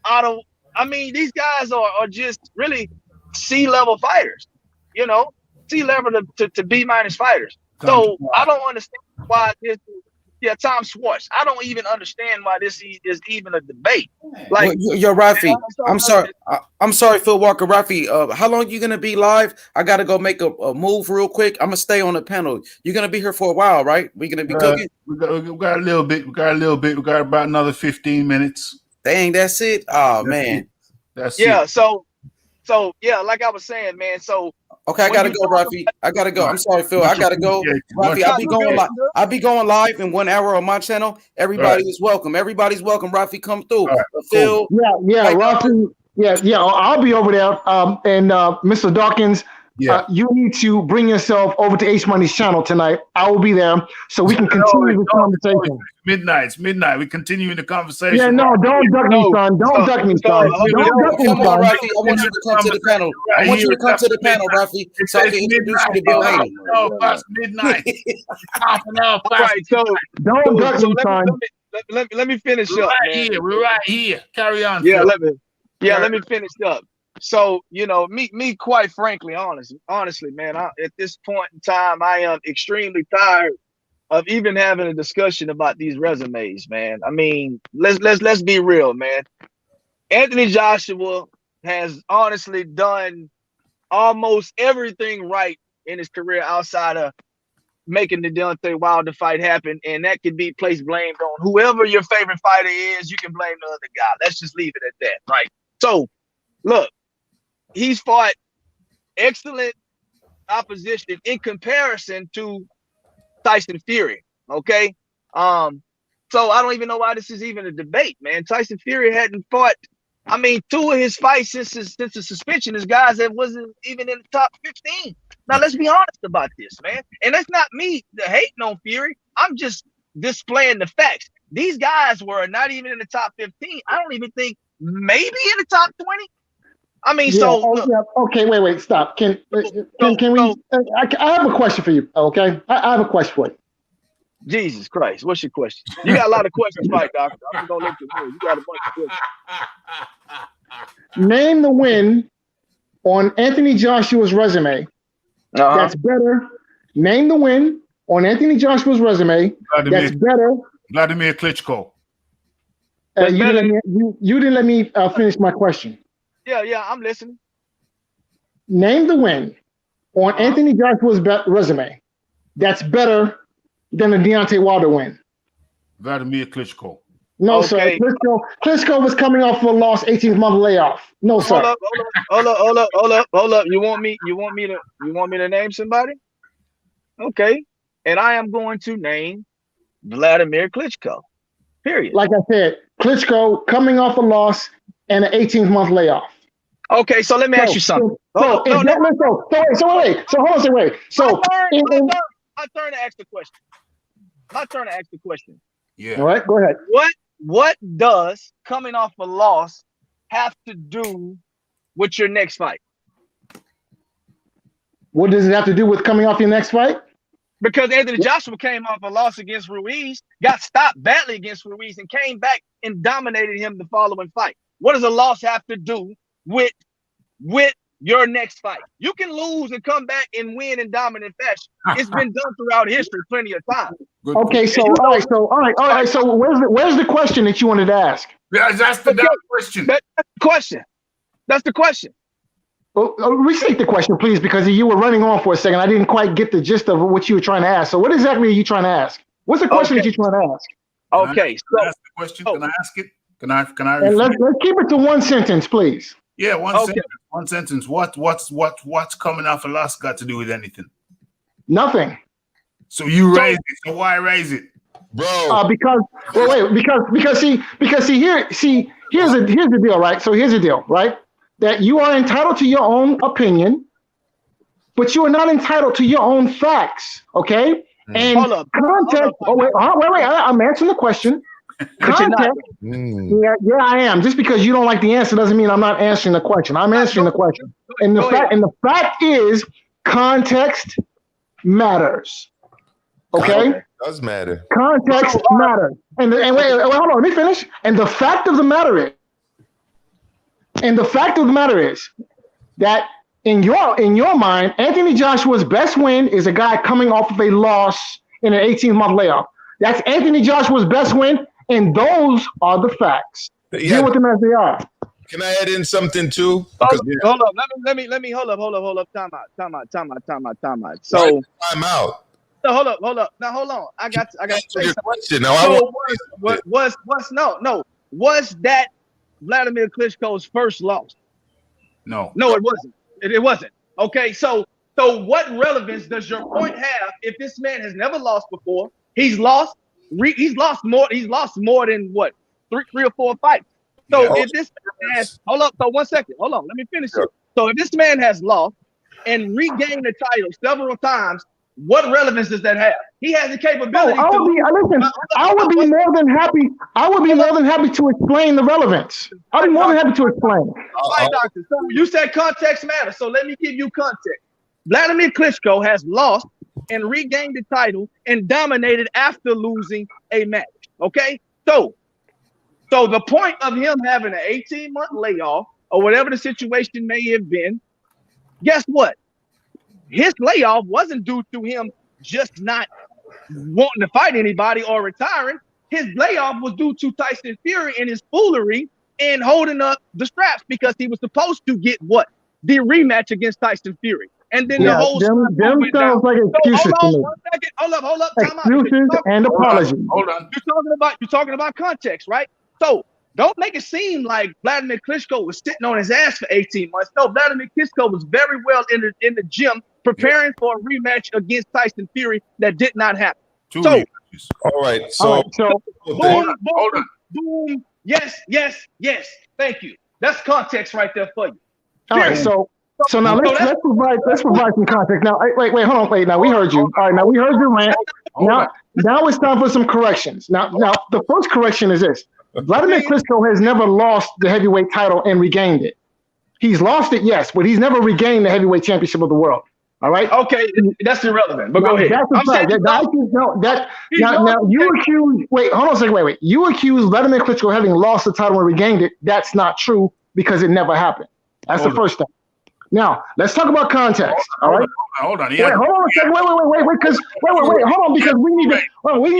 Otto. I mean, these guys are just really C-level fighters, C-level to B- fighters. So I don't understand why this. Tom Schwartz. I don't even understand why this is even a debate. Like, yo, Rafi, I'm sorry, Phil Walker. Rafi, how long you gonna be live? I gotta go make a move real quick. I'm gonna stay on the panel. You're gonna be here for a while, right? We're gonna be cooking. We got a little bit. We got about another 15 minutes. Dang, that's it. Oh man, that's it. So yeah, like I was saying, man. So okay, I gotta go, Rafi. I gotta go. I'm sorry, Phil. I gotta go. Rafi, I'll be going live in 1 hour on my channel. Everybody is welcome. Everybody's welcome. Rafi, come through. Right, Phil. Yeah, Rafi. Yeah. I'll be over there. And Mr. Dawkins, you need to bring yourself over to H Money's channel tonight. I will be there so we can continue the conversation. It's midnight. We continue the conversation. Yeah, no, don't duck me, son. Don't duck me, son. Don't duck me, Come on, son. Rafi. I want you to come to the panel. I want you to come to the panel, Rafi, so I can introduce you to Bill Hayden. No, past midnight. Half an hour All right, so Don't duck me, son. let me finish up. Man. We're right here. Carry on. Yeah, Phil. let me finish up. So, me, quite frankly, honestly, man, at this point in time, I am extremely tired of even having a discussion about these resumes, man. I mean, let's be real, man. Anthony Joshua has honestly done almost everything right in his career outside of making the Deontay Wilder fight happen, and that can be placed blamed on whoever your favorite fighter is. You can blame the other guy. Let's just leave it at that, right? So, look. He's fought excellent opposition in comparison to Tyson Fury. Okay. So I don't even know why this is even a debate, man. Tyson Fury hadn't fought. I mean, 2 of his fights since the suspension is guys that wasn't even in the top 15. Now let's be honest about this, man. And that's not me hating on Fury. I'm just displaying the facts. These guys were not even in the top 15. I don't even think maybe in the top 20. I mean, okay, wait, stop. Can we? I have a question for you. Okay, I have a question for you. Jesus Christ, what's your question? You got a lot of questions, right, Doctor? I'm gonna let you know. You got a bunch of questions. Name the win on Anthony Joshua's resume. That's better. Name the win on Anthony Joshua's resume. That's better. Vladimir Klitschko. You didn't let me finish my question. Yeah, I'm listening. Name the win on Anthony Joshua's resume that's better than the Deontay Wilder win. Vladimir Klitschko. No, sir. Klitschko was coming off of a lost 18-month layoff. No, sir. Hold up. You want me to name somebody? Okay. And I am going to name Vladimir Klitschko. Period. Like I said, Klitschko coming off a loss and an 18-month layoff. Okay, so let me ask you something. Wait. So hold on. Wait. So my turn to ask the question. Yeah. All right, go ahead. What does coming off a loss have to do with your next fight? What does it have to do with coming off your next fight? Because Anthony Joshua came off a loss against Ruiz, got stopped badly against Ruiz, and came back and dominated him the following fight. What does a loss have to do with your next fight? You can lose and come back and win in dominant fashion. It's been done throughout history plenty of times. Okay, so all right. So where's the question that you wanted to ask? Yeah, that's the question. That's the question. Well, restate the question, please, because you were running on for a second. I didn't quite get the gist of what you were trying to ask. So what exactly are you trying to ask? What's the question that you're trying to ask? Okay, Can I ask the question? Can I ask it? Can I? And let's keep it to one sentence, please. Yeah, one sentence. What's coming off a loss got to do with anything? Nothing. So you raise it. So why raise it, bro? Because here's the deal, right? So here's the deal, right? That you are entitled to your own opinion, but you are not entitled to your own facts. Okay? And context. Wait. I'm answering the question. Context. Yeah, I am. Just because you don't like the answer doesn't mean I'm not answering the question. I'm answering the question. And the fact is, context matters. Okay? It does matter. Context matters. And wait, hold on, let me finish. And the fact of the matter is that in your mind, Anthony Joshua's best win is a guy coming off of a loss in an 18-month layoff. That's Anthony Joshua's best win, and those are the facts. Deal with them as they are. Can I add in something too? Hold up. Let me hold up. Time out. So time out. No, hold up. Now hold on. I got to say your something. question. Now, was that Vladimir Klitschko's first loss? No, it wasn't. It wasn't. Okay, so what relevance does your point have if this man has never lost before? He's lost more than what? Three or four fights. So if this man has, hold up, so 1 second. Hold on, let me finish it. So if this man has lost and regain the title several times, what relevance does that have? He has the capability. I would be more than happy. I would be more than happy to explain the relevance. I'd be more than happy to explain. Right, doctor. So you said context matters. So let me give you context. Vladimir Klitschko has lost and regained the title and dominated after losing a match. Okay, so the point of him having an 18-month layoff or whatever the situation may have been, guess what? His layoff wasn't due to him just not wanting to fight anybody or retiring. His layoff was due to Tyson Fury and his foolery and holding up the straps because he was supposed to get what? The rematch against Tyson Fury. And then the whole them sounds like excuses to me. Hold up. Excuses and apologies. Hold on. You're talking about context, right? So don't make it seem like Vladimir Klitschko was sitting on his ass for 18 months. No, Vladimir Klitschko was very well in the gym preparing for a rematch against Tyson Fury that did not happen. All right. So boom. Yes. Thank you. That's context right there for you. All right. So now let's provide some context. Now wait, hold on. Wait, now we heard you. All right, now we heard your rant. Now it's time for some corrections. Now the first correction is this. Vladimir Klitschko has never lost the heavyweight title and regained it. He's lost it, yes, but he's never regained the heavyweight championship of the world. All right. Okay, that's irrelevant. But go ahead. That's a fact. Now you accuse. Wait, hold on a second. Wait. You accuse Vladimir Klitschko having lost the title and regained it. That's not true because it never happened. That's the first thing. Now let's talk about context. All right. Hold on. Wait, hold on a second. Wait. Because hold on, because we need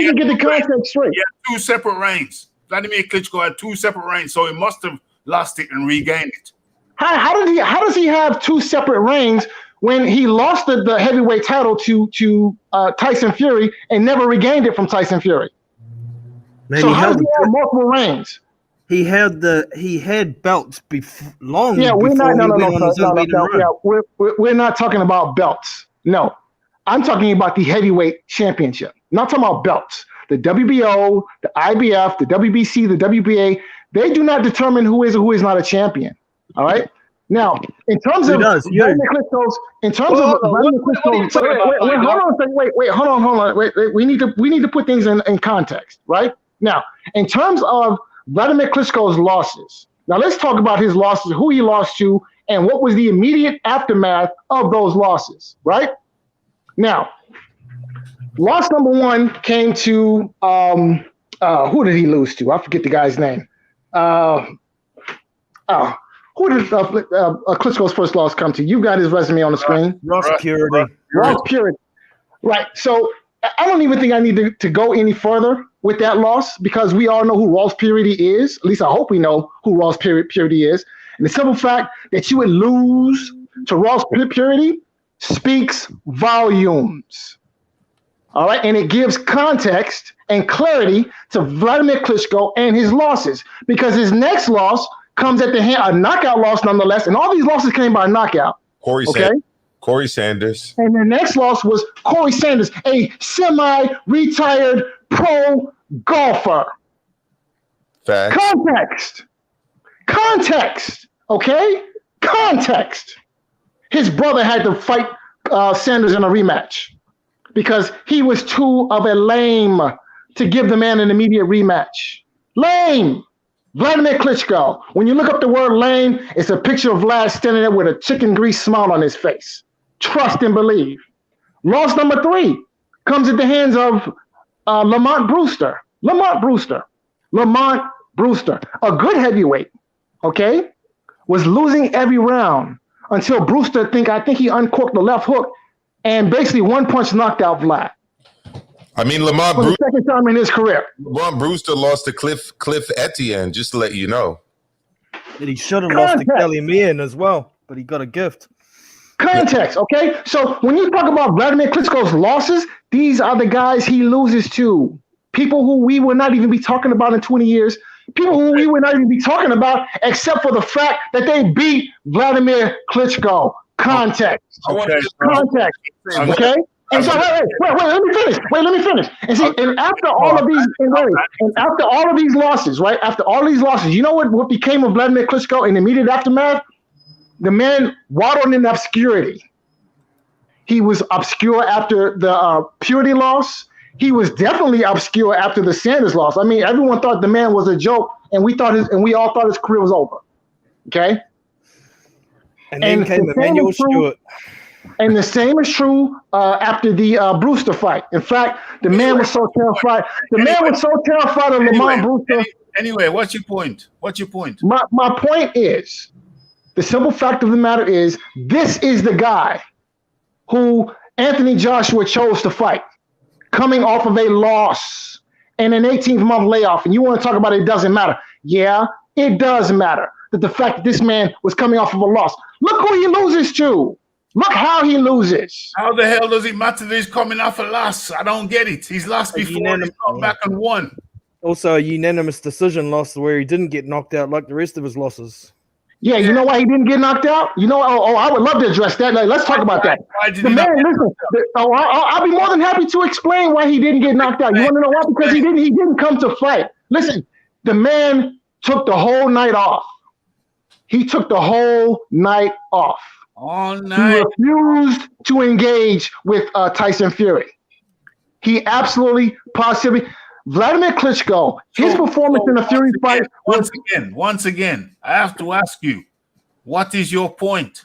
to get the context straight. He had 2 separate reigns. Vladimir Klitschko had 2 separate reigns, so he must have lost it and regained it. How does he have 2 separate reigns when he lost the heavyweight title to Tyson Fury and never regained it from Tyson Fury? Man, so how does he have multiple reigns? He had belts long. Yeah, we're not talking about belts. No, I'm talking about the heavyweight championship. I'm not talking about belts. The WBO, the IBF, the WBC, the WBA, they do not determine who is or who is not a champion. All right. Now, in terms of Vladimir Klitschko's, hold on. We need to put things in context, right? Now, in terms of Vladimir Klitschko's losses, now let's talk about his losses, who he lost to, and what was the immediate aftermath of those losses, right? Now, loss number 1 came to who did he lose to? I forget the guy's name. Who did Klitschko's first loss come to? You got his resume on the screen. Ross Purity. Ross Purity. Right. So I don't even think I need to go any further with that loss because we all know who Ross Purity is. At least I hope we know who Ross Purity is. And the simple fact that you would lose to Ross Purity speaks volumes. All right. And it gives context and clarity to Vladimir Klitschko and his losses because his next loss comes at the hand, a knockout loss nonetheless. And all these losses came by knockout. Corey Sanders. And the next loss was Corey Sanders, a semi-retired pro golfer. Facts. Context. Okay? Context. His brother had to fight Sanders in a rematch because he was too of a lame to give the man an immediate rematch. Lame. Vladimir Klitschko. When you look up the word lame, it's a picture of Vlad standing there with a chicken grease smile on his face. Trust and believe. Loss number 3 comes at the hands of Lamont Brewster. A good heavyweight, okay, was losing every round until Brewster, I think he uncorked the left hook and basically one punch knocked out Vlad. I mean, for the second time in his career. Lamont Brewster lost to Cliff Etienne, just to let you know. And he should have lost to Kelly Meehan as well, but he got a gift. Context, okay? So when you talk about Vladimir Klitschko's losses, these are the guys he loses to. People who we will not even be talking about in 20 years. People who we will not even be talking about except for the fact that they beat Vladimir Klitschko. Context. Context, okay? And so wait, let me finish. And see, and after all of these losses, right? After all these losses, you know what became of Vladimir Klitschko in the immediate aftermath? The man waddled in obscurity. He was obscure after the Purity loss. He was definitely obscure after the Sanders loss. I mean, everyone thought the man was a joke, and we all thought his career was over. Okay. And then came Emmanuel Stewart. And the same is true after the Brewster fight. In fact, the man was so terrified. The man was so terrified of Lamont Brewster. Anyway, what's your point? My point is, the simple fact of the matter is, this is the guy who Anthony Joshua chose to fight, coming off of a loss and an 18th-month layoff. And you want to talk about it doesn't matter. Yeah, it does matter. That the fact that this man was coming off of a loss. Look who he loses to. Look how he loses. How the hell does it matter that he's coming off a loss? I don't get it. He's lost before and he's come back and won. Also, a unanimous decision loss where he didn't get knocked out like the rest of his losses. Yeah, you know why he didn't get knocked out? You know, I would love to address that. Like, let's talk about that. The man, listen. I'll be more than happy to explain why he didn't get knocked out. You want to know why? Because he didn't come to fight. Listen, the man took the whole night off. He took the whole night off. All night. He refused to engage with Tyson Fury. He absolutely, positively. Vladimir Klitschko, his performance in the Fury fight. Once again, I have to ask you, what is your point?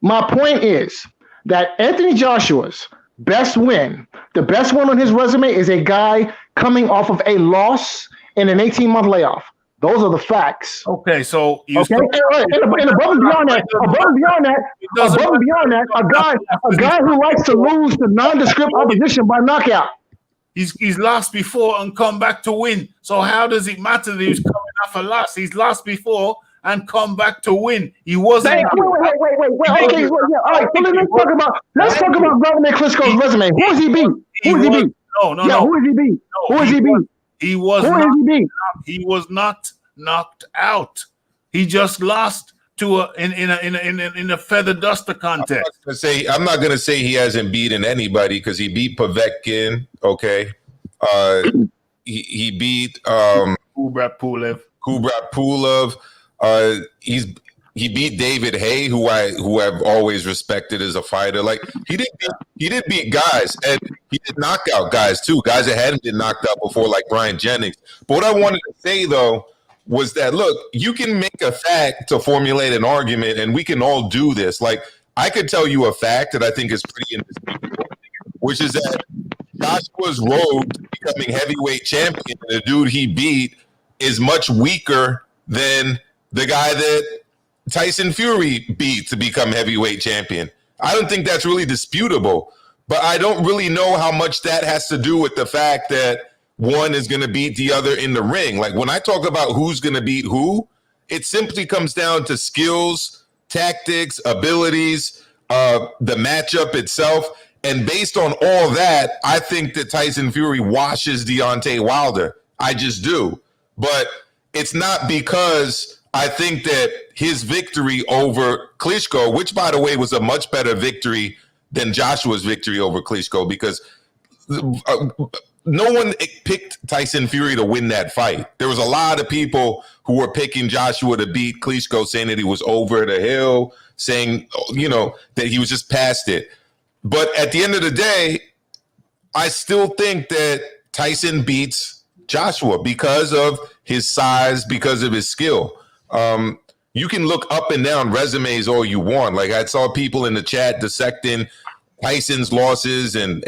My point is that Anthony Joshua's best win, the best one on his resume, is a guy coming off of a loss and an 18-month layoff. Those are the facts. Okay, so and above and beyond that, a guy who likes to lose to nondescript opposition by knockout. He's lost before and come back to win. So how does it matter that he's coming off a loss? He's lost before and come back to win. He wasn't. Wait. Okay, all right. So let's talk about Vladimir Klitschko's resume. Who is he beat? No. Who is he beat? Who is he beat? He was not knocked out. He just lost to in a feather duster contest. I'm not gonna say he hasn't beaten anybody because he beat Povetkin. Okay, he beat Kubrat Pulev. He beat David Hay, who I've always respected as a fighter. Like he did beat guys, and he did knock out guys too. Guys that hadn't been knocked out before, like Brian Jennings. But what I wanted to say though was that look, you can make a fact to formulate an argument, and we can all do this. Like I could tell you a fact that I think is pretty indisputable, which is that Joshua's road to becoming heavyweight champion, the dude he beat, is much weaker than the guy that Tyson Fury beat to become heavyweight champion. I don't think that's really disputable, but I don't really know how much that has to do with the fact that one is going to beat the other in the ring. Like when I talk about who's going to beat who, it simply comes down to skills, tactics, abilities, the matchup itself. And based on all that, I think that Tyson Fury washes Deontay Wilder. I just do. But it's not because I think that his victory over Klitschko, which, by the way, was a much better victory than Joshua's victory over Klitschko, because no one picked Tyson Fury to win that fight. There was a lot of people who were picking Joshua to beat Klitschko, saying that he was over the hill, saying, that he was just past it. But at the end of the day, I still think that Tyson beats Joshua because of his size, because of his skill. You can look up and down resumes all you want. Like I saw people in the chat dissecting Tyson's losses and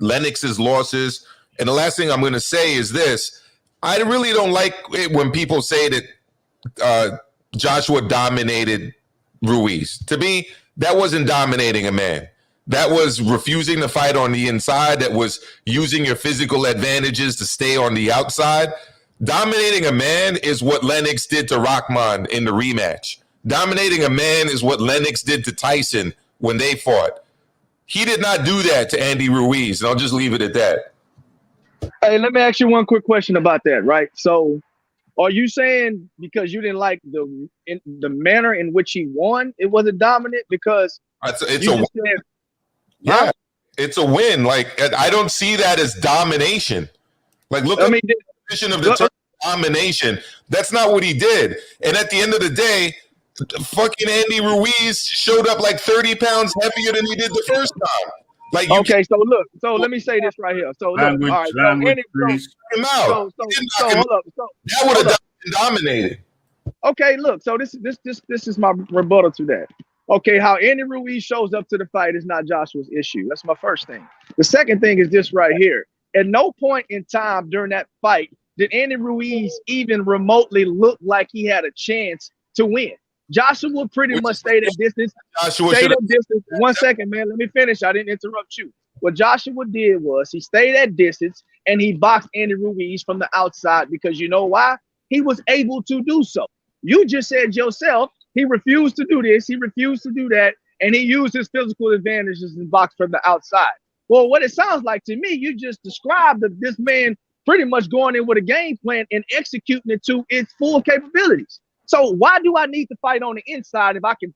Lennox's losses. And the last thing I'm going to say is this. I really don't like it when people say that Joshua dominated Ruiz. To me, that wasn't dominating a man. That was refusing to fight on the inside. That was using your physical advantages to stay on the outside. Dominating a man is what Lennox did to Rahman in the rematch. Dominating a man is what Lennox did to Tyson when they fought. He did not do that to Andy Ruiz, and I'll just leave it at that. Hey, let me ask you one quick question about that, right? So are you saying because you didn't like the manner in which he won, it wasn't dominant? Because it's a win. Yeah, it's a win. Like, I don't see that as domination. Like, look at the definition of the term domination. That's not what he did. And at the end of the day, fucking Andy Ruiz showed up like 30 pounds heavier than he did the first time. Like, okay, so look, so let me say this right here. So look, Language, all right, language, so please. him out. so hold up, That would have been dominated. okay, look, so this is my rebuttal to that. Okay, how Andy Ruiz shows up to the fight is not Joshua's issue. That's my first thing. The second thing is this right here. At no point in time during that fight did Andy Ruiz even remotely look like he had a chance to win. Joshua pretty much stayed at distance. Stayed at distance. 1 second, man. Let me finish. I didn't interrupt you. What Joshua did was he stayed at distance and he boxed Andy Ruiz from the outside because you know why? He was able to do so. You just said yourself, he refused to do this, he refused to do that, and he used his physical advantages and boxed from the outside. Well, what it sounds like to me, you just described this man pretty much going in with a game plan and executing it to its full capabilities. So why do I need to fight on the inside if I can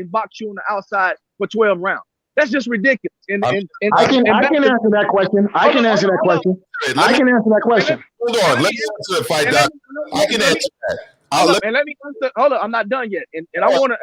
box you on the outside for 12 rounds? That's just ridiculous. I can answer that question. I can answer that question. Hold on, let me answer the fight, Doc. I can answer that. Let me answer. Hold up, I'm not done yet. And I wanna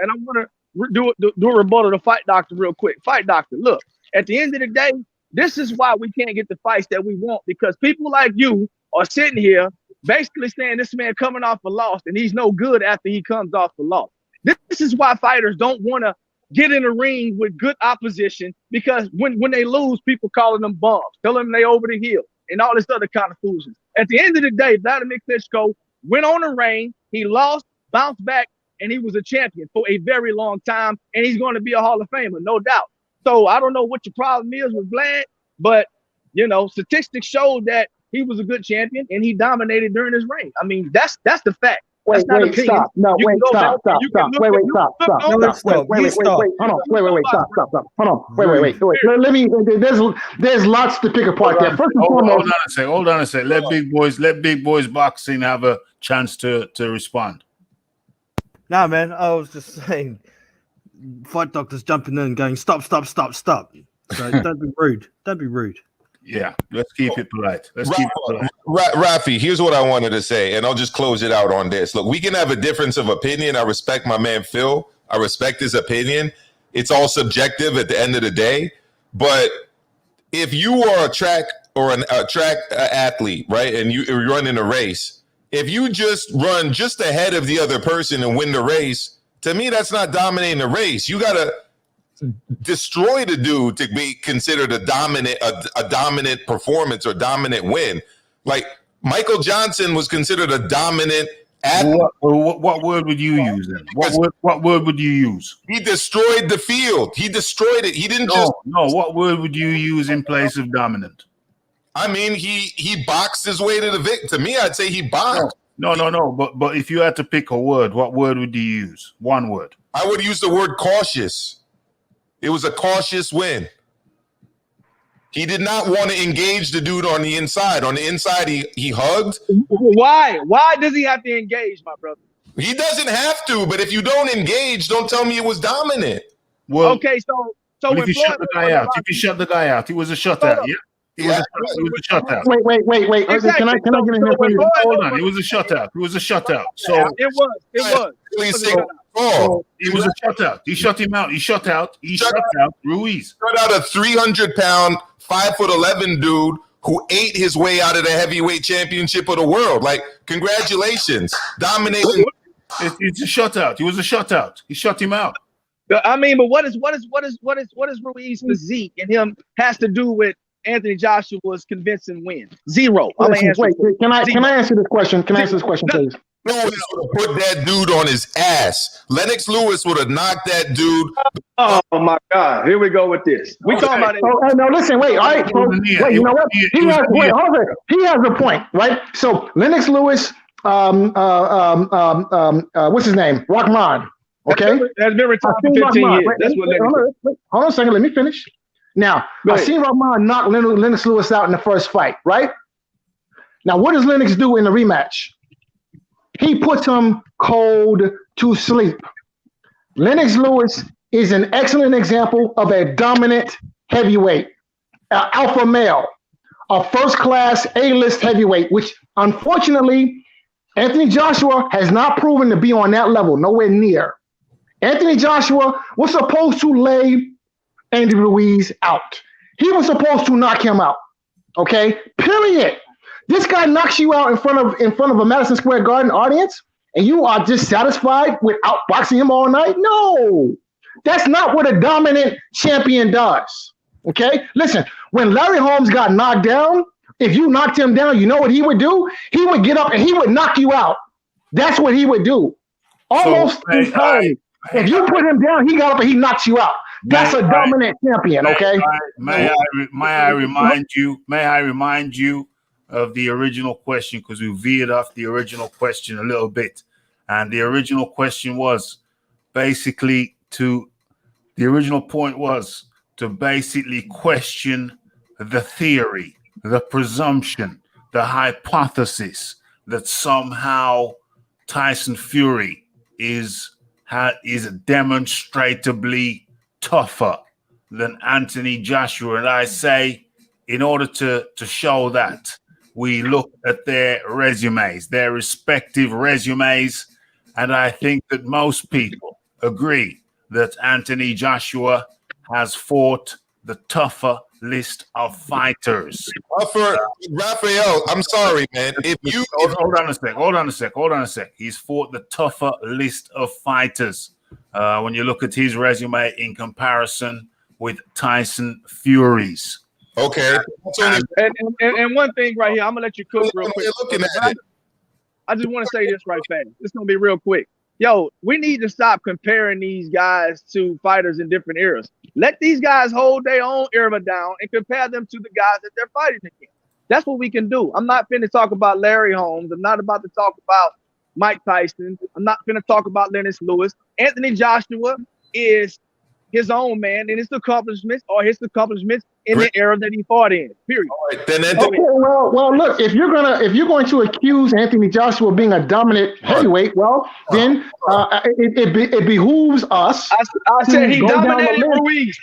do a rebuttal to Fight Doctor real quick. Fight Doctor, look, at the end of the day, this is why we can't get the fights that we want, because people like you are sitting here basically saying this man coming off a loss and he's no good after he comes off a loss. This is why fighters don't want to get in a ring with good opposition, because when they lose, people calling them bums, telling them they over the hill and all this other kind of foolishness. At the end of the day, Vladimir Klitschko went on the ring, he lost, bounced back, and he was a champion for a very long time, and he's going to be a Hall of Famer, no doubt. So I don't know what your problem is with Vlad, but you know, statistics showed that he was a good champion and he dominated during his reign. I mean, that's the fact. Wait, stop. No, wait, stop. Wait, stop. Let me. There's lots to pick apart there. First and foremost, hold on a sec. Let big boys boxing have a chance to respond. Nah, man, I was just saying, Fight Doctor's jumping in and going, stop. So don't be rude. Don't be rude. Yeah, let's keep it polite. Rafi, here's what I wanted to say, and I'll just close it out on this. Look, we can have a difference of opinion. I respect my man Phil. I respect his opinion. It's all subjective at the end of the day. But if you are a track athlete, right, and you're running a race, if you just run just ahead of the other person and win the race, to me, that's not dominating the race. You got to destroy the dude to be considered a dominant performance or dominant win. Like Michael Johnson was considered a dominant athlete. What word would you use then? What word would you use? He destroyed the field. He destroyed it. He didn't what word would you use in place of dominant? I mean, he boxed his way to the victory. To me, I'd say he boxed. No. But if you had to pick a word, what word would you use? One word. I would use the word cautious. It was a cautious win. He did not want to engage the dude on the inside. On the inside, he hugged. Why? Why does he have to engage, my brother? He doesn't have to, but if you don't engage, don't tell me it was dominant. Well, okay, so if you shut the guy out, he was a shutout. Yeah. He was a shutout. Wait. Exactly. Can I get in here, please? Hold on. It was a shutout. So it was. He was a shutout. He shut him out. He shut out Ruiz. Shut out a 300-pound, 5'11" dude who ate his way out of the heavyweight championship of the world. Like, congratulations, dominating. It's a shutout. He was a shutout. He shut him out. I mean, but what is Ruiz's physique and him has to do with Anthony Joshua's convincing win? Zero. Can I answer this question? Can I answer this question, please? Lewis would have put that dude on his ass. Lennox Lewis would have knocked that dude. Oh my God! Here we go with this. We talking about it. No, listen, wait. All right, wait. You know what? He has a point, right? So Lennox Lewis, what's his name? Rahman. Okay, has been retired for 15 years. That's what. Hold on a second. Let me finish. Now, I seen Rahman knock Lennox Lewis out in the first fight, right? Now, what does Lennox do in the rematch? He puts him cold to sleep. Lennox Lewis is an excellent example of a dominant heavyweight, an alpha male, a first-class A-list heavyweight, which unfortunately Anthony Joshua has not proven to be on that level, nowhere near. Anthony Joshua was supposed to lay Andy Ruiz out. He was supposed to knock him out. Okay, period. This guy knocks you out in front of a Madison Square Garden audience, and you are just satisfied with outboxing him all night? No, that's not what a dominant champion does. Okay, listen, when Larry Holmes got knocked down, if you knocked him down, you know what he would do? He would get up and he would knock you out. That's what he would do. Almost entirely. If you put him down, he got up and he knocks you out. That's a dominant champion, okay? May I remind you of the original question, because we veered off the original question a little bit. And the original question was basically the original point was to basically question the theory, the presumption, the hypothesis that somehow Tyson Fury is demonstrably tougher than Anthony Joshua. And I say, in order to show that, we look at their resumes, their respective resumes, and I think that most people agree that Anthony Joshua has fought the tougher list of fighters. For Raphael, I'm sorry, man. Hold on a sec. He's fought the tougher list of fighters. When you look at his resume in comparison with Tyson Fury's. Okay. And one thing right here, I'm gonna let you cook real quick. Looking at it. I just want to say this right fast. It's gonna be real quick. Yo, we need to stop comparing these guys to fighters in different eras. Let these guys hold their own era down and compare them to the guys that they're fighting against. That's what we can do. I'm not finna talk about Larry Holmes. I'm not about to talk about Mike Tyson. I'm not finna talk about Lennox Lewis. Anthony Joshua is his own man, and his accomplishments in the era that he fought in. Period. All right, then Okay, well, look, if you're going to accuse Anthony Joshua of being a dominant heavyweight, then it behooves us. I said he dominated Ruiz.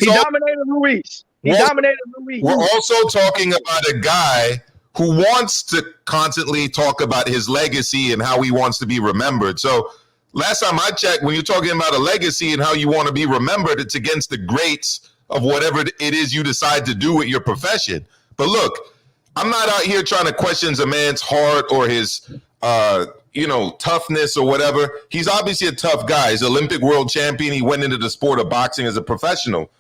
Dominated Ruiz. We're also talking about a guy who wants to constantly talk about his legacy and how he wants to be remembered. So last time I checked, when you're talking about a legacy and how you want to be remembered, it's against the greats of whatever it is you decide to do with your profession. But look, I'm not out here trying to question a man's heart or his, toughness or whatever. He's obviously a tough guy. He's Olympic world champion. He went into the sport of boxing as a professional.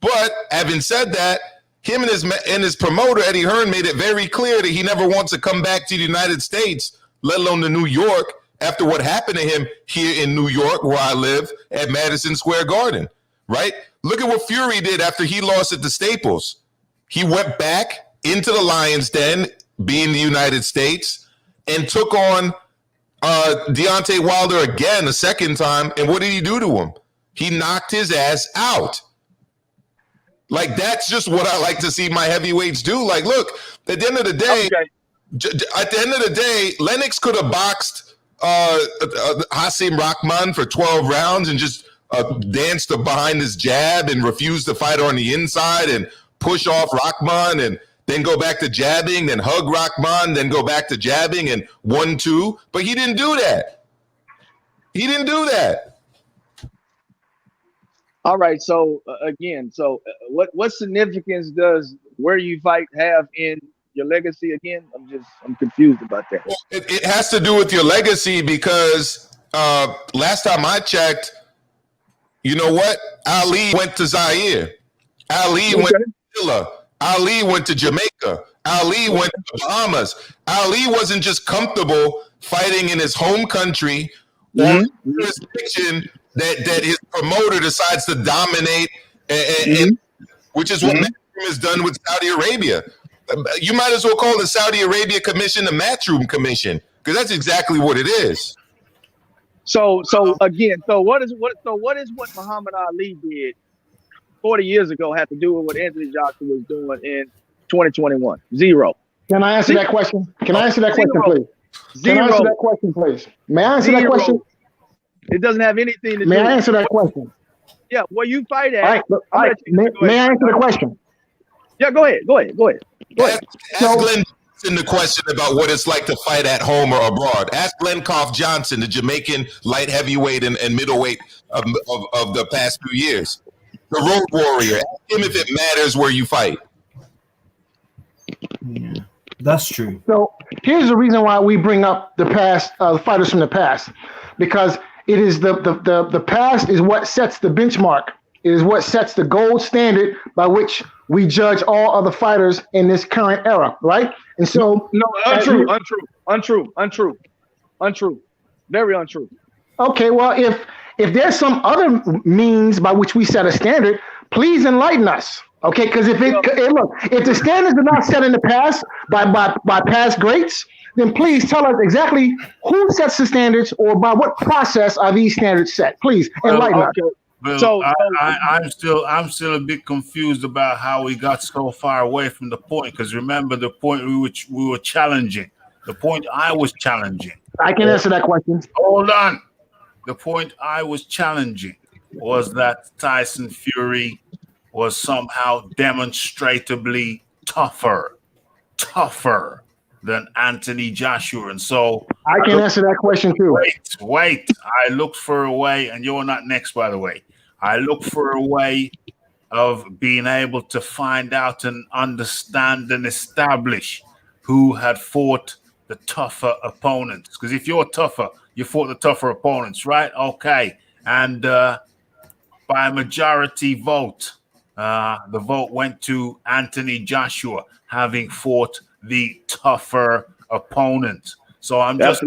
But having said that, him and his promoter, Eddie Hearn, made it very clear that he never wants to come back to the United States, let alone to New York, after what happened to him here in New York, where I live, at Madison Square Garden, right? Look at what Fury did after he lost at the Staples. He went back into the Lion's Den, being the United States, and took on Deontay Wilder again a second time. And what did he do to him? He knocked his ass out. Like, that's just what I like to see my heavyweights do. Like, look, at the end of the day, Lennox could have boxed Hasim Rahman for 12 rounds and just danced behind his jab and refused to fight on the inside and push off Rahman and then go back to jabbing, then hug Rahman, then go back to jabbing and 1-2. But he didn't do that. All right. So what significance does where you fight have in your legacy again? I'm confused about that. Well, it has to do with your legacy because last time I checked, you know what? Ali went to Zaire. Ali went to Manila. Ali went to Jamaica. Ali went to the Bahamas. Ali wasn't just comfortable fighting in his home country or jurisdiction that his promoter decides to dominate, and which is what Matchroom has done with Saudi Arabia. You might as well call the Saudi Arabia Commission the Matchroom Commission, because that's exactly what it is. So what is what Muhammad Ali did 40 years ago have to do with what Anthony Joshua was doing in 2021? Zero. Can I answer that question? Can I answer that question, please? Can I answer that question, please? May I answer that question? It doesn't have anything to do. May I answer that question? Yeah, well, you fight at. All right. May I answer the question? Yeah, go ahead. So, in the question about what it's like to fight at home or abroad. Ask Glencoff Johnson, the Jamaican light heavyweight and middleweight of the past few years. The road warrior. Ask him if it matters where you fight. Yeah, that's true. So here's the reason why we bring up the past, fighters from the past, because it is the past is what sets the benchmark. It is what sets the gold standard by which we judge all other fighters in this current era, right? And so, untrue, very untrue. Okay, well, if there's some other means by which we set a standard, please enlighten us. Okay, because if the standards are not set in the past by past greats, then please tell us exactly who sets the standards or by what process are these standards set. Please enlighten us. Well, So I'm still a bit confused about how we got so far away from the point. Because remember, the point we were challenging, the point I was challenging. I can answer that question. Hold on. The point I was challenging was that Tyson Fury was somehow demonstrably tougher than Anthony Joshua, and so I can answer that question too. Wait. I looked for a way, and you're not next, by the way. I looked for a way of being able to find out and understand and establish who had fought the tougher opponents. Because if you're tougher, you fought the tougher opponents, right? Okay. And by a majority vote, the vote went to Anthony Joshua, having fought the tougher opponent. So I'm just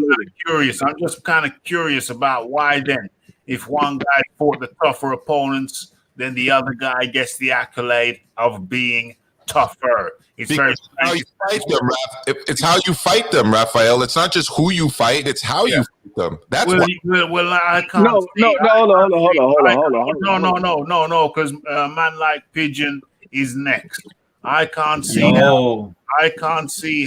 kind of curious about why then, if one guy fought the tougher opponents, then the other guy gets the accolade of being tougher. It's because how you fight them, it's how you fight them, Raphael. It's not just who you fight; it's how you fight them. That's well, I can't. hold on. No, because a man like Pigeon is next. I can't see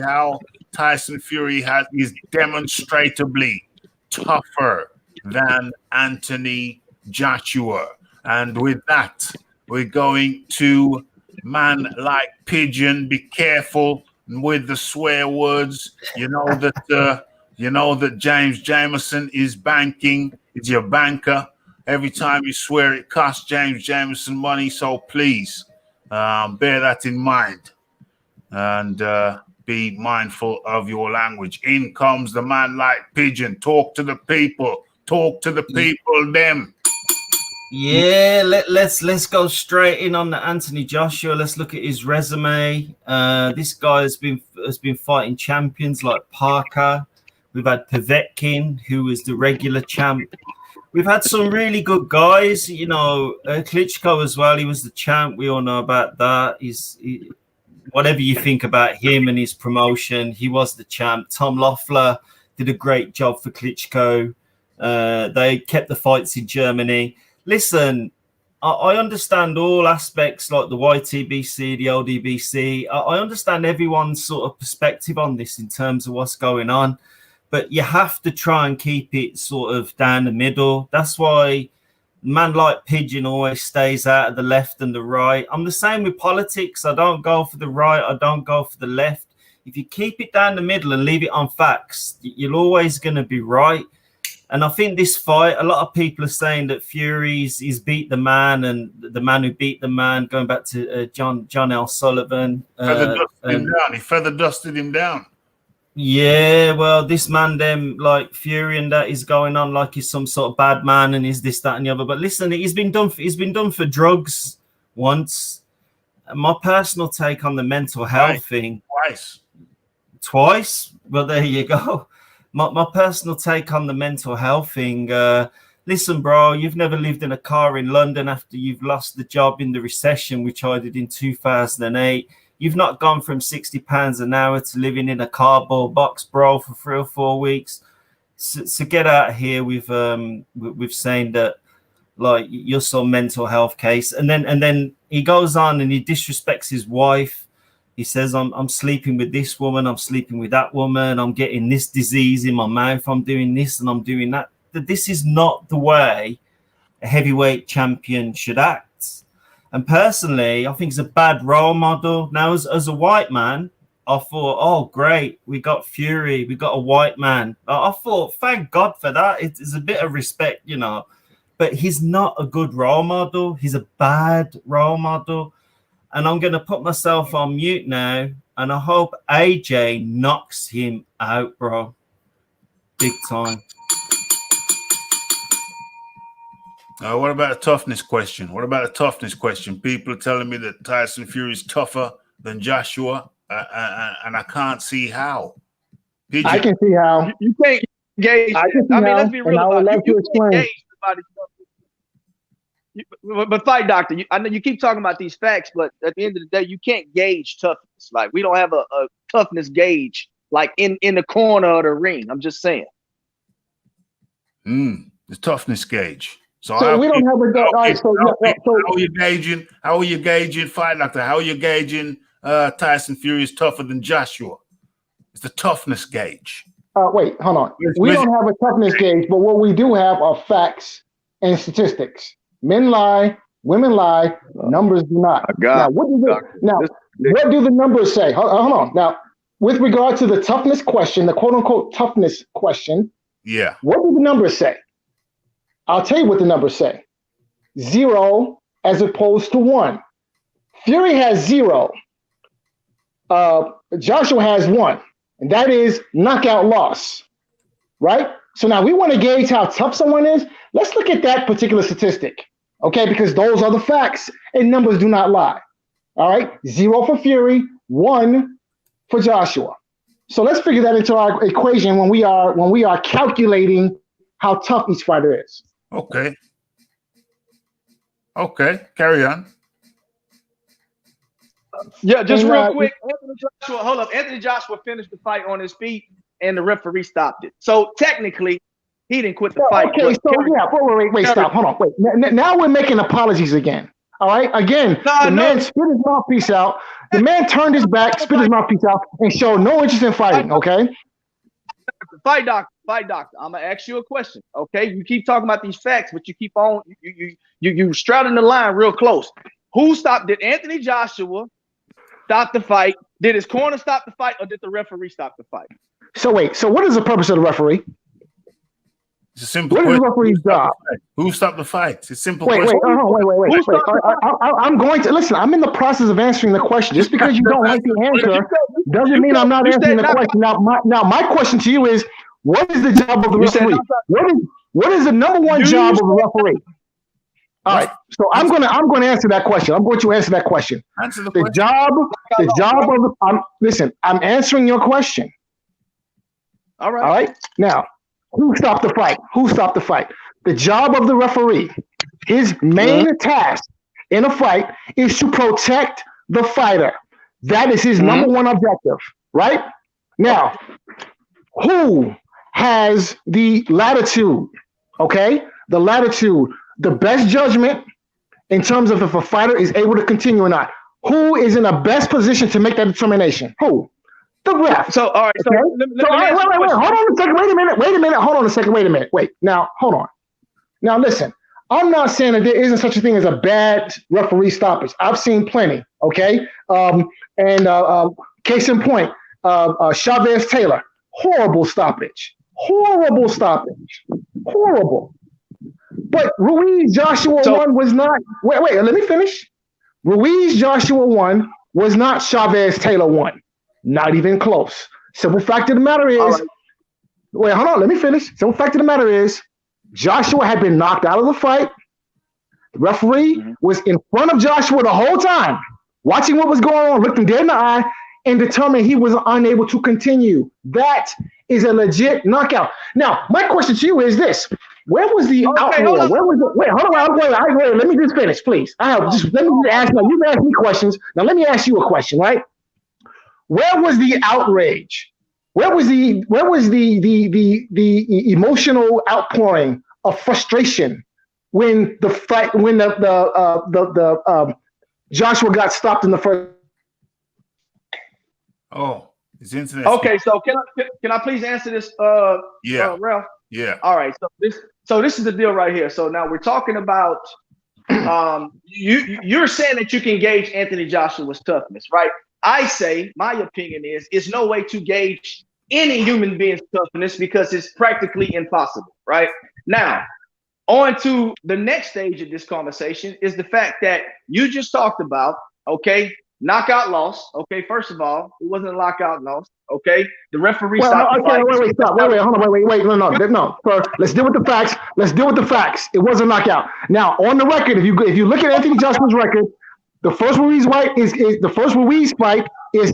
how Tyson Fury is demonstrably tougher than Anthony Joshua. And with that, we're going to man like Pigeon. Be careful with the swear words. You know that James Jameson is banking. Is your banker. Every time you swear, it costs James Jameson money. So please bear that in mind and be mindful of your language. In comes the man like Pigeon. Talk to the people. Talk to the people. Them. Yeah, let's go straight in on the Anthony Joshua. Let's look at his resume. This guy has been fighting champions like Parker. We've had Povetkin, who was the regular champ. We've had some really good guys, Klitschko as well. He was the champ. We all know about that. Whatever you think about him and his promotion, he was the champ. Tom Loeffler did a great job for Klitschko. They kept the fights in Germany. Listen, I understand all aspects like the YTBC, the LDBC. I understand everyone's sort of perspective on this in terms of what's going on, but you have to try and keep it sort of down the middle. That's why a man like Pigeon always stays out of the left and the right. I'm the same with politics. I don't go for the right. I don't go for the left. If you keep it down the middle and leave it on facts, you're always going to be right. And I think this fight, a lot of people are saying that Fury's beat the man, and the man who beat the man, going back to John L. Sullivan. He feather dusted him down. Yeah, well, this man, like Fury, and that is going on like he's some sort of bad man, and he's this, that, and the other. But listen, he's been done for drugs once. My personal take on the mental health thing. Twice. Well, there you go. My personal take on the mental health thing. Listen, bro, you've never lived in a car in London after you've lost the job in the recession, which I did in 2008. You've not gone from £60 an hour to living in a cardboard box, bro, for 3 or 4 weeks. So get out of here with saying that like you're some mental health case. And then he goes on and he disrespects his wife. He says, I'm sleeping with this woman, I'm sleeping with that woman, I'm getting this disease in my mouth, I'm doing this and I'm doing that. This is not the way a heavyweight champion should act. And personally, I think it's a bad role model. Now, as a white man, I thought, oh, great, we got Fury, we got a white man. I thought, thank God for that. It's a bit of respect, you know. But he's not a good role model. He's a bad role model. And I'm going to put myself on mute now. And I hope AJ knocks him out, bro. Big time. What about a toughness question? People are telling me that Tyson Fury is tougher than Joshua, and I can't see how. PG. I can see how. You can't gauge. I mean, let's be real about it. You can't gauge somebody's toughness. But Fight Doctor, I know you keep talking about these facts, but at the end of the day, you can't gauge toughness. Like, we don't have a toughness gauge like in the corner of the ring. I'm just saying. The toughness gauge. So we don't have a how are you gauging Fight Doctor? How are you gauging Tyson Fury is tougher than Joshua? It's the toughness gauge. Wait, hold on. We don't have a toughness gauge, but what we do have are facts and statistics. Men lie, women lie, numbers do not. Now, what do the numbers say? Hold on. Now, with regard to the toughness question, the quote-unquote toughness question, what do the numbers say? I'll tell you what the numbers say. 0 as opposed to 1. Fury has 0. Joshua has 1. And that is knockout loss. Right? So now we want to gauge how tough someone is. Let's look at that particular statistic. Okay? Because those are the facts and numbers do not lie. All right? 0 for Fury, 1 for Joshua. So let's figure that into our equation when we are calculating how tough each fighter is. Okay, carry on. Yeah, just real quick. Anthony Joshua finished the fight on his feet, and the referee stopped it. So technically, he didn't quit the fight. Okay, wait, stop. Hold on, wait. Now we're making apologies again. All right, again, man spit his mouthpiece out. The man turned his back, spit his mouthpiece out, and showed no interest in fighting. Okay. Fight doctor. I'm gonna ask you a question. Okay, you keep talking about these facts, but you keep on you straddling the line real close. Who stopped? Did Anthony Joshua stop the fight? Did his corner stop the fight, or did the referee stop the fight? So wait. So what is the purpose of the referee? It's a simple question. What is the referee's job? Who stopped the fight? It's a simple question. Wait. I'm going to listen. I'm in the process of answering the question. Just because you don't like the answer doesn't mean I'm not answering the question. Now, my question to you is: what is the job of the referee? What is the number one job of the referee? All right. So I'm going to answer that question. I'm going to answer that question. Answer the question. The job of the. Listen. I'm answering your question. All right. All right. Now. Who stopped the fight? The job of the referee, his main task in a fight is to protect the fighter. That is his number one objective, right? Now, who has the latitude, the best judgment in terms of if a fighter is able to continue or not? Who is in the best position to make that determination? Who? The ref. So, all right. So, okay? wait. Hold on a second. Wait a minute. Hold on a second. Wait a minute. Wait. Now, hold on. Now, listen. I'm not saying that there isn't such a thing as a bad referee stoppage. I've seen plenty. Okay. Case in point, Chavez Taylor. Horrible stoppage. Horrible. But Ruiz Joshua 1 was not. Wait. Let me finish. Ruiz Joshua 1 was not Chavez Taylor 1. Not even close. Simple fact of the matter is, wait, hold on, let me finish. Simple fact of the matter is, Joshua had been knocked out of the fight. The referee was in front of Joshua the whole time, watching what was going on, looked him dead in the eye, and determined he was unable to continue. That is a legit knockout. Now, my question to you is this. Where was the outroar? Where was it? Wait, hold on. Wait, let me just finish, please. Let me just ask. Now, you've asked me questions. Now, let me ask you a question, right? Where was the outrage? Where was the emotional outpouring of frustration when the fight, when the Joshua got stopped in the first? Oh, his internet. Okay, so can I please answer this? Ralph. Yeah. All right. So this is the deal right here. So now we're talking about you're saying that you can gauge Anthony Joshua's toughness, right? I say, my opinion is no way to gauge any human being's toughness because it's practically impossible, right? Now, on to the next stage of this conversation is the fact that you just talked about, okay, knockout loss. Okay, first of all, it wasn't a knockout loss. Okay, the referee stopped the fight. No. First, let's deal with the facts. It was a knockout. Now, on the record, if you look at Anthony Joshua's record, the first Ruiz fight is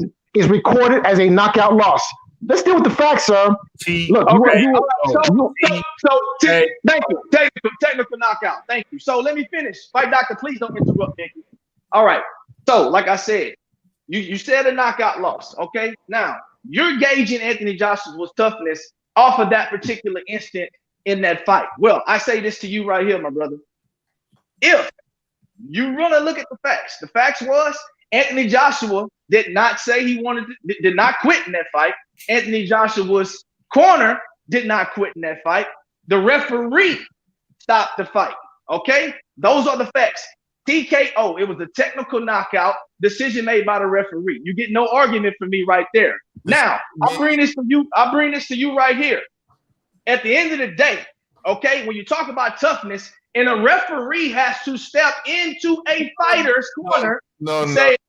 recorded as a knockout loss. Let's deal with the facts, sir. Look, thank you. Technical knockout. Thank you. So let me finish. Fight doctor, please don't interrupt, thank you. All right. So, like I said, you said a knockout loss. Okay. Now you're gauging Anthony Joshua's toughness off of that particular instant in that fight. Well, I say this to you right here, my brother. If you want to look at the facts was Anthony Joshua did not say he did not quit in that fight. Anthony Joshua's corner did not quit in that fight. The referee stopped the fight. Okay? Those are the facts. TKO, it was a technical knockout, decision made by the referee. You get no argument from me right there. Now, I'll bring this to you right here. At the end of the day, okay, when you talk about toughness, and a referee has to step into a fighter's corner. Hold on.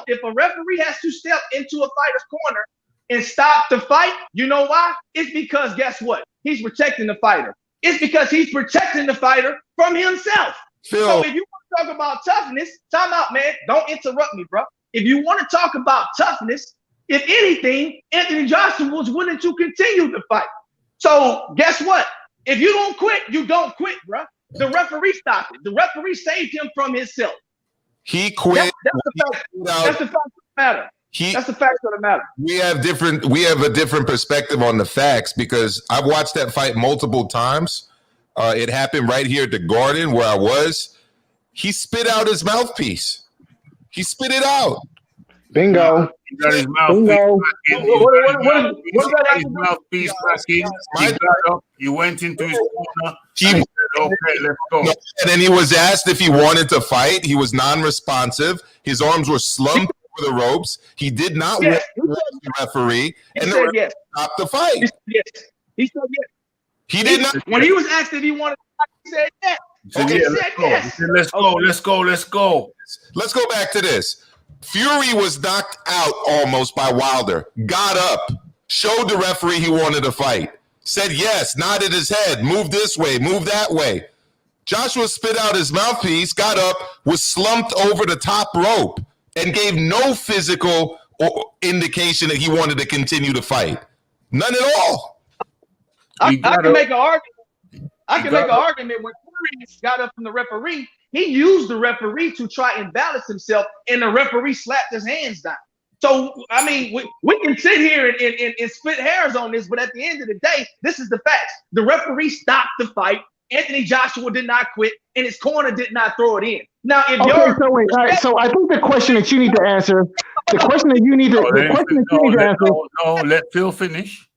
If a referee has to step into a fighter's corner and stop the fight, you know why? It's because guess what? He's protecting the fighter. It's because he's protecting the fighter from himself. Phil. So if you want to talk about toughness, time out, man. Don't interrupt me, bro. If you want to talk about toughness, if anything, Anthony Joshua was willing to continue the fight. So guess what? If you don't quit, you don't quit, bro. The referee stopped it. The referee saved him from himself. He quit. That's the fact of the matter. That's the fact of the matter. We have a different perspective on the facts because I've watched that fight multiple times. It happened right here at the Garden where I was. He spit out his mouthpiece. He spit it out. Bingo. He got his mouthpiece back in. His mouthpiece back in. He went into his corner. He said, okay, let's go. And then he was asked if he wanted to fight. He was non-responsive. His arms were slumped over the ropes. He did not want the referee. And the referee stopped the fight. He said yes. He did not. When he was asked if he wanted to fight, he said yes. He said, let's go. Let's go back to this. Fury was knocked out almost by Wilder, got up, showed the referee he wanted to fight, said yes, nodded his head, move this way, move that way. Joshua spit out his mouthpiece, got up, was slumped over the top rope, and gave no physical indication that he wanted to continue to fight. None at all. I can make an argument. I can make an argument when Fury got up from the referee. He used the referee to try and balance himself, and the referee slapped his hands down. So, I mean, we can sit here and split hairs on this, but at the end of the day, this is the facts. The referee stopped the fight. Anthony Joshua did not quit, and his corner did not throw it in. Now, if so I think the question that you need to answer, No, let Phil finish.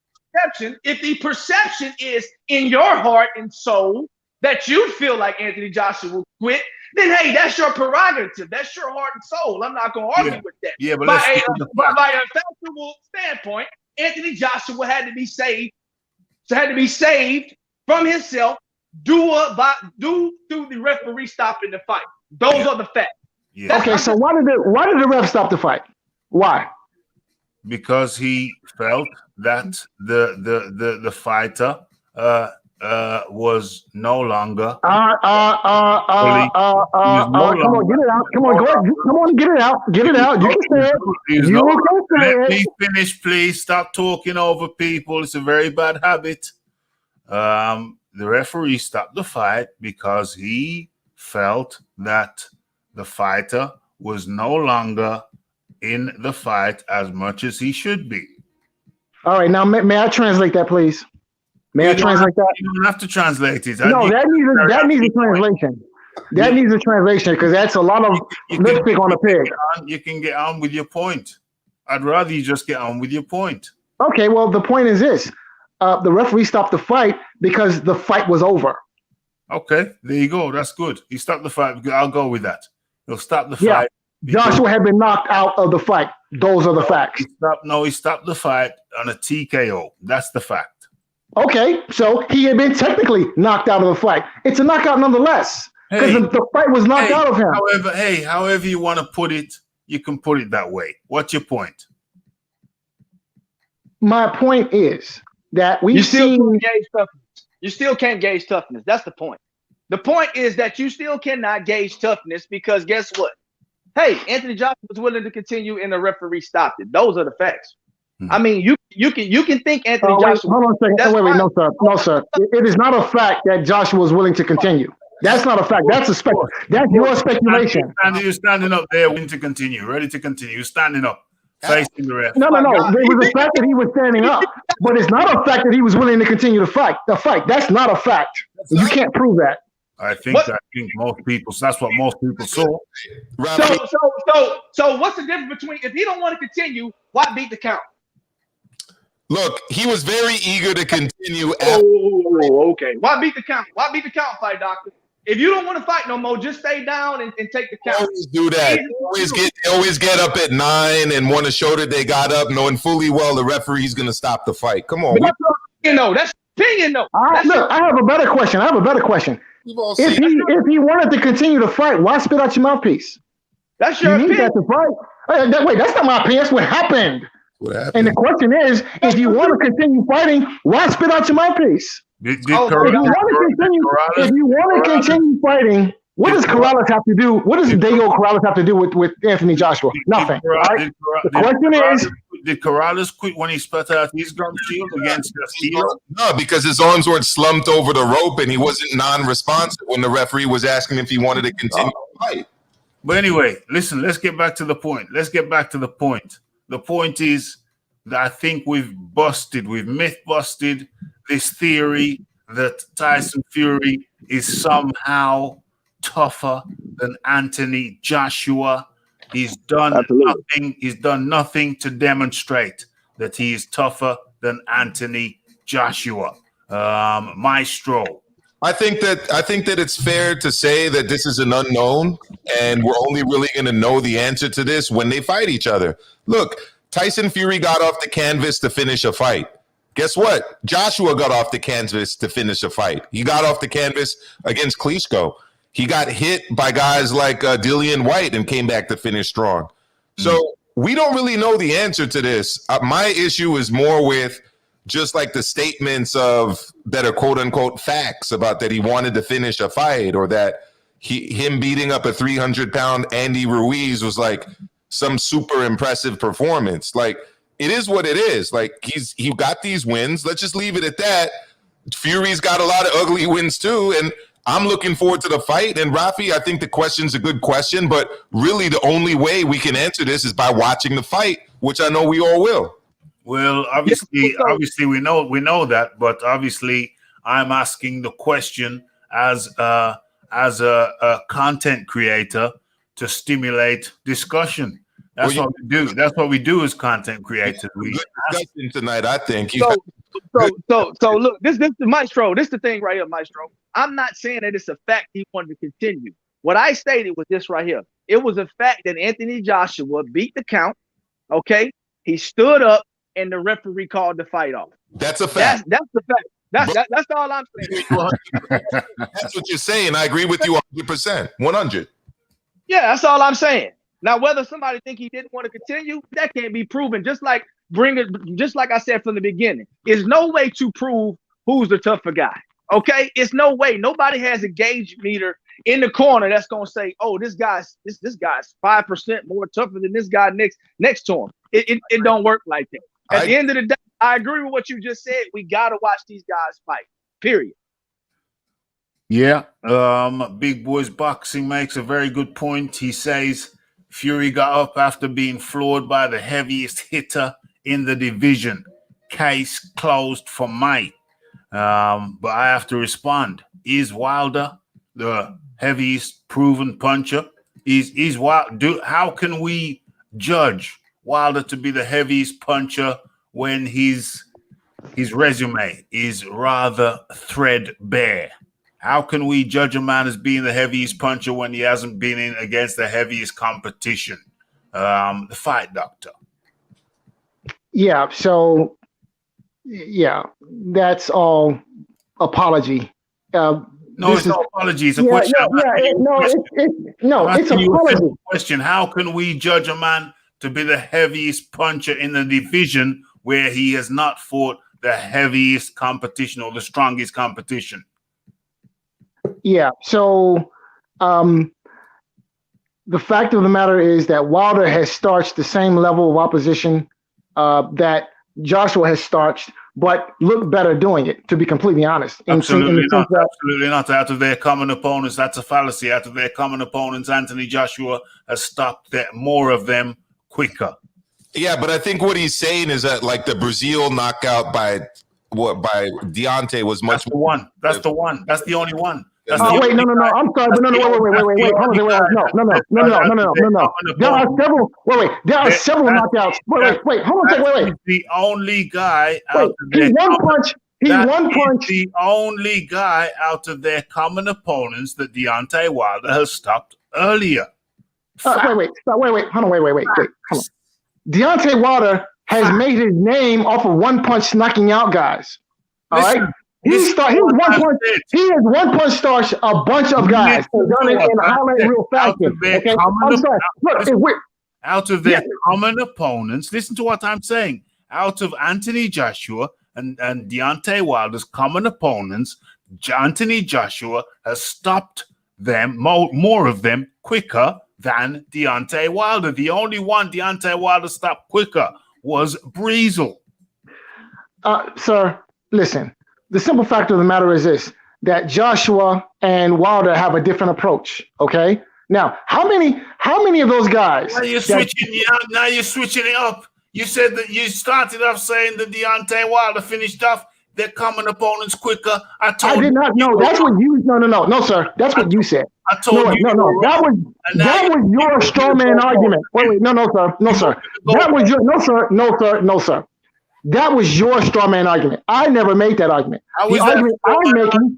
If the perception is in your heart and soul that you feel like Anthony Joshua will quit, then hey, that's your prerogative. That's your heart and soul. I'm not going to argue with that. Yeah, but by a factual standpoint, Anthony Joshua had to be saved. From himself due to the referee stopping the fight. Those are the facts. Yeah. Okay, so why did the ref stop the fight? Why? Because he felt that the fighter was no longer. Come on, get it out. Come on, go ahead. Come on, get it out. Get it out. You can say it. Let me finish, please. Stop talking over people. It's a very bad habit. The referee stopped the fight because he felt that the fighter was no longer in the fight as much as he should be. All right, now may I translate that, please? May I translate that? You don't have to translate it. No, that needs a translation. That needs a translation because that's a lot of lipstick on the pig. You can get on with your point. I'd rather you just get on with your point. Okay, well, the point is this. The referee stopped the fight because the fight was over. Okay, there you go. That's good. He stopped the fight. I'll go with that. He'll stop the fight Joshua had been knocked out of the fight. Those are the facts. He stopped the fight on a TKO. That's the fact. Okay, so he had been technically knocked out of the fight. It's a knockout nonetheless because the fight was knocked out of him. However you want to put it, you can put it that way. What's your point? My point is that you still can't gauge toughness. That's the point. The point is that you still cannot gauge toughness because guess what? Hey, Anthony Joshua was willing to continue and the referee stopped it. Those are the facts. I mean, you can think Anthony Joshua. Hold on a second. Wait, no, sir. It is not a fact that Joshua was willing to continue. That's not a fact. That's a That's your speculation. You're standing up there, willing to continue, ready to continue. You're standing up, facing the ref. No. It was a fact that he was standing up, but it's not a fact that he was willing to continue the fight. That's not a fact. You can't prove that. I think most people. That's what most people saw. So what's the difference between if he don't want to continue, why beat the count? Look, he was very eager to continue. Okay. Why beat the count? Why beat the count, fight doctor? If you don't want to fight no more, just stay down and take the count. Always do that. They always get up at 9 and want to show that they got up, knowing fully well the referee's going to stop the fight. Come on. That's opinion, though. Look, I have a better question. If he wanted to continue to fight, why spit out your mouthpiece? That's your opinion. To fight. Wait, that's not my opinion. That's what happened. And the question is, if you want to continue fighting, why spit out your mouthpiece? If you want to continue fighting, what does Corrales have to do? What does Diego Corrales have to do with Anthony Joshua? Nothing. The question is, did Corrales quit when he spat out his gum shield against Castillo? No, because his arms weren't slumped over the rope and he wasn't non-responsive when the referee was asking if he wanted to continue the fight. But anyway, listen, let's get back to the point. The point is that I think we've myth busted this theory that Tyson Fury is somehow tougher than Anthony Joshua. He's done nothing. He's done nothing to demonstrate that he is tougher than Anthony Joshua. Maestro. I think that it's fair to say that this is an unknown, and we're only really going to know the answer to this when they fight each other. Look, Tyson Fury got off the canvas to finish a fight. Guess what? Joshua got off the canvas to finish a fight. He got off the canvas against Klitschko. He got hit by guys like Dillian White and came back to finish strong. So we don't really know the answer to this. My issue is more with just like the statements that are quote unquote facts about that he wanted to finish a fight, or that him beating up a 300-pound Andy Ruiz was like some super impressive performance. Like, it is what it is. Like, he got these wins. Let's just leave it at that. Fury's got a lot of ugly wins too, and I'm looking forward to the fight. And Rafi, I think the question's a good question, but really the only way we can answer this is by watching the fight, which I know we all will. Well, obviously we know that, but obviously I'm asking the question as a content creator to stimulate discussion. That's what we do. That's what we do as content creators. We discussion tonight, I think. So look, this is Maestro. This is the thing right here, Maestro. I'm not saying that it's a fact he wanted to continue. What I stated was this right here. It was a fact that Anthony Joshua beat the count. Okay, he stood up and the referee called the fight off. That's a fact. That's the fact. That's all I'm saying. That's what you're saying. I agree with you 100%. 100. Yeah, that's all I'm saying. Now, whether somebody think he didn't want to continue, that can't be proven. Just like I said from the beginning, there's no way to prove who's the tougher guy. Okay, it's no way. Nobody has a gauge meter in the corner that's gonna say, "Oh, this guy's 5% more tougher than this guy next to him." It don't work like that. At the end of the day, I agree with what you just said. We gotta watch these guys fight. Period. Yeah, Big Boys Boxing makes a very good point. He says Fury got up after being floored by the heaviest hitter in the division. Case closed for Mike. But I have to respond. Is Wilder the heaviest proven puncher? Is Wilder? How can we judge Wilder to be the heaviest puncher when his resume is rather threadbare? How can we judge a man as being the heaviest puncher when he hasn't been in against the heaviest competition? The fight doctor. Yeah. So, yeah, that's all apology. No, it's no apology. It's a question. It's apology. Question: how can we judge a man to be the heaviest puncher in the division where he has not fought the heaviest competition or the strongest competition? Yeah. So, the fact of the matter is that Wilder has starched the same level of opposition that Joshua has starched, but looked better doing it, to be completely honest. Absolutely not. Absolutely not. Out of their common opponents, that's a fallacy. Out of their common opponents, Anthony Joshua has stopped more of them quicker. Yeah, but I think what he's saying is that like the Brazil knockout by Deontay was much more. One. That's the one. That's the only one. Wait, no. I'm sorry, but no. Wait. Hold on, no. There are several. There are several knockouts. Wait. Hold on. Wait. The only guy out of their punch. The only guy out of their common opponents that Deontay Wilder has stopped earlier. Wait. Hold on. Wait. Hold on. Deontay Wilder has made his name off of one punch knocking out guys. All right. He has one punch starched a bunch of guys and done it in highlight real fashion. Okay? I'm sorry. Look, out of their common opponents, listen to what I'm saying. Out of Anthony Joshua and Deontay Wilder's common opponents, Anthony Joshua has stopped them, more of them, quicker than Deontay Wilder. The only one Deontay Wilder stopped quicker was Breezel. Sir, listen. The simple fact of the matter is this, that Joshua and Wilder have a different approach, okay? Now, how many of those guys? Now you're switching it up. You said that you started off saying that Deontay Wilder finished off their common opponents quicker. I did not know. That's what you. No, sir. That's what you said. I told you. No. That was your straw man argument. Wait. No, sir. That was your. No, sir. That was your straw man argument. I never made that argument. The argument I'm making,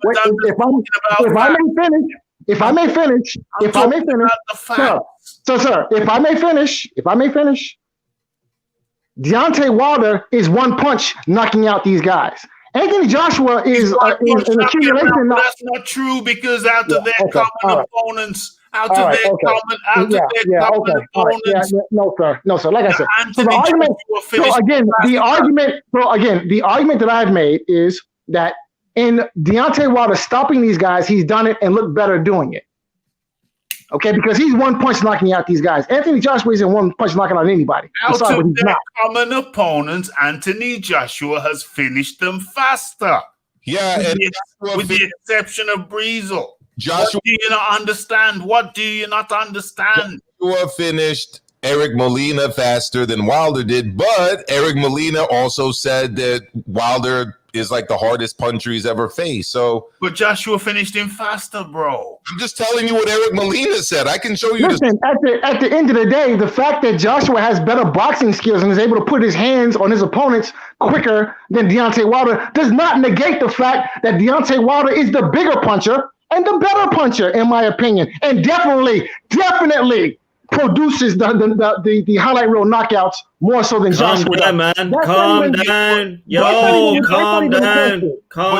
if I may finish, sir, if I may finish, Deontay Wilder is one punch knocking out these guys. Anthony Joshua is an accumulation. That's not true because out of their common opponents. No, sir. Like I said, the argument that I've made is that in Deontay Wilder stopping these guys, he's done it and looked better doing it. Okay, because he's one punch knocking out these guys. Anthony Joshua isn't one punch knocking out anybody. Out of their common opponents, Anthony Joshua has finished them faster. Yeah, with the exception of Breezel. Joshua, what do you not understand? Joshua finished Eric Molina faster than Wilder did, but Eric Molina also said that Wilder is like the hardest puncher he's ever faced. But Joshua finished him faster, bro. I'm just telling you what Eric Molina said. I can show you. Listen, at the end of the day, the fact that Joshua has better boxing skills and is able to put his hands on his opponents quicker than Deontay Wilder does not negate the fact that Deontay Wilder is the bigger puncher and the better puncher, in my opinion, and definitely produces the highlight reel knockouts more so than Joshua. Calm down, man. Calm down. Calm down.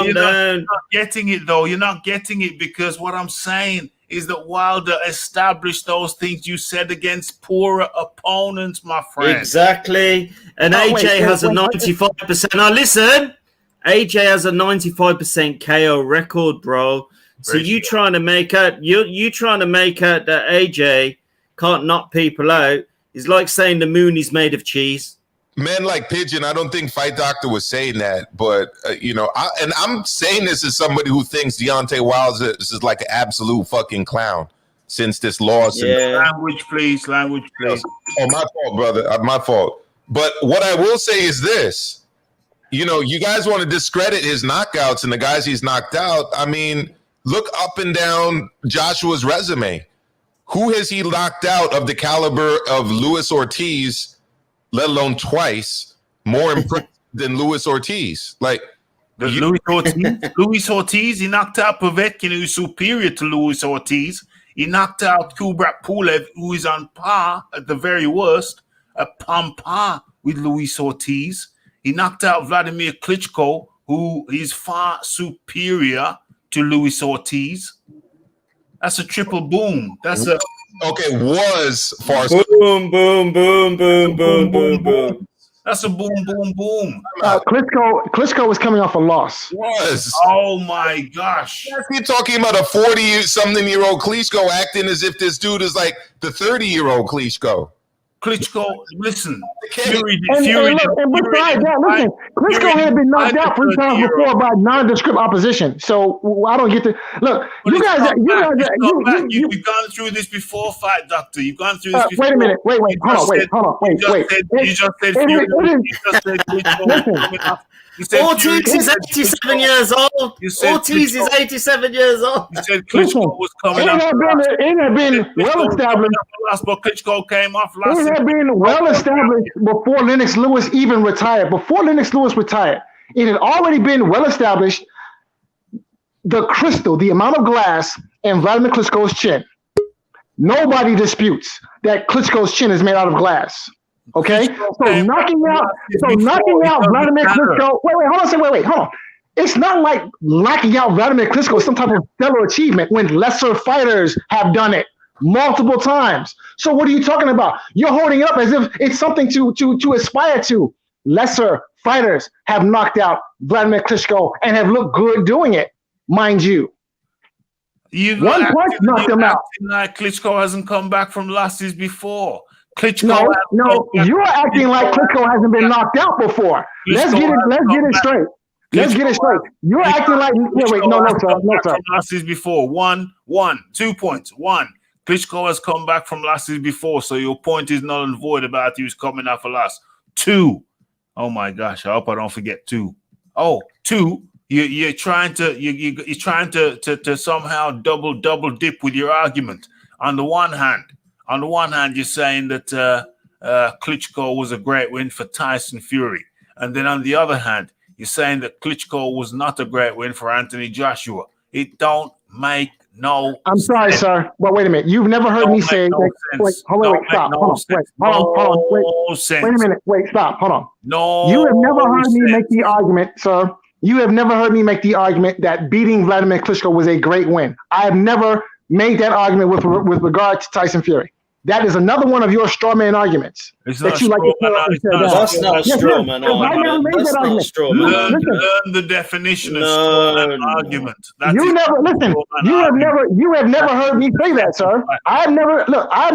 You're not getting it, though. You're not getting it because what I'm saying is that Wilder established those things you said against poorer opponents, my friend. Exactly. And AJ has a 95%. Now, listen. AJ has a 95% KO record, bro. So you trying to make out that AJ can't knock people out is like saying the moon is made of cheese. Men like Pigeon, I don't think Fight Doctor was saying that, but I'm saying this as somebody who thinks Deontay Wilder is like an absolute fucking clown since this loss. Yeah. Language, please. Oh, my fault, brother. My fault. But what I will say is this: you guys want to discredit his knockouts and the guys he's knocked out. I mean, look up and down Joshua's resume. Who has he knocked out of the caliber of Luis Ortiz, let alone twice, more impressive than Luis Ortiz? Like, Luis Ortiz, he knocked out Povetkin, who's superior to Luis Ortiz. He knocked out Kubrat Pulev, who is on par at the very worst, on par with Luis Ortiz. He knocked out Vladimir Klitschko, who is far superior to Luis Ortiz. That's a triple boom. That's a was far. Boom, boom, boom, boom, boom, boom, boom. That's a boom, boom, boom. Klitschko was coming off a loss. Was. Oh my gosh. You're talking about a 40-something-year-old Klitschko acting as if this dude is like the 30-year-old Klitschko. Klitschko, listen. Fury, listen, Klitschko had been knocked out 3 times before by nondescript opposition. So I don't get to look. You've gone through this before, fight doctor. You've gone through this before. Wait a minute. Wait. Hold on. You just said Fury. Ortiz is 87 years old. Ortiz is 87 years old. You said Klitschko was coming up. It had been well established. But Klitschko came off last. It had been well established before Lennox Lewis even retired. Before Lennox Lewis retired, it had already been well established. The crystal, the amount of glass in Vladimir Klitschko's chin. Nobody disputes that Klitschko's chin is made out of glass. Okay, so knocking out Vladimir Klitschko. Wait, hold on. It's not like knocking out Vladimir Klitschko is some type of stellar achievement when lesser fighters have done it multiple times. So what are you talking about? You're holding it up as if it's something to aspire to. Lesser fighters have knocked out Vladimir Klitschko and have looked good doing it, mind you. One punch knocked him out. Like Klitschko hasn't come back from losses before. No, you're acting like Klitschko hasn't been knocked out before. Let's get it straight. You're acting like no, sir. Losses before. 2 points. 1. Klitschko has come back from losses before, so your point is null and void about he was coming off a loss. 2. Oh my gosh, I hope I don't forget 2. 2. You're trying to somehow double dip with your argument. On the one hand, you're saying that Klitschko was a great win for Tyson Fury. And then on the other hand, you're saying that Klitschko was not a great win for Anthony Joshua. It don't make no I'm sorry, sense. Sir. But wait a minute. You've never heard me say that. Wait, stop. Hold on. Wait, stop. Hold on. No. You have never heard me make the argument, sir. You have never heard me make the argument that beating Vladimir Klitschko was a great win. I have never made that argument with regard to Tyson Fury. That is another one of your straw man arguments that you like to throw up and tear down. That's not a straw man argument. That's not a straw man. Learn the definition of straw man argument. You have never heard me say that, sir. I've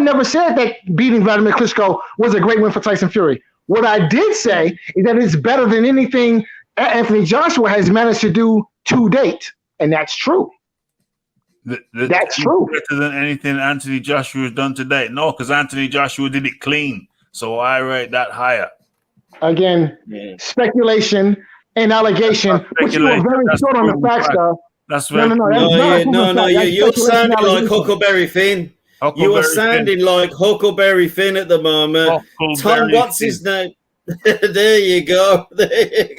never said that beating Vladimir Klitschko was a great win for Tyson Fury. What I did say is that it's better than anything Anthony Joshua has managed to do to date, and that's true. That's true. Better than anything Anthony Joshua has done today. No, because Anthony Joshua did it clean. So I rate that higher. Again, speculation and allegation, which you are very short on the facts, though. That's very You're sounding like Huckleberry Finn. You are sounding like Huckleberry Finn at the moment. Tom, what's his name? There you go.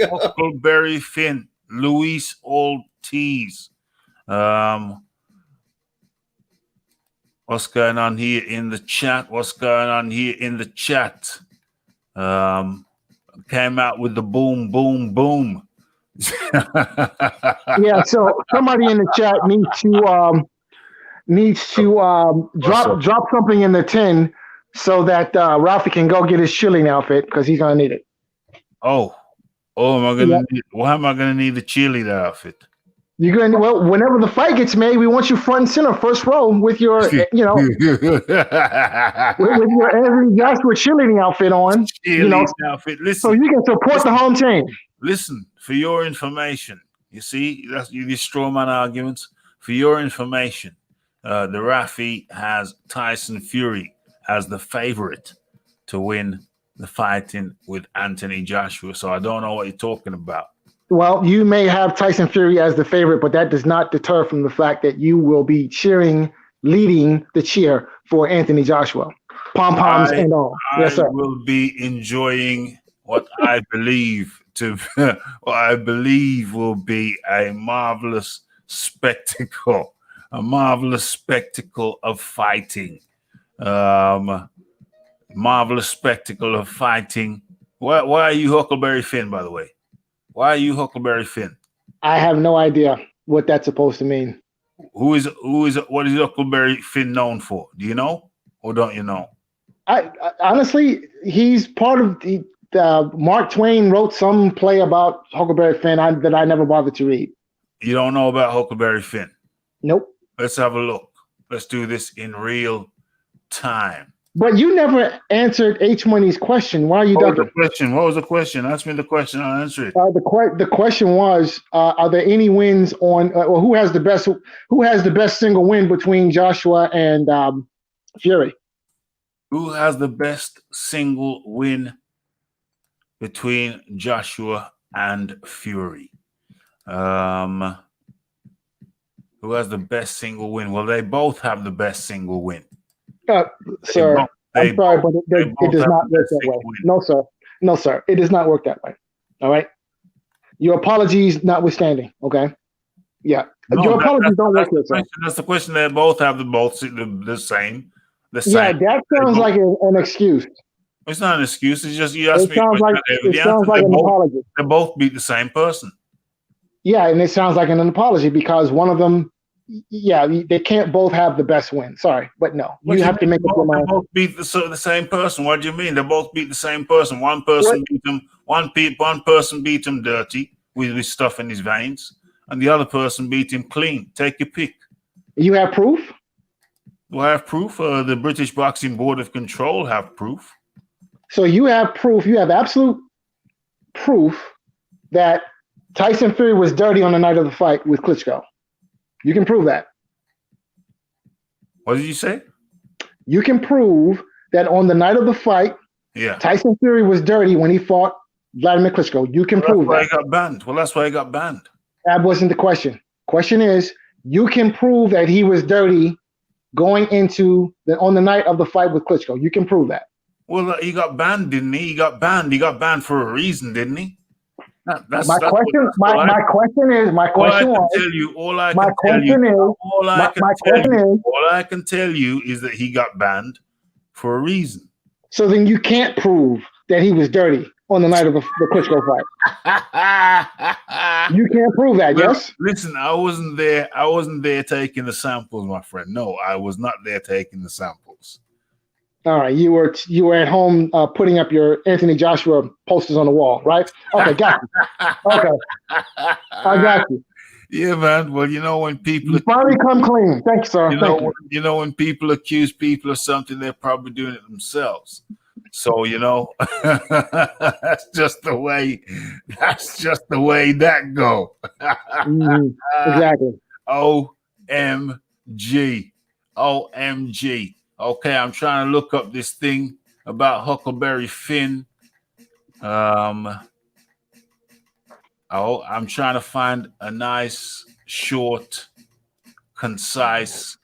Huckleberry Finn. Luis Ortiz. What's going on here in the chat? Came out with the boom, boom, boom. Yeah, so somebody in the chat needs to drop something in the tin so that Ralphie can go get his chilling outfit because he's gonna need it. Why am I gonna need the cheerleader outfit? You're going to, whenever the fight gets made, we want you front and center, first row, with your, with your Anthony Joshua cheerleading outfit on. Outfit. Listen, so you can support the home team. Listen, for your information, you see, that's these straw man arguments. For your information, the Rafi has Tyson Fury as the favorite to win the fighting with Anthony Joshua. So I don't know what you're talking about. Well, you may have Tyson Fury as the favorite, but that does not deter from the fact that you will be leading the cheer for Anthony Joshua. Pom-poms and all. Yes, sir. I will be enjoying what I believe to what I believe will be a marvelous spectacle, of fighting. Marvelous spectacle of fighting. Why are you Huckleberry Finn, by the way? Why are you Huckleberry Finn? I have no idea what that's supposed to mean. What is Huckleberry Finn known for? Do you know or don't you know? I honestly, he's part of the Mark Twain wrote some play about Huckleberry Finn that I never bothered to read. You don't know about Huckleberry Finn? Nope. Let's have a look. Let's do this in real time. But you never answered H Money's question. Why are you ducking? What was the question? Ask me the question. I'll answer it. The question was: are there any wins on, or who has the best single win between Joshua and Fury? Who has the best single win between Joshua and Fury? Who has the best single win? Well, they both have the best single win. Sir, I'm sorry, but it does not work that way. No, sir. It does not work that way. All right. Your apologies notwithstanding. Okay. Yeah. No, your apologies don't work here, sir. That's the question. They both have the same. Yeah, that sounds like an excuse. It's not an excuse. It's just you asked me. It sounds like an apology. They both beat the same person. Yeah, and it sounds like an apology because one of them. Yeah, they can't both have the best win. Sorry, but no, you have to make up your mind. They both beat the same person. What do you mean? They both beat the same person. One person beat him. One person beat him dirty with stuff in his veins, and the other person beat him clean. Take your pick. You have proof? Do I have proof? The British Boxing Board of Control have proof. So you have proof. You have absolute proof that Tyson Fury was dirty on the night of the fight with Klitschko. You can prove that. What did you say? You can prove that on the night of the fight, Tyson Fury was dirty when he fought Vladimir Klitschko. You can prove that. That's why he got banned. Well, that's why he got banned. That wasn't the question. Question is, you can prove that he was dirty going into on the night of the fight with Klitschko. You can prove that. Well, he got banned, didn't he? He got banned. He got banned for a reason, didn't he? My question is, all I can tell you is that he got banned for a reason. So then you can't prove that he was dirty on the night of the Klitschko fight. You can't prove that, yes? Listen, I wasn't there. I wasn't there taking the samples, my friend. No, I was not there taking the samples. All right, you were at home putting up your Anthony Joshua posters on the wall, right? Okay, got you. Okay, I got you. Yeah, man. Well, you know when people finally come clean. Thank you, sir. You know when people accuse people of something, they're probably doing it themselves. So that's just the way. That's just the way that go. Exactly. OMG. Okay, I'm trying to look up this thing about Huckleberry Finn. I'm trying to find a nice, short, concise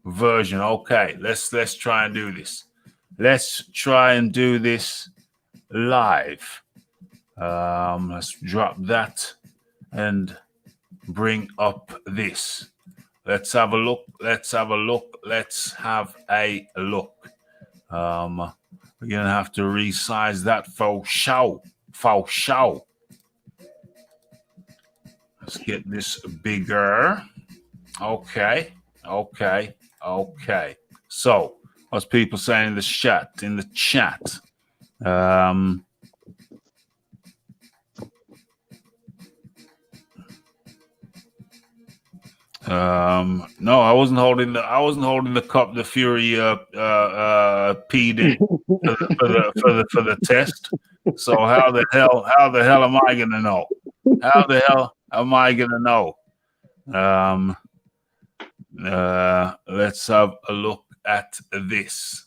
version. Okay, let's try and do this. Let's try and do this live. Let's drop that and bring up this. Let's have a look. Let's have a look. Let's have a look. We're gonna have to resize that for show. For show. Let's get this bigger. Okay. Okay. Okay. So, what's people saying in the chat? In the chat. No, I wasn't holding the cup the Fury peed in for the test. So how the hell am I gonna know? How the hell am I gonna know? Let's have a look at this.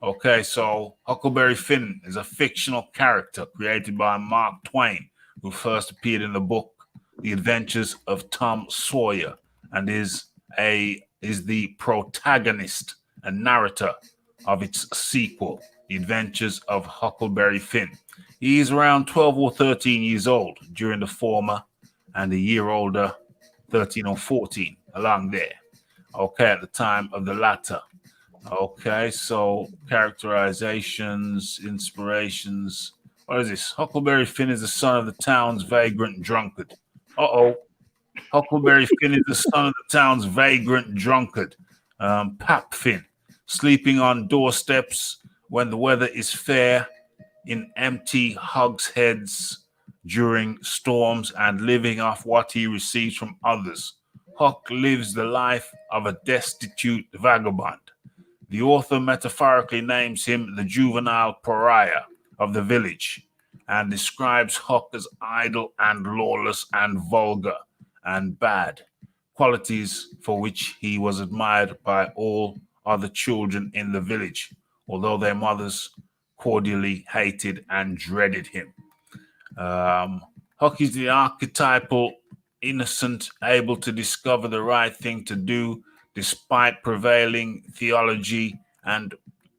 Okay, so Huckleberry Finn is a fictional character created by Mark Twain, who first appeared in the book The Adventures of Tom Sawyer, and is the protagonist and narrator of its sequel, The Adventures of Huckleberry Finn. He is around 12 or 13 years old during the former, and a year older, 13 or 14, along there. Okay, at the time of the latter. Okay, so characterizations, inspirations. What is this? Huckleberry Finn is the son of the town's vagrant drunkard. Huckleberry Finn is the son of the town's vagrant drunkard. Pap Finn, sleeping on doorsteps when the weather is fair, in empty hogsheads during storms, and living off what he receives from others. Huck lives the life of a destitute vagabond. The author metaphorically names him the juvenile pariah of the village and describes Huck as idle and lawless and vulgar and bad, qualities for which he was admired by all other children in the village, although their mothers cordially hated and dreaded him. Huck is the archetypal innocent, able to discover the right thing to do despite prevailing theology and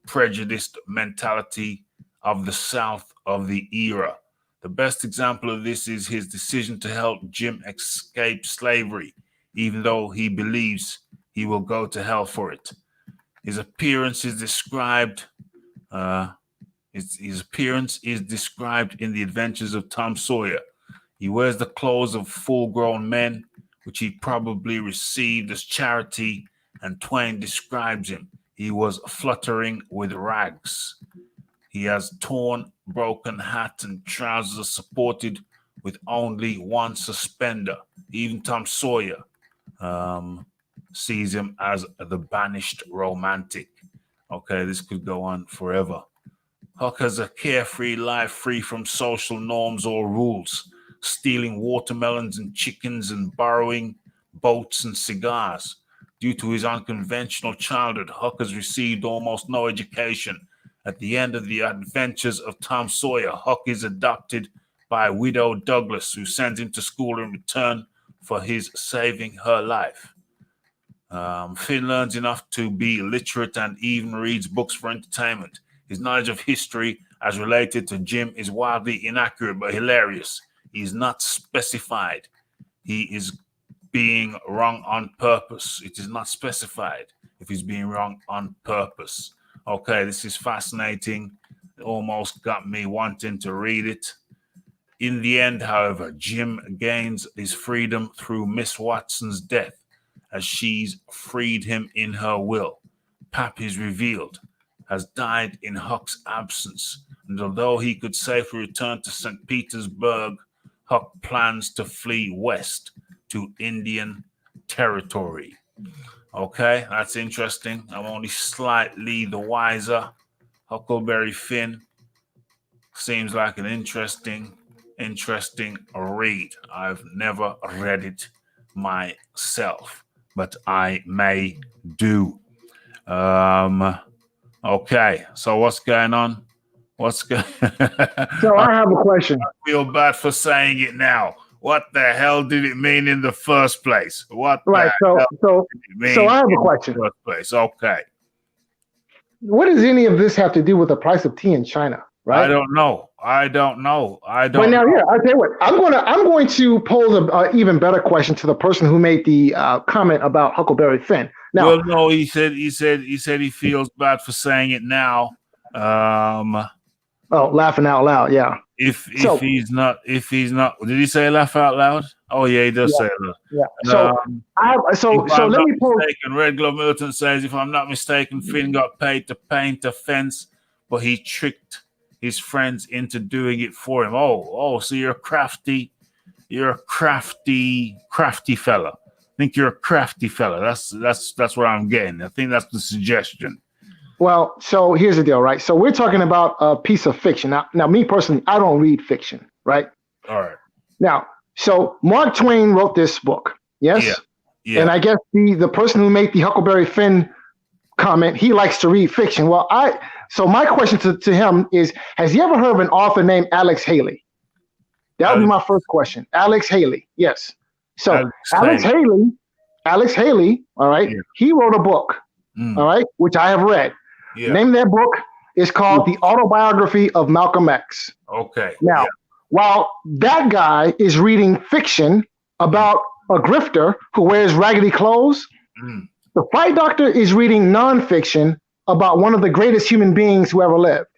prejudiced mentality of the South of the era. The best example of this is his decision to help Jim escape slavery, even though he believes he will go to hell for it. His appearance is described. His appearance is described in The Adventures of Tom Sawyer. He wears the clothes of full-grown men, which he probably received as charity, and Twain describes him. He was fluttering with rags. He has torn, broken hat and trousers supported with only one suspender. Even Tom Sawyer sees him as the banished romantic. Okay, this could go on forever. Huck has a carefree life free from social norms or rules, stealing watermelons and chickens and borrowing boats and cigars. Due to his unconventional childhood, Huck has received almost no education. At the end of The Adventures of Tom Sawyer, Huck is adopted by widow Douglas, who sends him to school in return for his saving her life. Finn learns enough to be literate and even reads books for entertainment. His knowledge of history as related to Jim is wildly inaccurate but hilarious. He is not specified. He is being wrong on purpose. It is not specified if he's being wrong on purpose. Okay, this is fascinating. It almost got me wanting to read it. In the end, however, Jim gains his freedom through Miss Watson's death, as she's freed him in her will. Pap is revealed, has died in Huck's absence, and although he could safely return to St. Petersburg, Huck plans to flee west to Indian territory. Okay, that's interesting. I'm only slightly the wiser. Huckleberry Finn seems like an interesting read. I've never read it myself, but I may do. Okay, so what's going on? So I have a question. I feel bad for saying it now. What the hell did it mean in the first place? So I have a question. First place. Okay. What does any of this have to do with the price of tea in China? Right? I don't know. But now, I tell you what. I'm going to pose an even better question to the person who made the comment about Huckleberry Finn. Now, well, no, he said he feels bad for saying it now. Laughing out loud, yeah. If he's not, did he say laugh out loud? Oh yeah, he does say that. Yeah. So let me pose. Red Glove Milton says, if I'm not mistaken, Finn got paid to paint a fence, but he tricked his friends into doing it for him. So you're a crafty fella. I think you're a crafty fella. That's what I'm getting. I think that's the suggestion. Well, so here's the deal, right? So we're talking about a piece of fiction. Now, me personally, I don't read fiction, right? All right. Now, so Mark Twain wrote this book, yes? Yeah. And I guess the person who made the Huckleberry Finn comment, he likes to read fiction. Well, so my question to him is, has he ever heard of an author named Alex Haley? That would be my first question. Alex Haley, yes. So Alex Haley, all right, he wrote a book, all right, which I have read. Yeah. Name of that book It's called The Autobiography of Malcolm X. Okay. Now, while that guy is reading fiction about a grifter who wears raggedy clothes, the Fight Doctor is reading nonfiction about one of the greatest human beings who ever lived.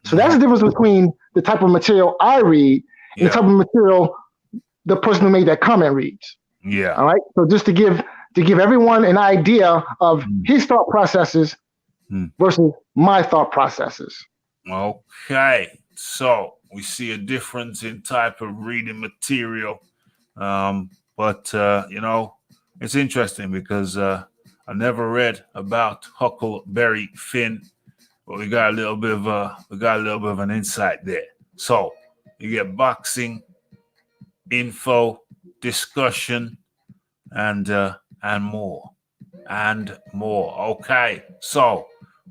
So that's the difference between the type of material I read and the type of material the person who made that comment reads. Yeah. All right. So just to give everyone an idea of his thought processes versus my thought processes. Okay. So we see a difference in type of reading material. But you know, it's interesting because I never read about Huckleberry Finn, but we got a little bit of an insight there. So you get boxing, info, discussion, and more. Okay, so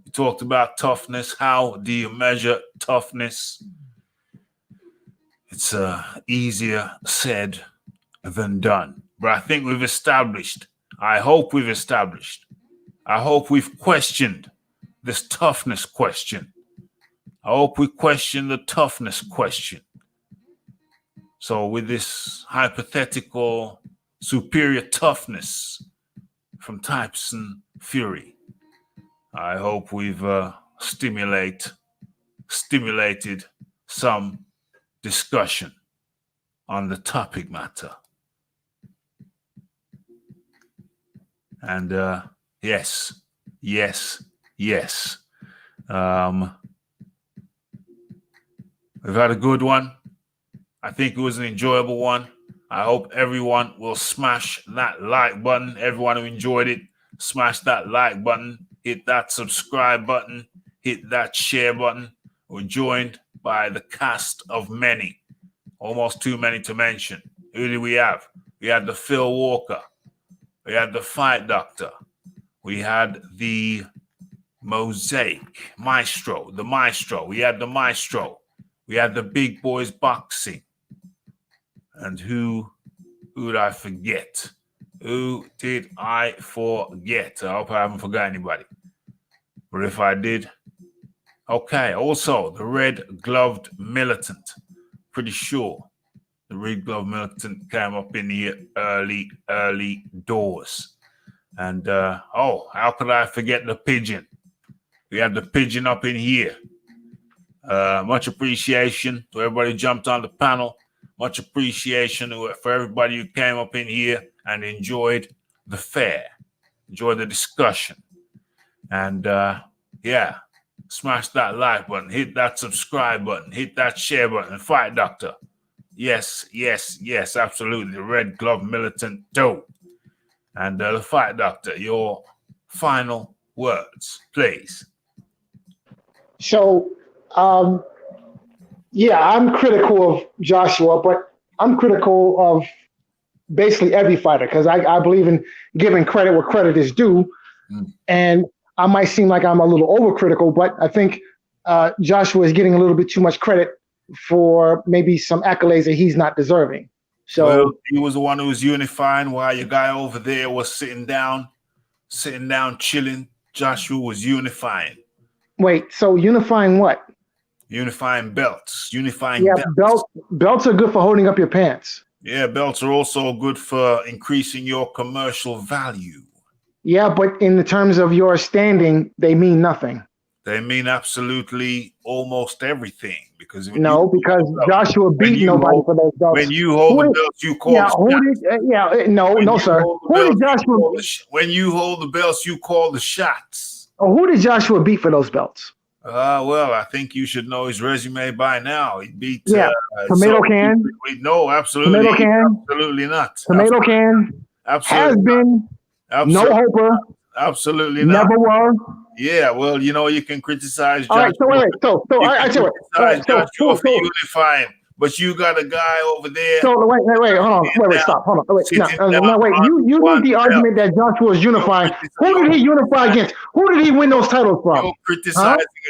we talked about toughness. How do you measure toughness? It's easier said than done. But I think we've established, I hope we've questioned this toughness question. I hope we question the toughness question. So with this hypothetical superior toughness from Tyson Fury, I hope we've stimulated some discussion on the topic matter. And yes. We've had a good one. I think it was an enjoyable one. I hope everyone will smash that like button. Everyone who enjoyed it, smash that like button, hit that subscribe button, hit that share button. We're joined by the cast of many, almost too many to mention. Who do we have? We had the Phil Walker. We had the Fight Doctor. We had the Mosaic Maestro, the Maestro. We had the Maestro. We had the Big Boys Boxing. And who did I forget? Who did I forget? I hope I haven't forgot anybody. But if I did, okay. Also, the Red Gloved Militant. Pretty sure the Red Gloved Militant came up in here early doors. And, how could I forget the Pigeon? We had the Pigeon up in here. Much appreciation to everybody who jumped on the panel. Much appreciation for everybody who came up in here and enjoyed the fair, enjoyed the discussion. And, smash that like button, hit that subscribe button, hit that share button, and Fight Doctor. Yes, absolutely. The Red Glove Militant too. And the Fight Doctor, your final words, please. So, I'm critical of Joshua, but I'm critical of basically every fighter because I believe in giving credit where credit is due. And I might seem like I'm a little overcritical, but I think Joshua is getting a little bit too much credit for maybe some accolades that he's not deserving. So he was the one who was unifying while your guy over there was sitting down, chilling. Joshua was unifying. Wait, so unifying what? Unifying belts. Belts are good for holding up your pants. Yeah, belts are also good for increasing your commercial value. Yeah, but in the terms of your standing, they mean nothing. They mean absolutely almost everything because Joshua beat nobody for those belts. When you hold the belts, you call no, sir. When you hold the belts, you call the shots. Oh, who did Joshua beat for those belts? Well, I think you should know his resume by now. He beat Tomato Can. No, absolutely. Tomato Can. Absolutely not. Tomato Can. Absolutely. Has been. Absolutely. No Hoper. Absolutely not. Never was. Yeah, well, you can criticize Joshua. All right, so wait. I tell you what. Joshua for unifying, but you got a guy over there. So wait, hold on. Stop. Hold on. Wait. You need the argument that Joshua is unifying. Who did he unify against? Who did he win those titles from?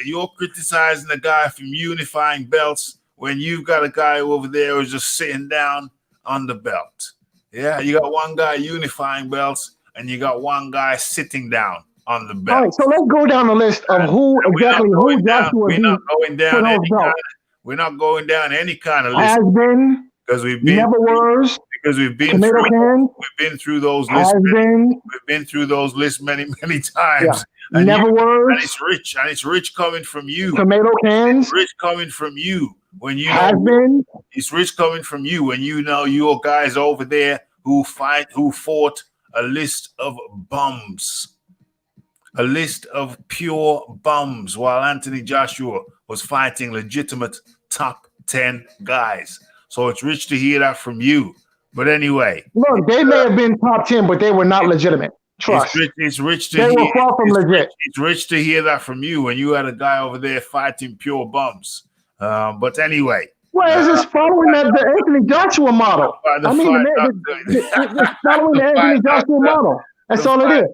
You're criticizing the guy from unifying belts when you've got a guy over there who's just sitting down on the belt. Yeah, you got one guy unifying belts and you got one guy sitting down on the All belt. right, so let's go down the list of who exactly who Joshua We're beat not going down for any those belts. we're not going down any kind of list Has been, because we've been never was, tomato cans, we've been through those has lists. been, We've been through those lists many times. yeah, And never and was, it's rich coming from you. tomato cans, It's rich coming from you when you has know been, it's rich coming from you when you know your guys over there who fought a list of bums. A list of pure bums while Anthony Joshua was fighting legitimate top 10 guys. So it's rich to hear that from you. But anyway. Look, they may have been top 10, but they were not legitimate. Trust. It's rich to they hear. Were far from legit. It's rich to hear that from you when you had a guy over there fighting pure bums. But anyway. Well, it's following the Anthony Joshua model. It's following the Anthony Joshua model. That's all it is.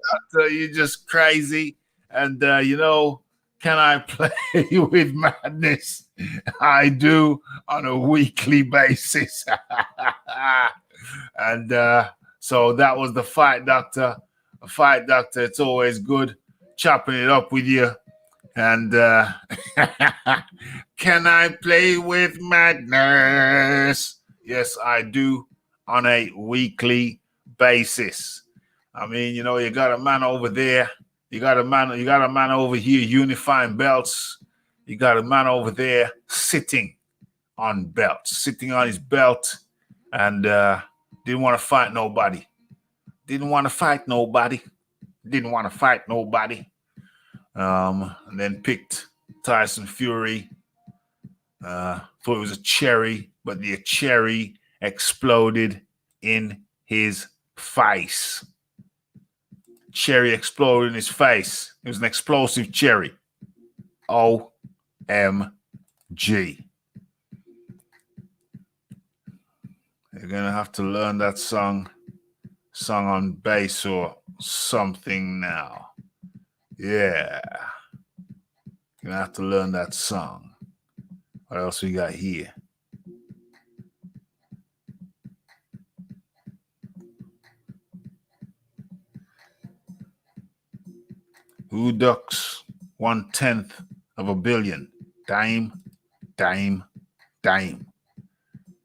You're just crazy. And, can I play with madness? I do on a weekly basis. And so that was the Fight Doctor. A Fight Doctor, it's always good chopping it up with you. And can I play with madness? Yes, I do on a weekly basis. I mean, you got a man over there. You got a man over here unifying belts. You got a man over there sitting on belts, sitting on his belt, and didn't want to fight nobody. And then picked Tyson Fury. Thought it was a cherry, but the cherry exploded in his face. Cherry exploded in his face. It was an explosive cherry. OMG. You're gonna have to learn that song on bass or something now. Yeah. You're gonna have to learn that song. What else we got here? Who ducks 1/10 of a billion? Dime.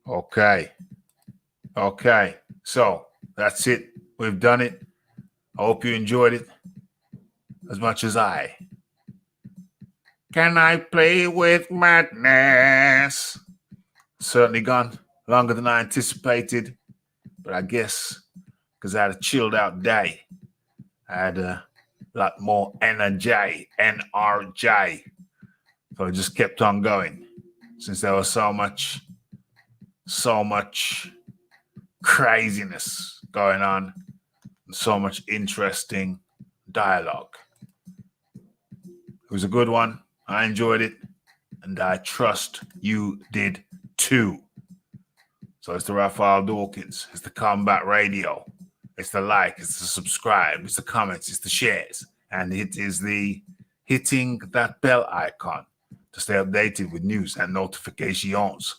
Okay. So that's it. We've done it. I hope you enjoyed it as much as I. Can I play with madness? Certainly gone longer than I anticipated, but I guess because I had a chilled out day. I had a lot more NRJ. So I just kept on going since there was so much craziness going on and so much interesting dialogue. It was a good one. I enjoyed it, and I trust you did too. So it's the Raphael Dawkins. It's the Combat Radio. It's the like. It's the subscribe. It's the comments. It's the shares. And it is the hitting that bell icon to stay updated with news and notifications.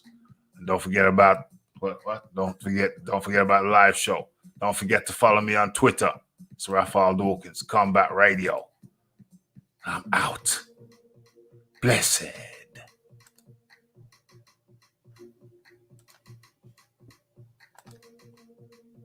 And don't forget about what? Don't forget about the live show. Don't forget to follow me on Twitter. It's Raphael Dawkins, Combat Radio. I'm out. Blessed.